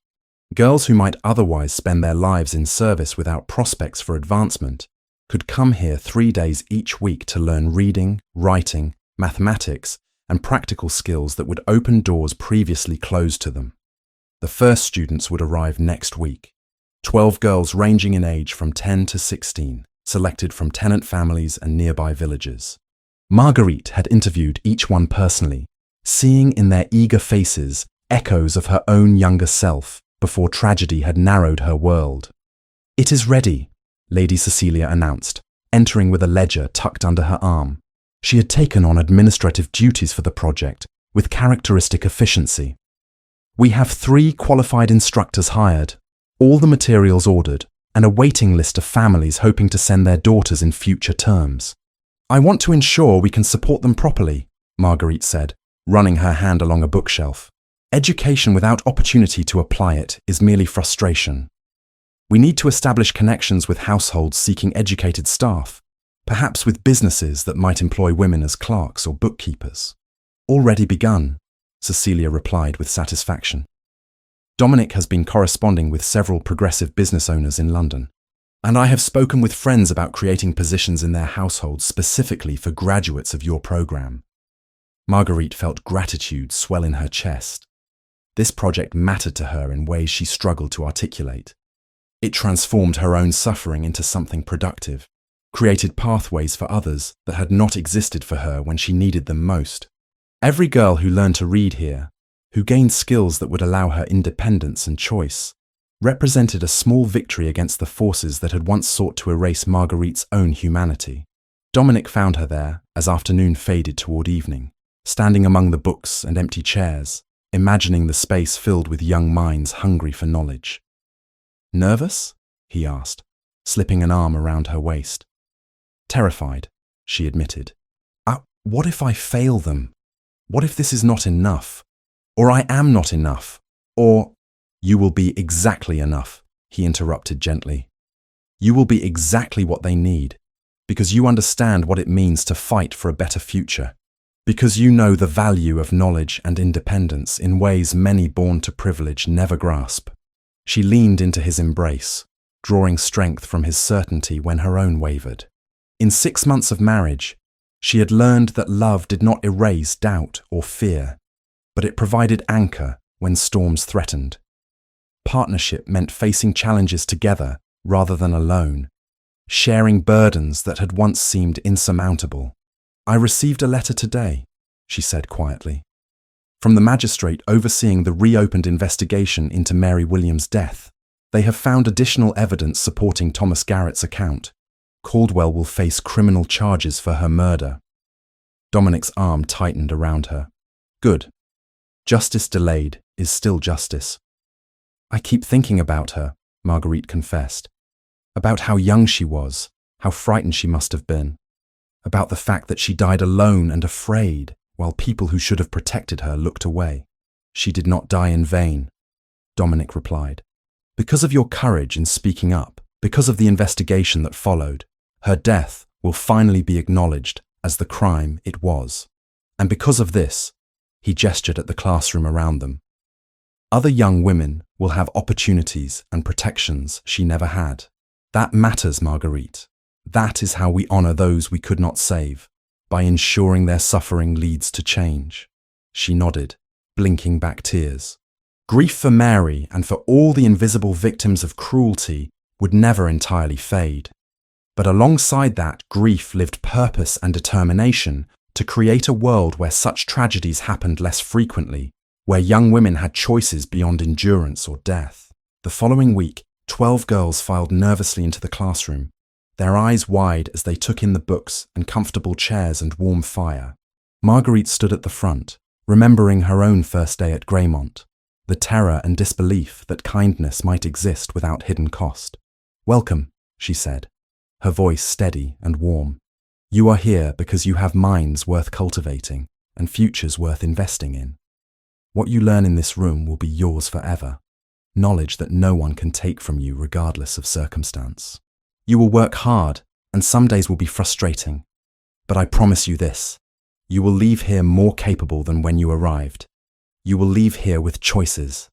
Girls who might otherwise spend their lives in service without prospects for advancement could come here 3 days each week to learn reading, writing, mathematics, and practical skills that would open doors previously closed to them. The first students would arrive next week, 12 girls ranging in age from 10 to 16, selected from tenant families and nearby villages. Marguerite had interviewed each one personally, seeing in their eager faces echoes of her own younger self before tragedy had narrowed her world. "It is ready," Lady Cecilia announced, entering with a ledger tucked under her arm. She had taken on administrative duties for the project with characteristic efficiency. "We have 3 qualified instructors hired, all the materials ordered, and a waiting list of families hoping to send their daughters in future terms. I want to ensure we can support them properly," Marguerite said, running her hand along a bookshelf. "Education without opportunity to apply it is merely frustration. We need to establish connections with households seeking educated staff, perhaps with businesses that might employ women as clerks or bookkeepers." "Already begun," Cecilia replied with satisfaction. "Dominic has been corresponding with several progressive business owners in London, and I have spoken with friends about creating positions in their households specifically for graduates of your program." Marguerite felt gratitude swell in her chest. This project mattered to her in ways she struggled to articulate. It transformed her own suffering into something productive, created pathways for others that had not existed for her when she needed them most. Every girl who learned to read here, who gained skills that would allow her independence and choice, represented a small victory against the forces that had once sought to erase Marguerite's own humanity. Dominic found her there as afternoon faded toward evening, standing among the books and empty chairs, imagining the space filled with young minds hungry for knowledge. "Nervous?" he asked, slipping an arm around her waist. "Terrified," she admitted. What if I fail them? What if this is not enough? Or I am not enough? Or—" "You will be exactly enough," he interrupted gently. "You will be exactly what they need, because you understand what it means to fight for a better future, because you know the value of knowledge and independence in ways many born to privilege never grasp." She leaned into his embrace, drawing strength from his certainty when her own wavered. In 6 months of marriage, she had learned that love did not erase doubt or fear, but it provided anchor when storms threatened. Partnership meant facing challenges together rather than alone, sharing burdens that had once seemed insurmountable. "I received a letter today," she said quietly, "from the magistrate overseeing the reopened investigation into Mary Williams' death. They have found additional evidence supporting Thomas Garrett's account. Caldwell will face criminal charges for her murder." Dominic's arm tightened around her. "Good. Justice delayed is still justice." "I keep thinking about her," Marguerite confessed. "About how young she was, how frightened she must have been. About the fact that she died alone and afraid, while people who should have protected her looked away." "She did not die in vain," Dominic replied. "Because of your courage in speaking up, because of the investigation that followed, her death will finally be acknowledged as the crime it was. And because of this," he gestured at the classroom around them, "other young women will have opportunities and protections she never had. That matters, Marguerite. That is how we honor those we could not save, by ensuring their suffering leads to change." She nodded, blinking back tears. Grief for Mary and for all the invisible victims of cruelty would never entirely fade. But alongside that grief lived purpose and determination to create a world where such tragedies happened less frequently, where young women had choices beyond endurance or death. The following week, 12 girls filed nervously into the classroom, their eyes wide as they took in the books and comfortable chairs and warm fire. Marguerite stood at the front, remembering her own first day at Greymont, the terror and disbelief that kindness might exist without hidden cost. "Welcome," she said, her voice steady and warm. "You are here because you have minds worth cultivating and futures worth investing in. What you learn in this room will be yours forever, knowledge that no one can take from you regardless of circumstance. You will work hard, and some days will be frustrating. But I promise you this, you will leave here more capable than when you arrived. You will leave here with choices."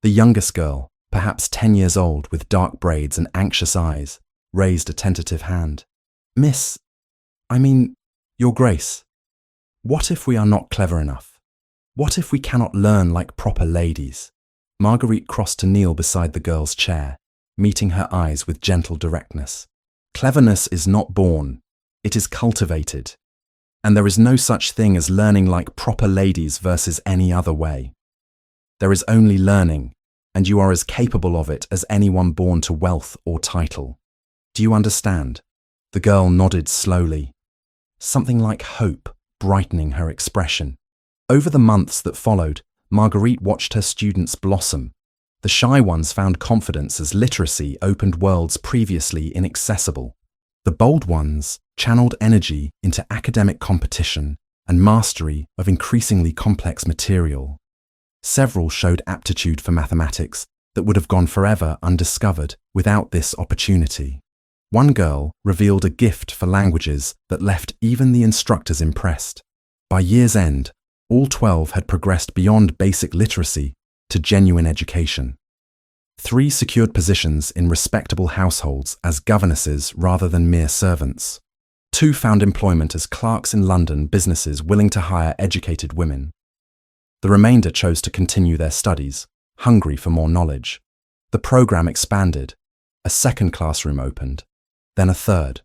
The youngest girl, perhaps 10 years old with dark braids and anxious eyes, raised a tentative hand. Your Grace, what if we are not clever enough? What if we cannot learn like proper ladies?" Marguerite crossed to kneel beside the girl's chair, meeting her eyes with gentle directness. "Cleverness is not born, it is cultivated. And there is no such thing as learning like proper ladies versus any other way. There is only learning, and you are as capable of it as anyone born to wealth or title. Do you understand?" The girl nodded slowly, something like hope brightening her expression. Over the months that followed, Marguerite watched her students blossom. The shy ones found confidence as literacy opened worlds previously inaccessible. The bold ones channeled energy into academic competition and mastery of increasingly complex material. Several showed aptitude for mathematics that would have gone forever undiscovered without this opportunity. One girl revealed a gift for languages that left even the instructors impressed. By year's end, all 12 had progressed beyond basic literacy to genuine education. 3 secured positions in respectable households as governesses rather than mere servants. 2 found employment as clerks in London businesses willing to hire educated women. The remainder chose to continue their studies, hungry for more knowledge. The program expanded. A second classroom opened, then a third.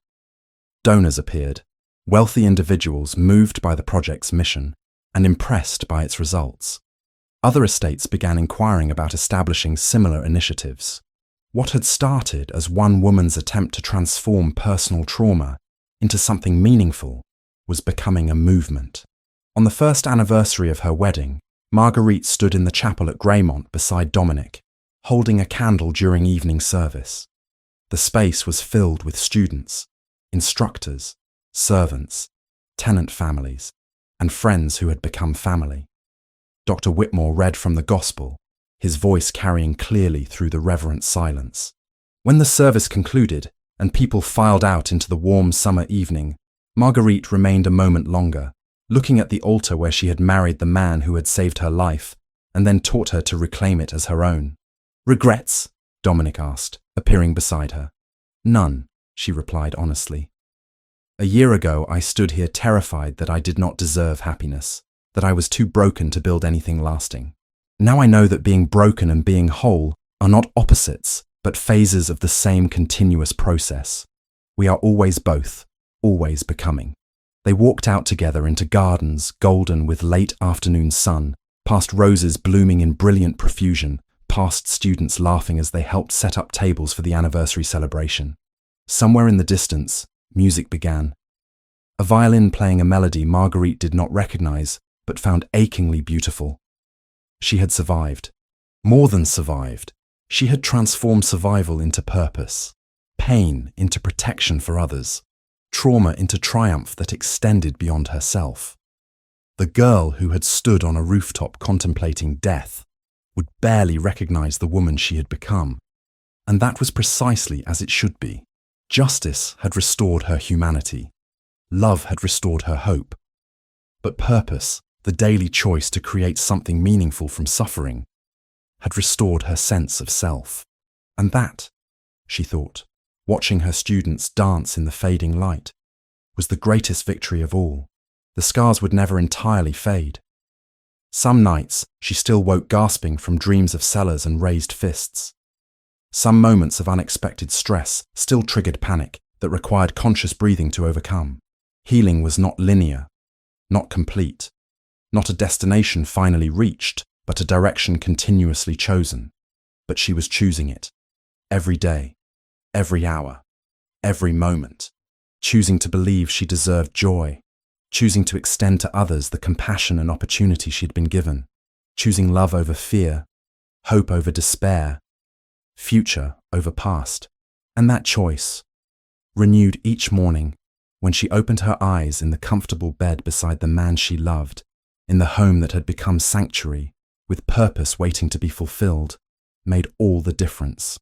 Donors appeared, wealthy individuals moved by the project's mission and impressed by its results. Other estates began inquiring about establishing similar initiatives. What had started as one woman's attempt to transform personal trauma into something meaningful was becoming a movement. On the first anniversary of her wedding, Marguerite stood in the chapel at Greymont beside Dominic, holding a candle during evening service. The space was filled with students, instructors, servants, tenant families, and friends who had become family. Dr. Whitmore read from the Gospel, his voice carrying clearly through the reverent silence. When the service concluded and people filed out into the warm summer evening, Marguerite remained a moment longer, looking at the altar where she had married the man who had saved her life and then taught her to reclaim it as her own. "Regrets?" Dominic asked, appearing beside her. "None," she replied honestly. "A year ago I stood here terrified that I did not deserve happiness, that I was too broken to build anything lasting. Now I know that being broken and being whole are not opposites, but phases of the same continuous process. We are always both, always becoming." They walked out together into gardens golden with late afternoon sun, past roses blooming in brilliant profusion, past students laughing as they helped set up tables for the anniversary celebration. Somewhere in the distance, music began. A violin playing a melody Marguerite did not recognize, but found achingly beautiful. She had survived. More than survived. She had transformed survival into purpose, pain into protection for others, trauma into triumph that extended beyond herself. The girl who had stood on a rooftop contemplating death would barely recognize the woman she had become, and that was precisely as it should be. Justice had restored her humanity. Love had restored her hope. But purpose, the daily choice to create something meaningful from suffering, had restored her sense of self. And that, she thought, watching her students dance in the fading light, was the greatest victory of all. The scars would never entirely fade. Some nights she still woke gasping from dreams of cellars and raised fists. Some moments of unexpected stress still triggered panic that required conscious breathing to overcome. Healing was not linear, not complete, not a destination finally reached, but a direction continuously chosen. But she was choosing it, every day, every hour, every moment, choosing to believe she deserved joy, choosing to extend to others the compassion and opportunity she had been given, choosing love over fear, hope over despair, future over past. And that choice, renewed each morning when she opened her eyes in the comfortable bed beside the man she loved, in the home that had become sanctuary, with purpose waiting to be fulfilled, made all the difference.